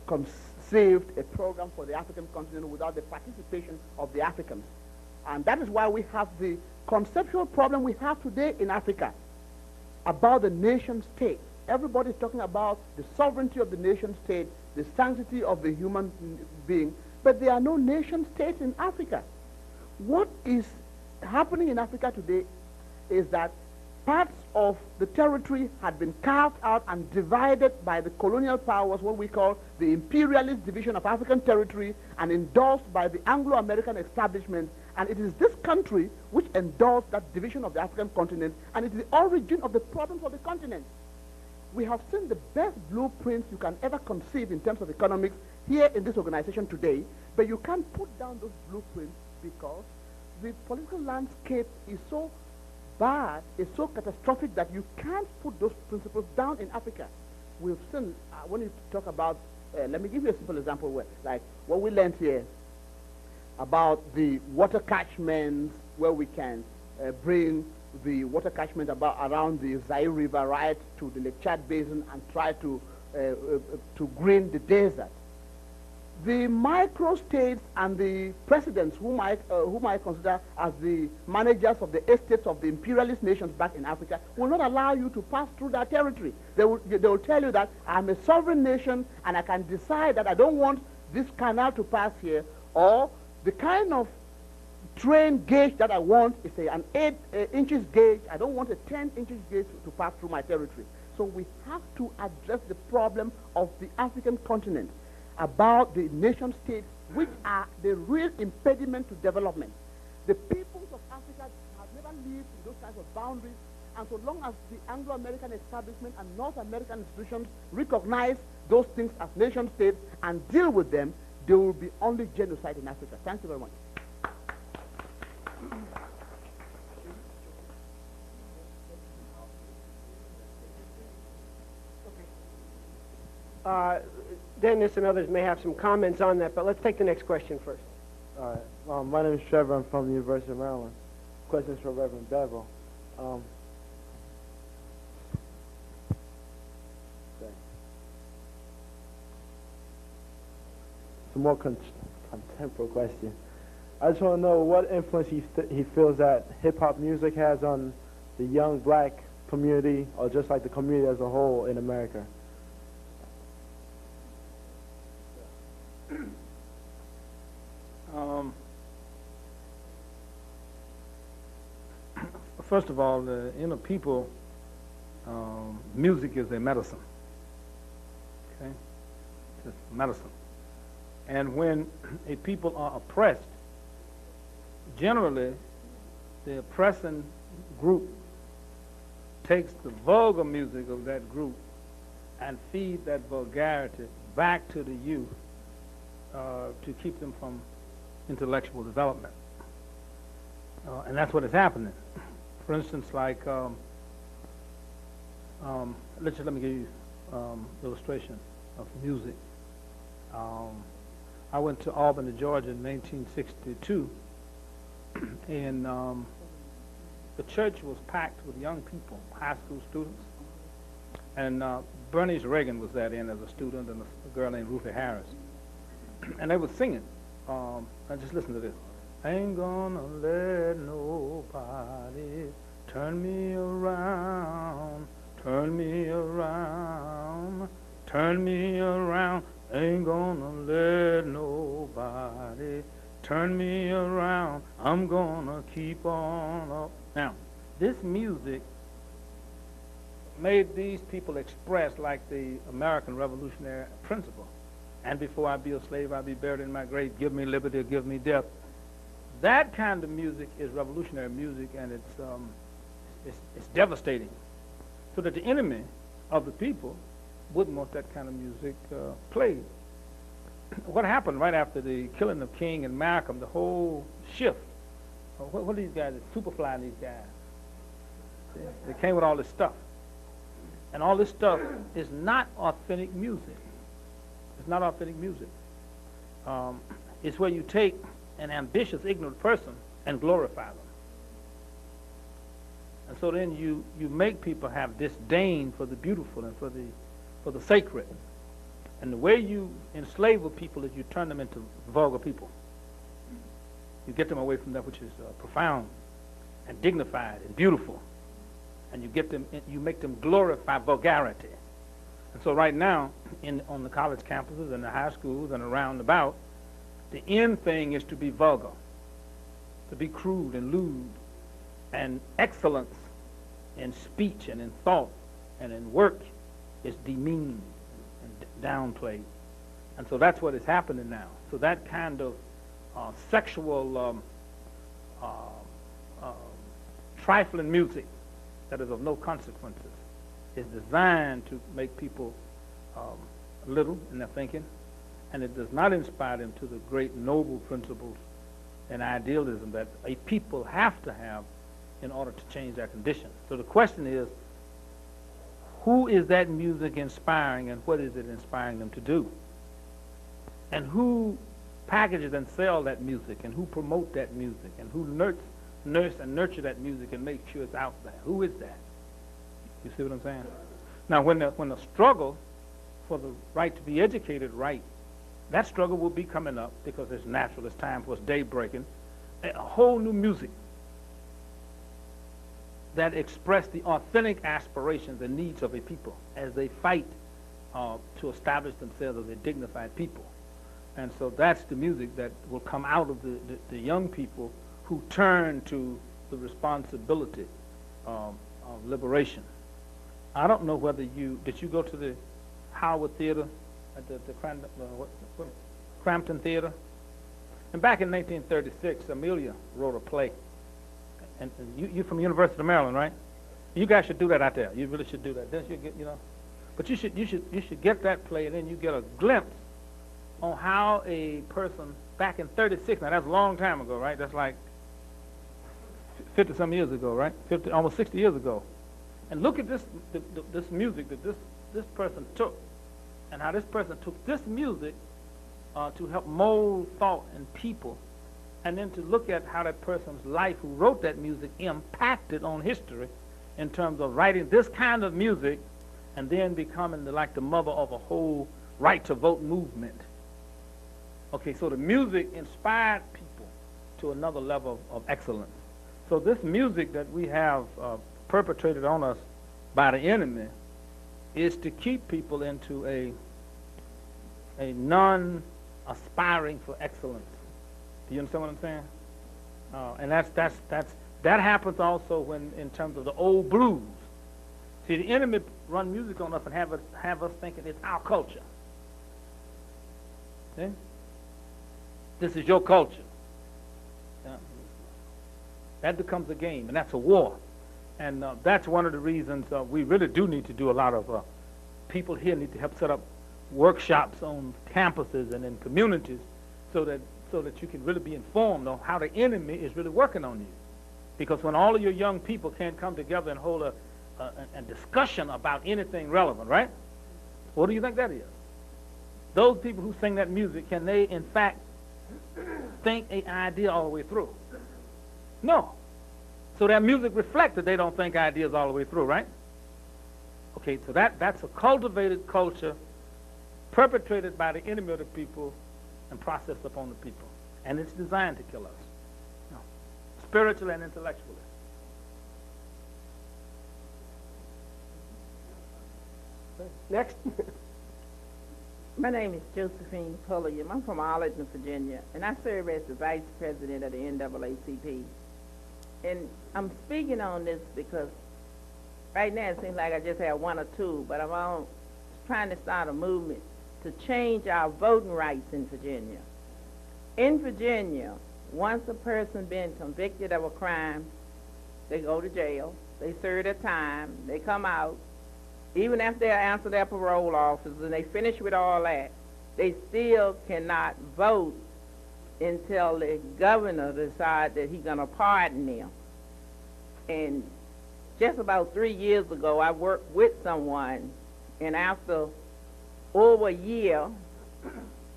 conceived a program for the African continent without the participation of the Africans. And that is why we have the conceptual problem we have today in Africa about the nation state. Everybody is talking about the sovereignty of the nation state, the sanctity of the human being, but there are no nation states in Africa. What is happening in Africa today is that parts of the territory had been carved out and divided by the colonial powers, what we call the imperialist division of African territory, and endorsed by the Anglo-American establishment. And it is this country which endorsed that division of the African continent, and it is the origin of the problems of the continent. We have seen the best blueprints you can ever conceive in terms of economics here in this organization today, but you can't put down those blueprints because the political landscape is so bad, is so catastrophic that you can't put those principles down in Africa. We've seen, when you talk about, let me give you a simple example, where, like what we learned here about the water catchments, where we can bring the water catchment around the Zaire River right to the Lake Chad Basin and try to green the desert. The micro-states and the presidents whom I consider as the managers of the estates of the imperialist nations back in Africa will not allow you to pass through that territory. They will tell you that I'm a sovereign nation and I can decide that I don't want this canal to pass here, or The kind of train gauge that I want is an 8 inches gauge. I don't want a 10 inches gauge to pass through my territory. So we have to address the problem of the African continent about the nation states, which are the real impediment to development. The peoples of Africa have never lived in those kinds of boundaries, and so long as the Anglo-American establishment and North American institutions recognize those things as nation states and deal with them, there will be only genocide in Africa. Thank you very much. Dennis and others may have some comments on that, but let's take the next question first. All right. My name is Trevor. I'm from the University of Maryland. Questions for Reverend Bevel. Some more contemporary question. I just want to know what influence he feels that hip-hop music has on the young black community, or just like the community as a whole in America. First of all, in a people, music is a medicine. Okay, it's medicine. And when a people are oppressed, generally, the oppressing group takes the vulgar music of that group and feed that vulgarity back to the youth to keep them from intellectual development. And that's what is happening. For instance, like, let me give you an illustration of music. I went to Albany, Georgia in 1962, and the church was packed with young people, high school students. And Bernice Reagan was that in as a student, and a girl named Ruthie Harris. And they were singing. And just listen to this. Ain't gonna let nobody turn me around, turn me around, turn me around. Ain't gonna let nobody turn me around. I'm gonna keep on up. Now, this music made these people express like the American revolutionary principle. And before I be a slave, I'll be buried in my grave. Give me liberty or give me death. That kind of music is revolutionary music, and it's devastating. So that the enemy of the people wouldn't want that kind of music played. What happened right after the killing of King and Malcolm, the whole shift, what are these guys, Superfly and these guys? See? They came with all this stuff. And all this stuff is not authentic music. It's not authentic music. It's where you take an ambitious, ignorant person and glorify them. And so then you make people have disdain for the beautiful and for the sacred. And the way you enslave a people is you turn them into vulgar people. You get them away from that which is profound and dignified and beautiful. And you make them glorify vulgarity. And so right now, on the college campuses and the high schools and around about, the end thing is to be vulgar, to be crude and lewd, and excellence in speech and in thought and in work is demeaned and downplayed. And so that's what is happening now. So that kind of sexual trifling music that is of no consequences is designed to make people little in their thinking, and it does not inspire them to the great noble principles and idealism that a people have to have in order to change their condition. So the question is, who is that music inspiring, and what is it inspiring them to do? And who packages and sell that music, and who promote that music, and who nurse and nurture that music and make sure it's out there? Who is that? You see what I'm saying? Now, when the struggle for the right to be educated right, that struggle will be coming up because it's natural, it's time for us day breaking, a whole new music that express the authentic aspirations and needs of a people as they fight to establish themselves as a dignified people. And so that's the music that will come out of the young people who turn to the responsibility of liberation. I don't know whether did you go to the Howard Theater at the Crampton Theater? And back in 1936, Amelia wrote a play. And you from University of Maryland, right? You guys should do that out there. You really should do that. Then you get, but you should get that play, and then you get a glimpse on how a person back in 36. Now that's a long time ago, right? That's like 50-some years ago, right? Almost 60 years ago. And look at this music that this person took, and how this person took this music to help mold thought and people, and then to look at how that person's life who wrote that music impacted on history in terms of writing this kind of music and then becoming like the mother of a whole right to vote movement. Okay, so the music inspired people to another level of excellence. So this music that we have perpetrated on us by the enemy is to keep people into a non-aspiring for excellence. Do you understand what I'm saying? And that happens also when, in terms of the old blues. See, the enemy run music on us and have us thinking it's our culture. See? This is your culture. Yeah. That becomes a game, and that's a war. And that's one of the reasons we really do need to do a lot of, people here need to help set up workshops on campuses and in communities so that you can really be informed on how the enemy is really working on you. Because when all of your young people can't come together and hold a discussion about anything relevant, right? What do you think that is? Those people who sing that music, can they in fact think an idea all the way through? No. So that music reflects that they don't think ideas all the way through, right? Okay, so that's a cultivated culture perpetrated by the enemy of the people and processed upon the people. And it's designed to kill us, spiritually and intellectually. Next. My name is Josephine Pulliam. I'm from Arlington, Virginia, and I serve as the Vice President of the NAACP. And I'm speaking on this because right now it seems like I just have one or two, but I'm trying to start a movement to change our voting rights in Virginia. In Virginia, once a person been convicted of a crime, they go to jail, they serve their time, they come out. Even after they answer their parole officers and they finish with all that, they still cannot vote until the governor decides that he's going to pardon them. And just about 3 years ago, I worked with someone, and after over a year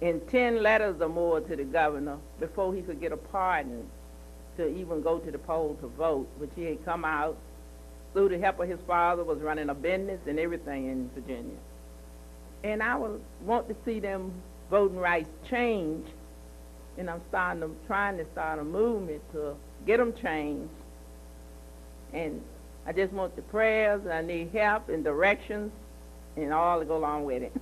and 10 letters or more to the governor before he could get a pardon to even go to the poll to vote, which he had come out through the help of his father, was running a business and everything in Virginia. And I would want to see them voting rights change, and I'm trying to start a movement to get them changed. And I just want the prayers, and I need help and directions and all to go along with it.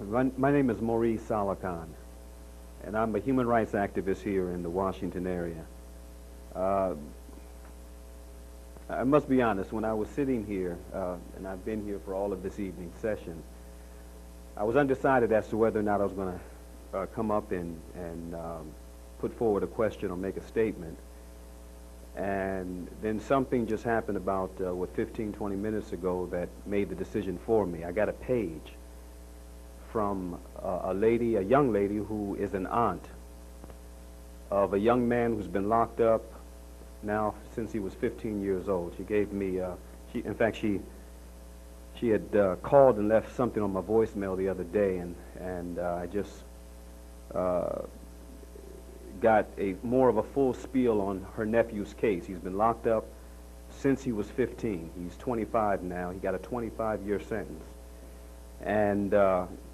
My name is Maurice Salakan, and I'm a human rights activist here in the Washington area. I must be honest, when I was sitting here, and I've been here for all of this evening's session, I was undecided as to whether or not I was going to come up and put forward a question or make a statement. And then something just happened about 15, 20 minutes ago that made the decision for me. I got a page from a young lady who is an aunt of a young man who's been locked up now since he was 15 years old. She gave me, in fact, she had called and left something on my voicemail the other day, and I just got more of a full spiel on her nephew's case. He's been locked up since he was 15. He's 25 now. He got a 25-year sentence. And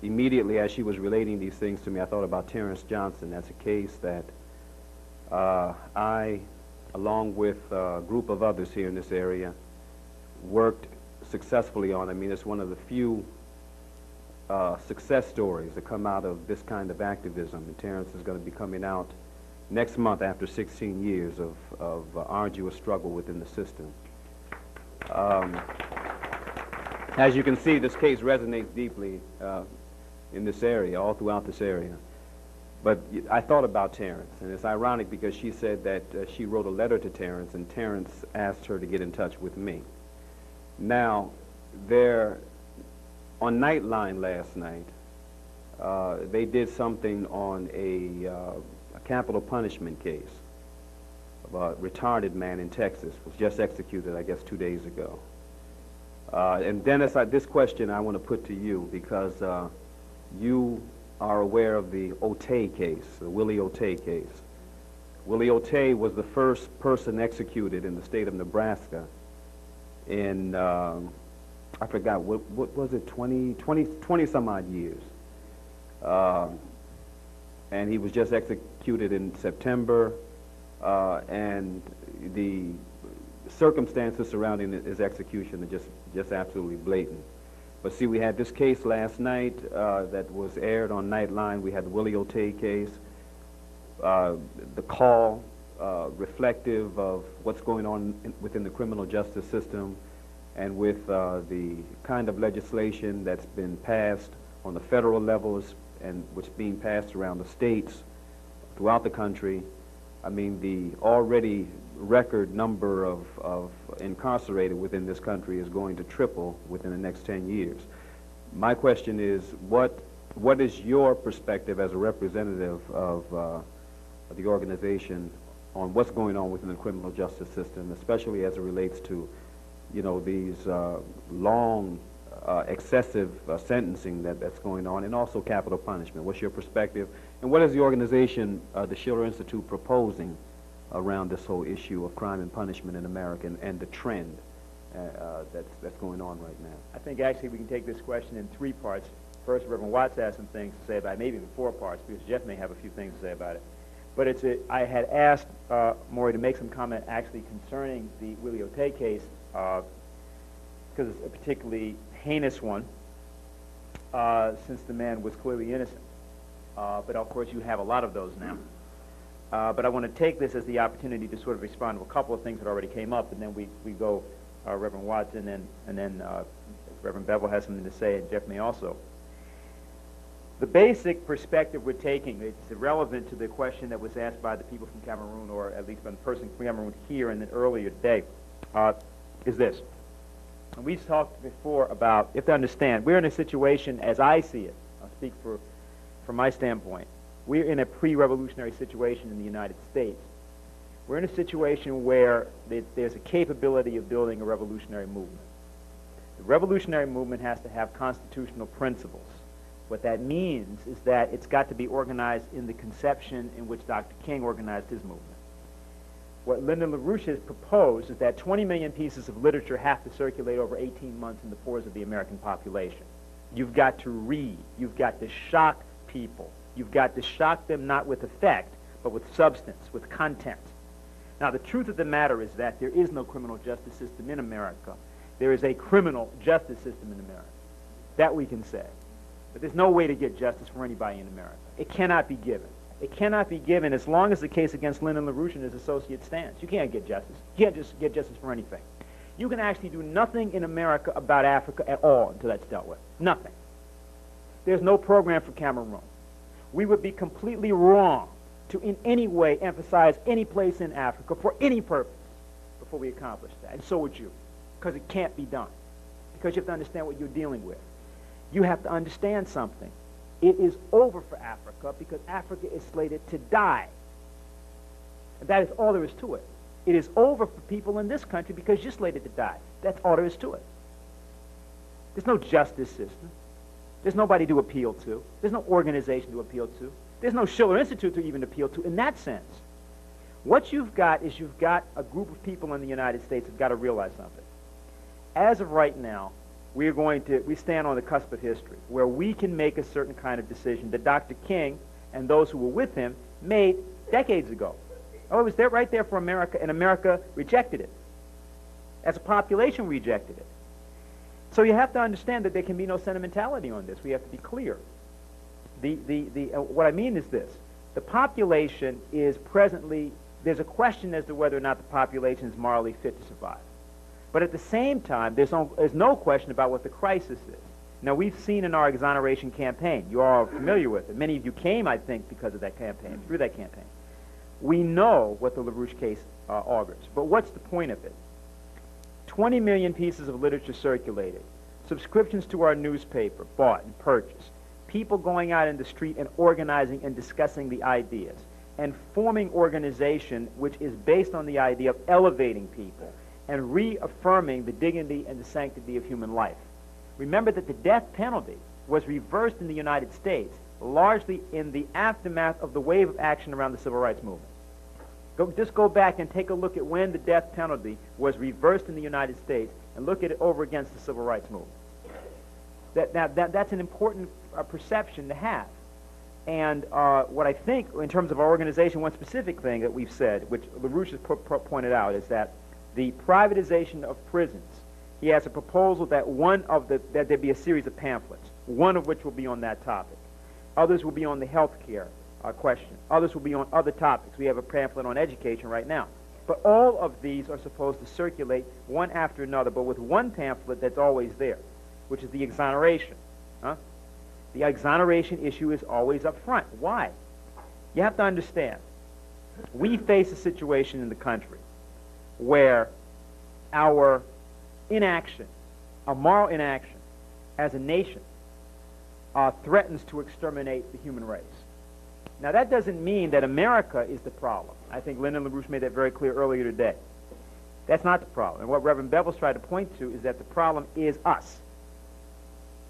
immediately as she was relating these things to me, I thought about Terrence Johnson. That's a case that I along with a group of others here in this area, worked successfully on. I mean, it's one of the few success stories that come out of this kind of activism. And Terrence is going to be coming out next month after 16 years of arduous struggle within the system. As you can see, this case resonates deeply in this area, all throughout this area. But I thought about Terrence, and it's ironic because she said that she wrote a letter to Terrence, and Terrence asked her to get in touch with me. Now, on Nightline last night, they did something on a capital punishment case of a retarded man in Texas, was just executed, I guess, 2 days ago. And Dennis, this question I want to put to you because you are aware of the Otay case, the Willie Otay case. Willie Otay was the first person executed in the state of Nebraska in, I forgot, what was it, 20 some odd years. And he was just executed in September, and the circumstances surrounding his execution are just absolutely blatant. But see, we had this case last night that was aired on Nightline. We had the Willie Otay case. The call reflective of what's going on within the criminal justice system and with the kind of legislation that's been passed on the federal levels and which being passed around the states throughout the country. I mean, the already record number of incarcerated within this country is going to triple within the next 10 years. My question is, what is your perspective as a representative of the organization on what's going on within the criminal justice system, especially as it relates to, you know, these long, excessive sentencing that's going on, and also capital punishment? What's your perspective, and what is the organization, the Schiller Institute, proposing around this whole issue of crime and punishment in America and the trend that's going on right now? I think actually we can take this question in 3 parts. First, Reverend Watts has some things to say about it, maybe even 4 parts, because Jeff may have a few things to say about it. But I had asked Maury to make some comment actually concerning the Willie Otay case, because it's a particularly heinous one, since the man was clearly innocent. But of course you have a lot of those now. But I want to take this as the opportunity to sort of respond to a couple of things that already came up, and then we go Reverend Watts, and then Reverend Bevel has something to say, and Jeff may also. The basic perspective we're taking, it's irrelevant to the question that was asked by the people from Cameroon, or at least by the person from Cameroon here in the earlier day, is this. And we've talked before about, you have to understand, we're in a situation, as I see it, I'll speak from my standpoint, we're in a pre-revolutionary situation in the United States. We're in a situation where there's a capability of building a revolutionary movement. The revolutionary movement has to have constitutional principles. What that means is that it's got to be organized in the conception in which Dr. King organized his movement. What Lyndon LaRouche has proposed is that 20 million pieces of literature have to circulate over 18 months in the pores of the American population. You've got to read. You've got to shock people. You've got to shock them not with effect, but with substance, with content. Now, the truth of the matter is that there is no criminal justice system in America. There is a criminal justice system in America. That we can say. But there's no way to get justice for anybody in America. It cannot be given. It cannot be given as long as the case against Lyndon LaRouche and his associates stands. You can't get justice. You can't just get justice for anything. You can actually do nothing in America about Africa at all until that's dealt with. Nothing. There's no program for Cameroon. We would be completely wrong to in any way emphasize any place in Africa for any purpose before we accomplish that. And so would you, because it can't be done. Because you have to understand what you're dealing with. You have to understand something. It is over for Africa because Africa is slated to die. And that is all there is to it. It is over for people in this country because you're slated to die. That's all there is to it. There's no justice system. There's nobody to appeal to. There's no organization to appeal to. There's no Schiller Institute to even appeal to in that sense. What you've got is you've got a group of people in the United States who've got to realize something. As of right now, we stand on the cusp of history where we can make a certain kind of decision that Dr. King and those who were with him made decades ago. Oh, it was there, right there for America, and America rejected it. As a population, rejected it. So you have to understand that there can be no sentimentality on this. We have to be clear. What I mean is this. The population is presently, there's a question as to whether or not the population is morally fit to survive. But at the same time, there's no question about what the crisis is. Now, we've seen in our exoneration campaign, you all are familiar with it. Many of you came, I think, because of that campaign, through that campaign. We know what the LaRouche case augurs. But what's the point of it? 20 million pieces of literature circulated, subscriptions to our newspaper bought and purchased, people going out in the street and organizing and discussing the ideas, and forming organization which is based on the idea of elevating people and reaffirming the dignity and the sanctity of human life. Remember that the death penalty was reversed in the United States largely in the aftermath of the wave of action around the Civil Rights Movement. Just go back and take a look at when the death penalty was reversed in the United States and look at it over against the Civil Rights Movement. That's an important perception to have. And what I think, in terms of our organization, one specific thing that we've said, which LaRouche has pointed out, is that the privatization of prisons, he has a proposal that that there be a series of pamphlets, one of which will be on that topic. Others will be on the health care question. Others will be on other topics. We have a pamphlet on education right now. But all of these are supposed to circulate one after another, but with one pamphlet that's always there, which is the exoneration. The exoneration issue is always up front. Why? You have to understand, we face a situation in the country where our inaction, our moral inaction as a nation, threatens to exterminate the human race. Now, that doesn't mean that America is the problem. I think Lyndon LaRouche made that very clear earlier today. That's not the problem. And what Reverend Bevel's tried to point to is that the problem is us.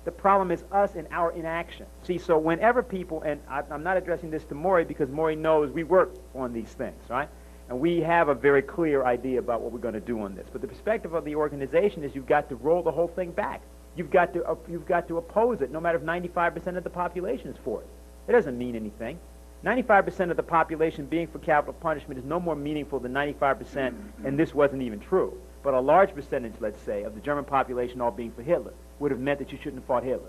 The problem is us and our inaction. See, so whenever people, and I'm not addressing this to Maury because Maury knows we work on these things, right? And we have a very clear idea about what we're going to do on this. But the perspective of the organization is you've got to roll the whole thing back. You've got to oppose it, no matter if 95% of the population is for it. It doesn't mean anything. 95% of the population being for capital punishment is no more meaningful than 95%, and this wasn't even true. But a large percentage, let's say, of the German population all being for Hitler would have meant that you shouldn't have fought Hitler.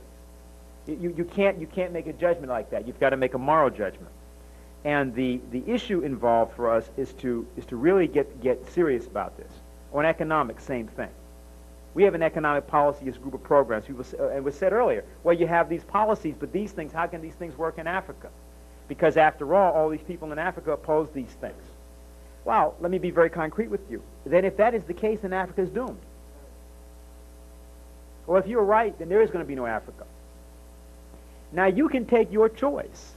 You can't make a judgment like that. You've got to make a moral judgment. And the issue involved for us is to really get serious about this. On economics, same thing. We have an economic policy as a group of programs. And it was said earlier, well, you have these policies, but these things, how can these things work in Africa? Because after all these people in Africa oppose these things. Well, let me be very concrete with you. Then if that is the case, then Africa is doomed. Well, if you're right, then there is going to be no Africa. Now, you can take your choice,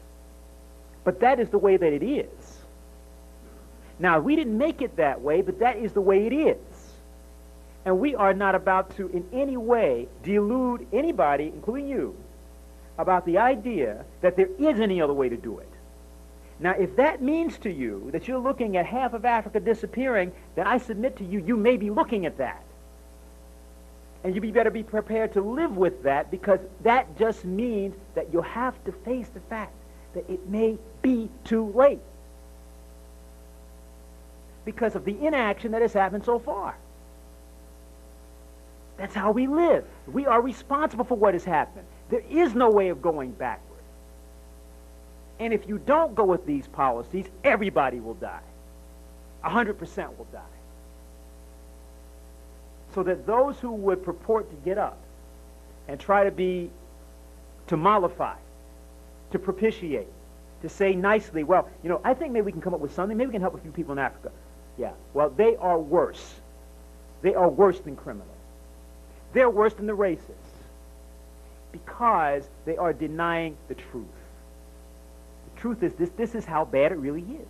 but that is the way that it is. Now, we didn't make it that way, but that is the way it is. And we are not about to in any way delude anybody, including you, about the idea that there is any other way to do it. Now, if that means to you that you're looking at half of Africa disappearing, then I submit to you, you may be looking at that. And you better be prepared to live with that, because that just means that you'll have to face the fact that it may be too late because of the inaction that has happened so far. That's how we live. We are responsible for what has happened. There is no way of going backward. And if you don't go with these policies, everybody will die. 100% will die. So that those who would purport to get up and try to mollify, to propitiate, to say nicely, well, you know, I think maybe we can come up with something. Maybe we can help a few people in Africa. Yeah, well, they are worse. They are worse than criminals. They're worse than the racists because they are denying the truth. The truth is this is how bad it really is.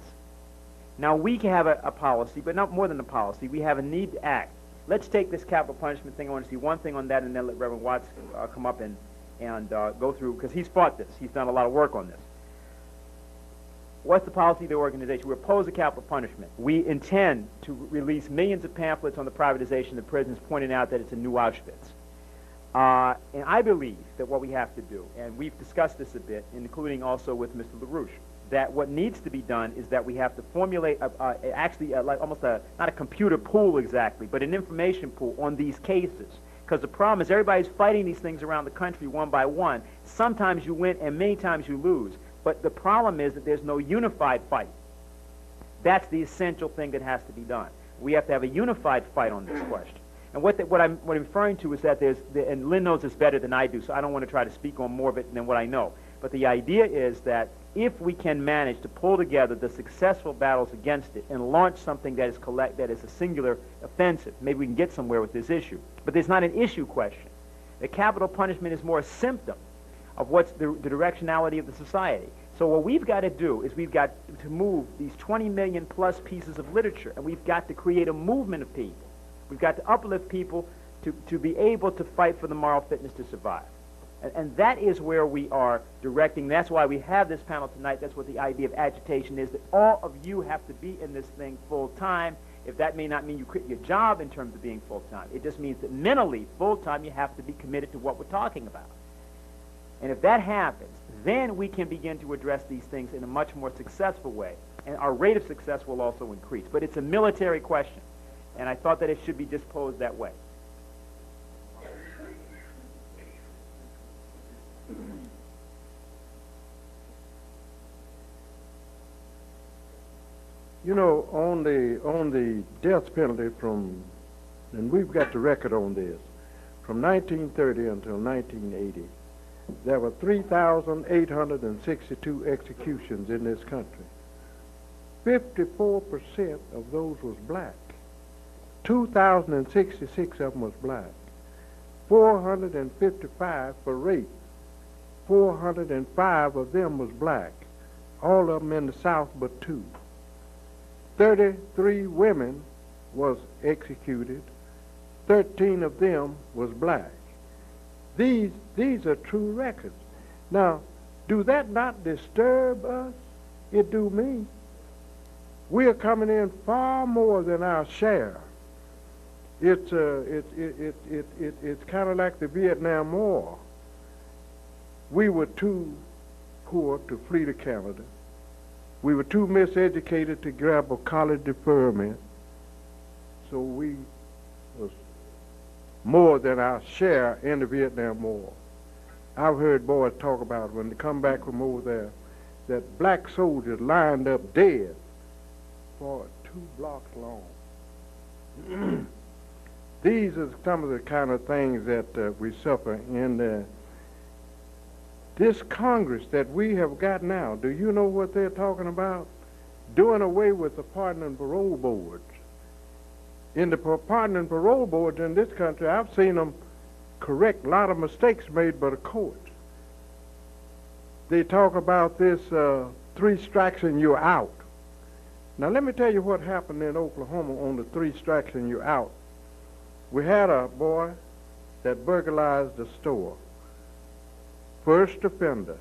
Now, we can have a policy, but not more than a policy. We have a need to act. Let's take this capital punishment thing. I want to see one thing on that, and then let Reverend Watts come up and go through, because he's fought this. He's done a lot of work on this. What's the policy of the organization? We oppose the capital punishment. We intend to release millions of pamphlets on the privatization of prisons, pointing out that it's a new Auschwitz. And I believe that what we have to do, and we've discussed this a bit, including also with Mr. LaRouche, that what needs to be done is that we have to formulate like almost not a computer pool exactly, but an information pool on these cases. Because the problem is everybody's fighting these things around the country one by one. Sometimes you win and many times you lose. But the problem is that there's no unified fight. That's the essential thing that has to be done. We have to have a unified fight on this question. And what I'm referring to is that and Lynn knows this better than I do, so I don't want to try to speak on more of it than what I know. But the idea is that if we can manage to pull together the successful battles against it and launch something that is a singular offensive, maybe we can get somewhere with this issue. But there's not an issue question. The capital punishment is more a symptom of what's the directionality of the society. So what we've got to do is we've got to move these 20 million plus pieces of literature, and we've got to create a movement of people. We've got to uplift people to be able to fight for the moral fitness to survive. And that is where we are directing. That's why we have this panel tonight. That's what the idea of agitation is, that all of you have to be in this thing full time. If that may not mean you quit your job in terms of being full time, it just means that mentally, full time, you have to be committed to what we're talking about. And if that happens, then we can begin to address these things in a much more successful way. And our rate of success will also increase. But it's a military question. And I thought that it should be just posed that way. You know, on the death penalty and we've got the record on this, from 1930 until 1980, there were 3,862 executions in this country. 54% of those was black. 2,066 of them was black. 455 for rape. 405 of them was black. All of them in the South but 2. 33 women was executed. 13 of them was black. These are true records. Now, do that not disturb us? It do me. We are coming in far more than our share. It's kind of like the Vietnam War. We were too poor to flee to Canada. We were too miseducated to grab a college deferment. So we was more than our share in the Vietnam War. I've heard boys talk about when they come back from over there that black soldiers lined up dead for 2 blocks long. These are some of the kind of things that we suffer in this Congress that we have got now. Do you know what they're talking about? Doing away with the pardon and parole boards. In the pardon and parole boards in this country, I've seen them correct a lot of mistakes made by the courts. They talk about this 3 strikes and you're out. Now let me tell you what happened in Oklahoma on the 3 strikes and you're out. We had a boy that burglarized a store. First offender.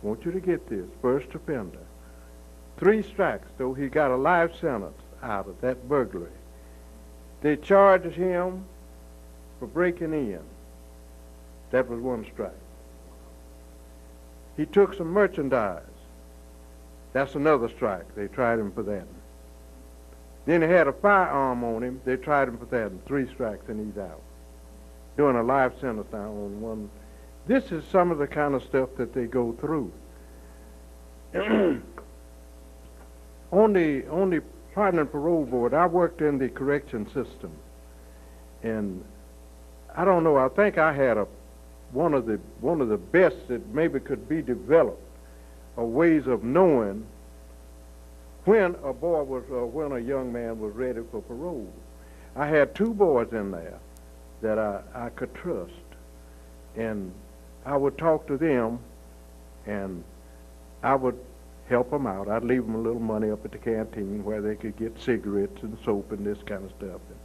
I want you to get this. First offender. 3 strikes, though he got a life sentence out of that burglary. They charged him for breaking in. That was 1 strike. He took some merchandise. That's another strike. They tried him for that. Then he had a firearm on him. They tried him for that. 3 strikes and he's out. Doing a life sentence now on 1. This is some of the kind of stuff that they go through. On the pardon and parole board, I worked in the correction system. And I don't know, I think I had one of the best that maybe could be developed of ways of knowing when a boy was, when a young man was ready for parole. I had 2 boys in there that I could trust. And I would talk to them, and I would help them out. I'd leave them a little money up at the canteen where they could get cigarettes and soap and this kind of stuff. And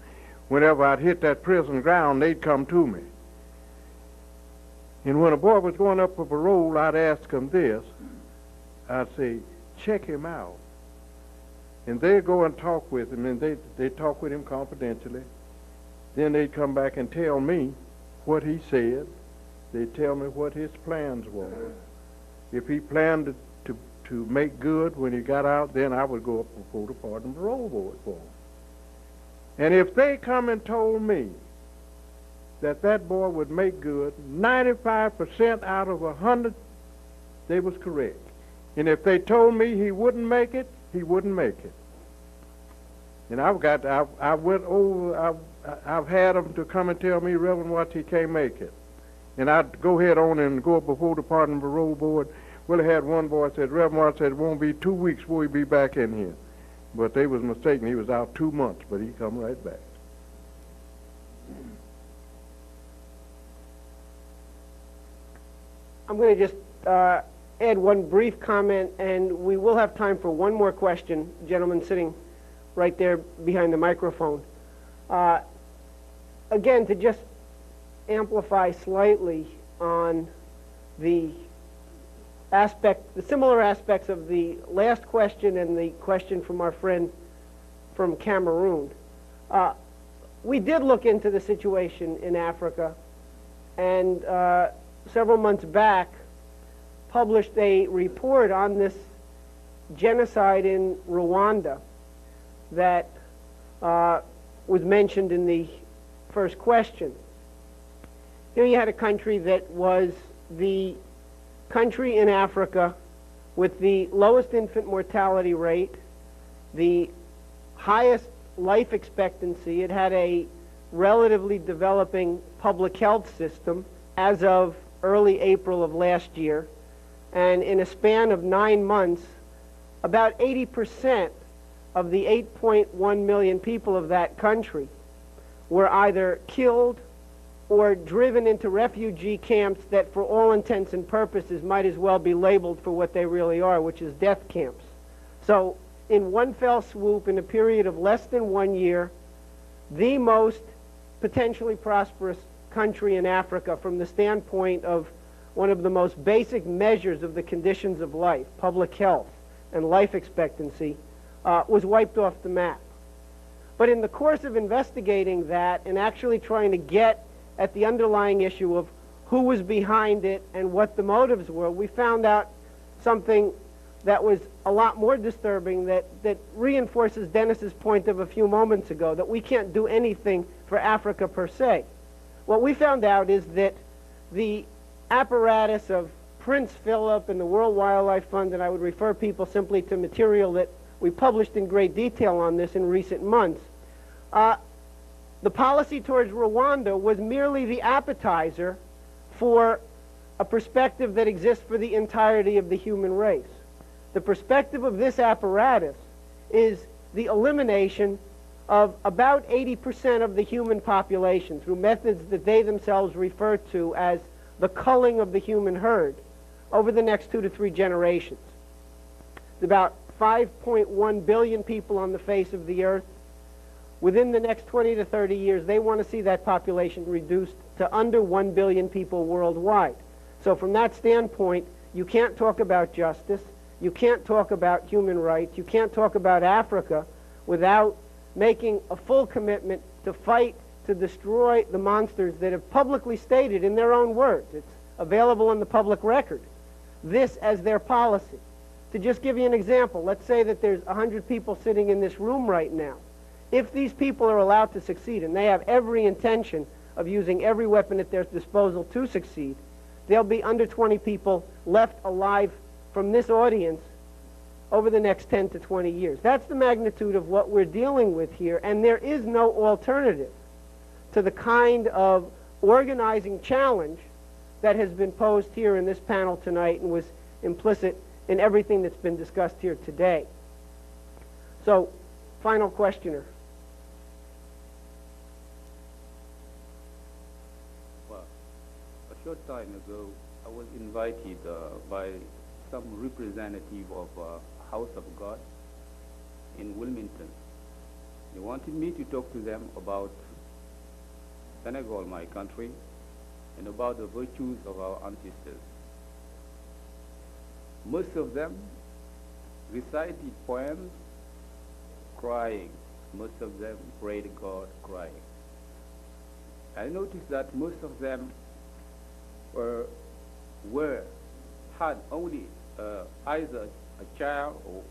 whenever I'd hit that prison ground, they'd come to me. And when a boy was going up for parole, I'd ask him this. I'd say, check him out. And they'd go and talk with him, and they'd talk with him confidentially. Then they'd come back and tell me what he said. They'd tell me what his plans were. If he planned to to make good when he got out, then I would go up before the Pardon and Parole Board for him. And if they come and told me that that boy would make good, 95% out of 100, they was correct. And if they told me he wouldn't make it, he wouldn't make it. And I've had them to come and tell me, Reverend Watts, he can't make it. And I'd go ahead on and go up before the Pardon and Parole Board. Well, I had one boy said, Reverend Watts said, it won't be 2 weeks before he be back in here. But they was mistaken. He was out 2 months, but he come right back. I'm going to just add one brief comment, and we will have time for one more question. Gentleman sitting right there behind the microphone. Again, to just amplify slightly on the similar aspects of the last question and the question from our friend from Cameroon. We did look into the situation in Africa, and several months back published a report on this genocide in Rwanda that was mentioned in the first question. Here you had a country that was the country in Africa with the lowest infant mortality rate, the highest life expectancy. It had a relatively developing public health system as of early April of last year. And in a span of 9 months, about 80% of the 8.1 million people of that country were either killed or driven into refugee camps that for all intents and purposes might as well be labeled for what they really are, which is death camps. So in one fell swoop, in a period of less than 1 year, the most potentially prosperous country in Africa from the standpoint of one of the most basic measures of the conditions of life, public health and life expectancy, was wiped off the map. But in the course of investigating that and actually trying to get at the underlying issue of who was behind it and what the motives were, we found out something that was a lot more disturbing that reinforces Dennis's point of a few moments ago, that we can't do anything for Africa per se. What we found out is that the apparatus of Prince Philip and the World Wildlife Fund, and I would refer people simply to material that we published in great detail on this in recent months, the policy towards Rwanda was merely the appetizer for a perspective that exists for the entirety of the human race. The perspective of this apparatus is the elimination of about 80% of the human population through methods that they themselves refer to as the culling of the human herd over the next 2 to 3 generations. There's about 5.1 billion people on the face of the earth. Within the next 20 to 30 years, they want to see that population reduced to under 1 billion people worldwide. So from that standpoint, you can't talk about justice, you can't talk about human rights, you can't talk about Africa without making a full commitment to fight to destroy the monsters that have publicly stated in their own words. It's available in the public record. This as their policy. To just give you an example, let's say that there's 100 people sitting in this room right now. If these people are allowed to succeed, and they have every intention of using every weapon at their disposal to succeed, there'll be under 20 people left alive from this audience over the next 10 to 20 years. That's the magnitude of what we're dealing with here, and there is no alternative to the kind of organizing challenge that has been posed here in this panel tonight and was implicit in everything that's been discussed here today. So, final questioner. Well, a short time ago, I was invited by some representative of House of God in Wilmington. They wanted me to talk to them about Senegal, my country, and about the virtues of our ancestors. Most of them recited poems crying. Most of them prayed God crying. I noticed that most of them had only either a child or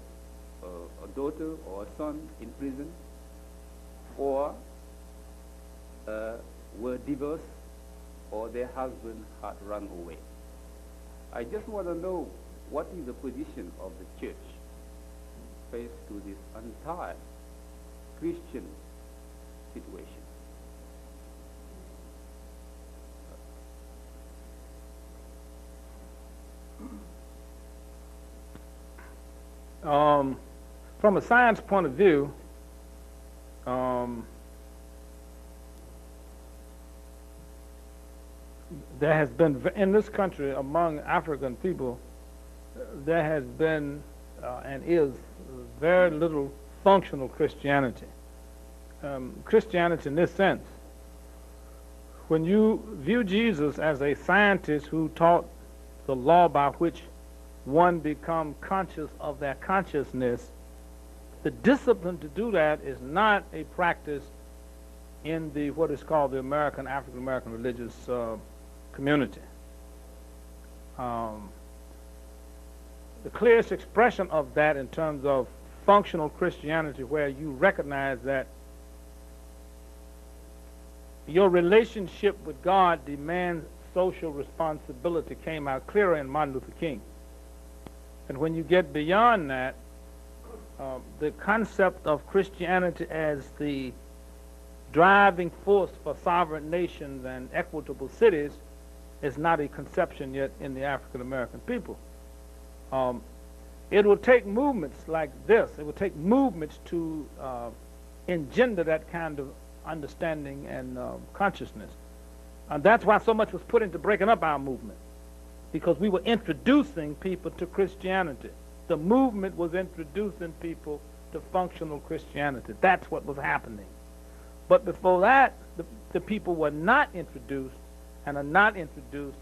a daughter or a son in prison, or were divorced, or their husband had run away. I just want to know what is the position of the church faced to this entire Christian situation. From a science point of view, there has been, in this country, among African people, there has been and is very little functional Christianity. Christianity in this sense, when you view Jesus as a scientist who taught the law by which one become conscious of their consciousness, the discipline to do that is not a practice in the what is called the American, African American religious community. The clearest expression of that in terms of functional Christianity, where you recognize that your relationship with God demands social responsibility, came out clearer in Martin Luther King. And when you get beyond that, the concept of Christianity as the driving force for sovereign nations and equitable cities is not a conception yet in the African American people. It will take movements like this, it will take movements to engender that kind of understanding and consciousness. And that's why so much was put into breaking up our movement, because we were introducing people to Christianity. The movement was introducing people to functional Christianity. That's what was happening. But before that, the people were not introduced and are not introduced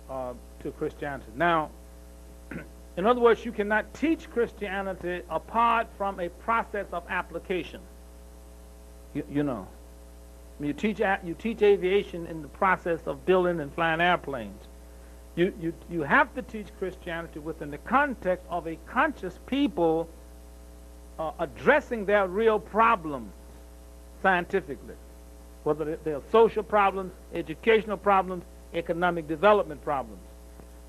to Christianity. Now, in other words, you cannot teach Christianity apart from a process of application. You know, you teach aviation in the process of building and flying airplanes. You have to teach Christianity within the context of a conscious people addressing their real problems scientifically, whether they're social problems, educational problems, economic development problems.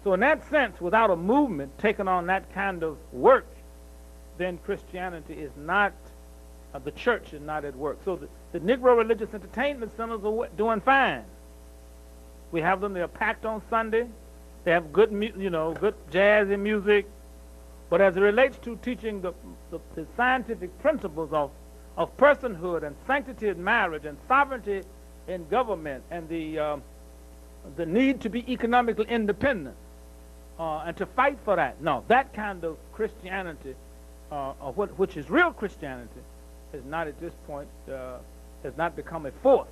So in that sense, without a movement taking on that kind of work, then Christianity is not, the church is not at work. So the Negro religious entertainment centers are doing fine. We have them, they're packed on Sunday. They have good, good jazzy music. But as it relates to teaching the scientific principles of personhood and sanctity in marriage and sovereignty in government and the need to be economically independent and to fight for that. No, that kind of Christianity, which is real Christianity, is not at this point, has not become a force.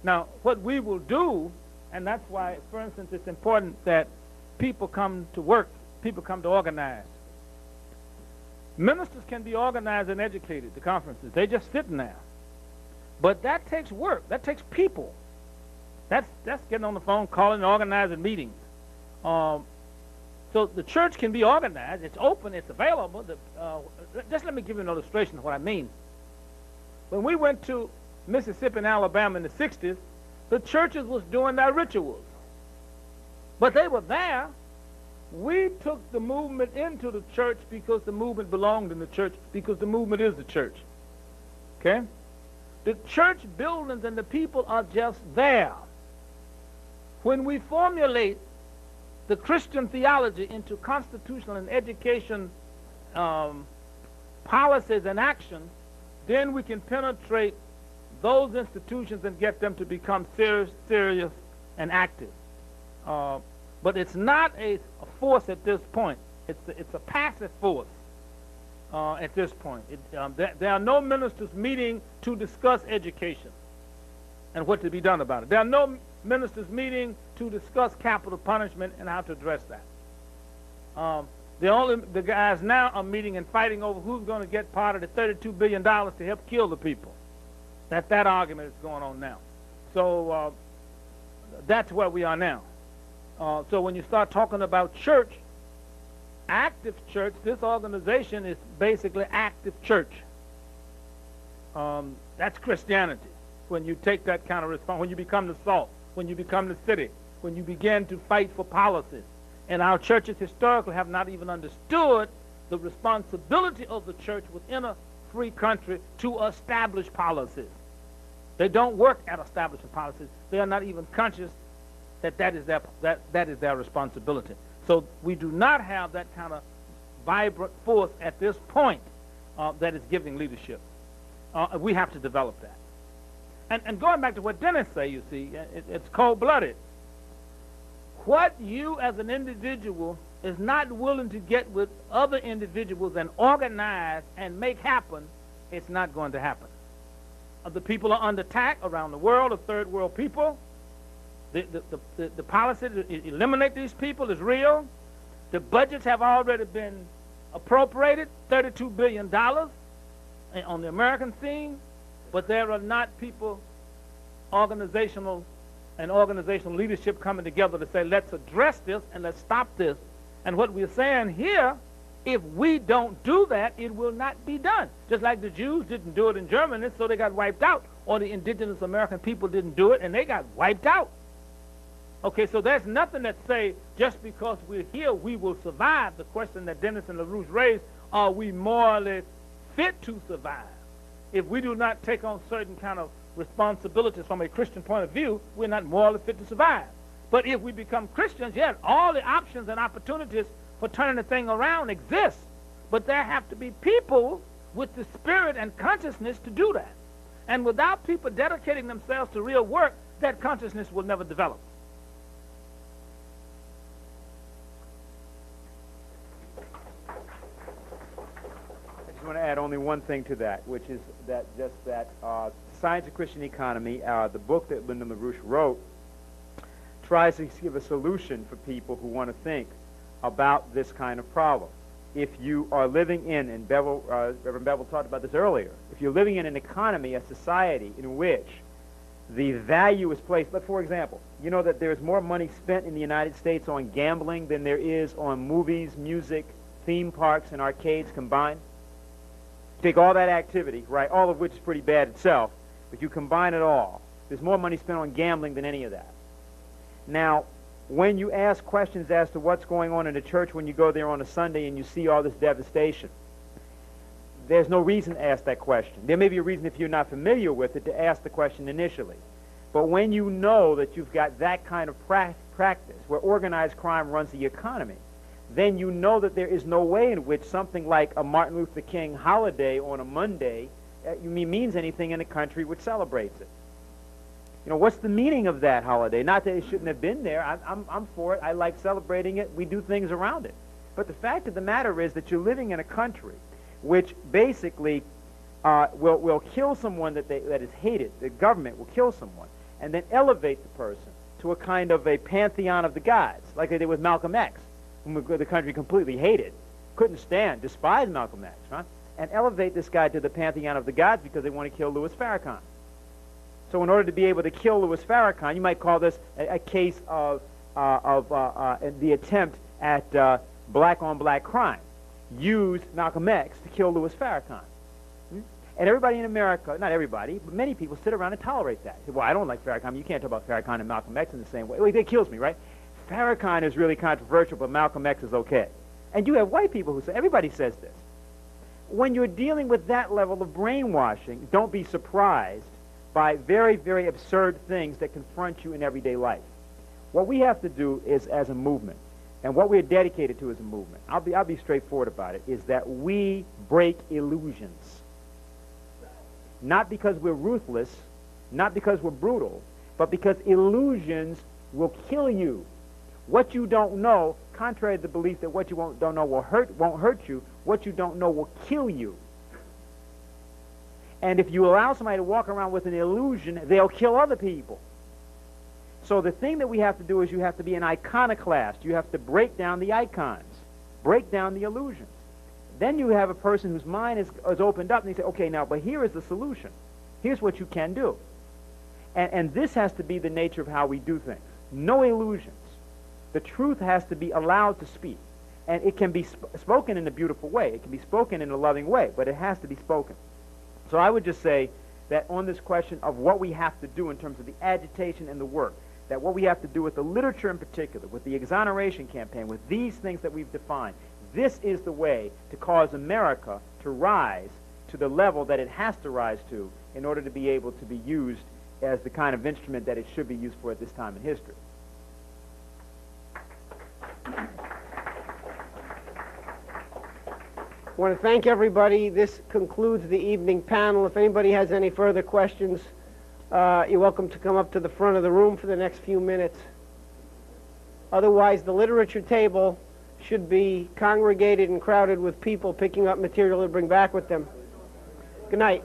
Now, what we will do, and that's why, for instance, it's important that people come to work, people come to organize. Ministers can be organized and educated, the conferences. They're just sitting there. But that takes work. That takes people. That's getting on the phone, calling and organizing meetings. So the church can be organized. It's open. It's available. Just let me give you an illustration of what I mean. When we went to Mississippi and Alabama in the 60s, the churches was doing their rituals. But they were there. We took the movement into the church because the movement belonged in the church, because the movement is the church. Okay? The church buildings and the people are just there. When we formulate the Christian theology into constitutional and education policies and actions, then we can penetrate those institutions and get them to become serious and active. But it's not a force at this point. It's a passive force at this point. There are no ministers meeting to discuss education and what to be done about it. There are no ministers meeting to discuss capital punishment and how to address that. The guys now are meeting and fighting over who's going to get part of the $32 billion to help kill the people. That argument is going on now. So that's where we are now. So when you start talking about church, active church, this organization is basically active church. That's Christianity. When you take that kind of response, when you become the salt, when you become the city, when you begin to fight for policies. And our churches historically have not even understood the responsibility of the church within a free country to establish policies. They don't work at establishing policies. They are not even conscious that that is their responsibility. So we do not have that kind of vibrant force at this point that is giving leadership. We have to develop that. And going back to what Dennis said, you see, it's cold-blooded. What you as an individual is not willing to get with other individuals and organize and make happen, it's not going to happen. The people are under attack around the world, the third world people. The policy to eliminate these people is real. The budgets have already been appropriated, $32 billion on the American scene, but there are not people, organizational leadership coming together to say, let's address this and let's stop this. And what we're saying here, if we don't do that, it will not be done. Just like the Jews didn't do it in Germany, so they got wiped out. Or the indigenous American people didn't do it, and they got wiped out. Okay, so there's nothing that say, just because we're here, we will survive. The question that Dennis and LaRouche raised, are we morally fit to survive? If we do not take on certain kind of responsibilities from a Christian point of view, we're not morally fit to survive. But if we become Christians, yes, all the options and opportunities for turning the thing around exist. But there have to be people with the spirit and consciousness to do that. And without people dedicating themselves to real work, that consciousness will never develop. I just want to add only one thing to that, which is that Science of Christian Economy, the book that Lyndon LaRouche wrote, tries to give a solution for people who want to think about this kind of problem. If you are living in, and Reverend Bevel talked about this earlier, if you're living in an economy, a society in which the value is placed, but for example, you know that there's more money spent in the United States on gambling than there is on movies, music, theme parks, and arcades combined? Take all that activity, right, all of which is pretty bad itself, but you combine it all, there's more money spent on gambling than any of that. Now, when you ask questions as to what's going on in the church when you go there on a Sunday and you see all this devastation, there's no reason to ask that question. There may be a reason if you're not familiar with it to ask the question initially. But when you know that you've got that kind of practice where organized crime runs the economy, then you know that there is no way in which something like a Martin Luther King holiday on a Monday means anything in a country which celebrates it. You know, what's the meaning of that holiday? Not that it shouldn't have been there. I'm for it. I like celebrating it. We do things around it. But the fact of the matter is that you're living in a country which basically will kill someone that is hated. The government will kill someone and then elevate the person to a kind of a pantheon of the gods, like they did with Malcolm X, whom the country completely hated, couldn't stand, despised Malcolm X, huh? And elevate this guy to the pantheon of the gods because they want to kill Louis Farrakhan. So in order to be able to kill Louis Farrakhan, you might call this a case of the attempt at black-on-black crime. Use Malcolm X to kill Louis Farrakhan. And everybody in America, not everybody, but many people sit around and tolerate that. Say, well, I don't like Farrakhan. You can't talk about Farrakhan and Malcolm X in the same way. Well, it kills me, right? Farrakhan is really controversial, but Malcolm X is okay. And you have white people who say, everybody says this. When you're dealing with that level of brainwashing, don't be surprised by very, very absurd things that confront you in everyday life. What we have to do is, as a movement, and what we're dedicated to as a movement, I'll be straightforward about it, is that we break illusions. Not because we're ruthless, not because we're brutal, but because illusions will kill you. What you don't know, contrary to the belief that what you don't know won't hurt you, what you don't know will kill you. And if you allow somebody to walk around with an illusion, they'll kill other people. So the thing that we have to do is you have to be an iconoclast. You have to break down the icons, break down the illusions. Then you have a person whose mind is opened up, and they say, okay, now, but here is the solution. Here's what you can do. And this has to be the nature of how we do things. No illusions. The truth has to be allowed to speak. And it can be spoken in a beautiful way. It can be spoken in a loving way, but it has to be spoken. So I would just say that on this question of what we have to do in terms of the agitation and the work, that what we have to do with the literature in particular, with the exoneration campaign, with these things that we've defined, this is the way to cause America to rise to the level that it has to rise to in order to be able to be used as the kind of instrument that it should be used for at this time in history. I want to thank everybody. This concludes the evening panel. If anybody has any further questions, you're welcome to come up to the front of the room for the next few minutes. Otherwise, the literature table should be congregated and crowded with people picking up material to bring back with them. Good night.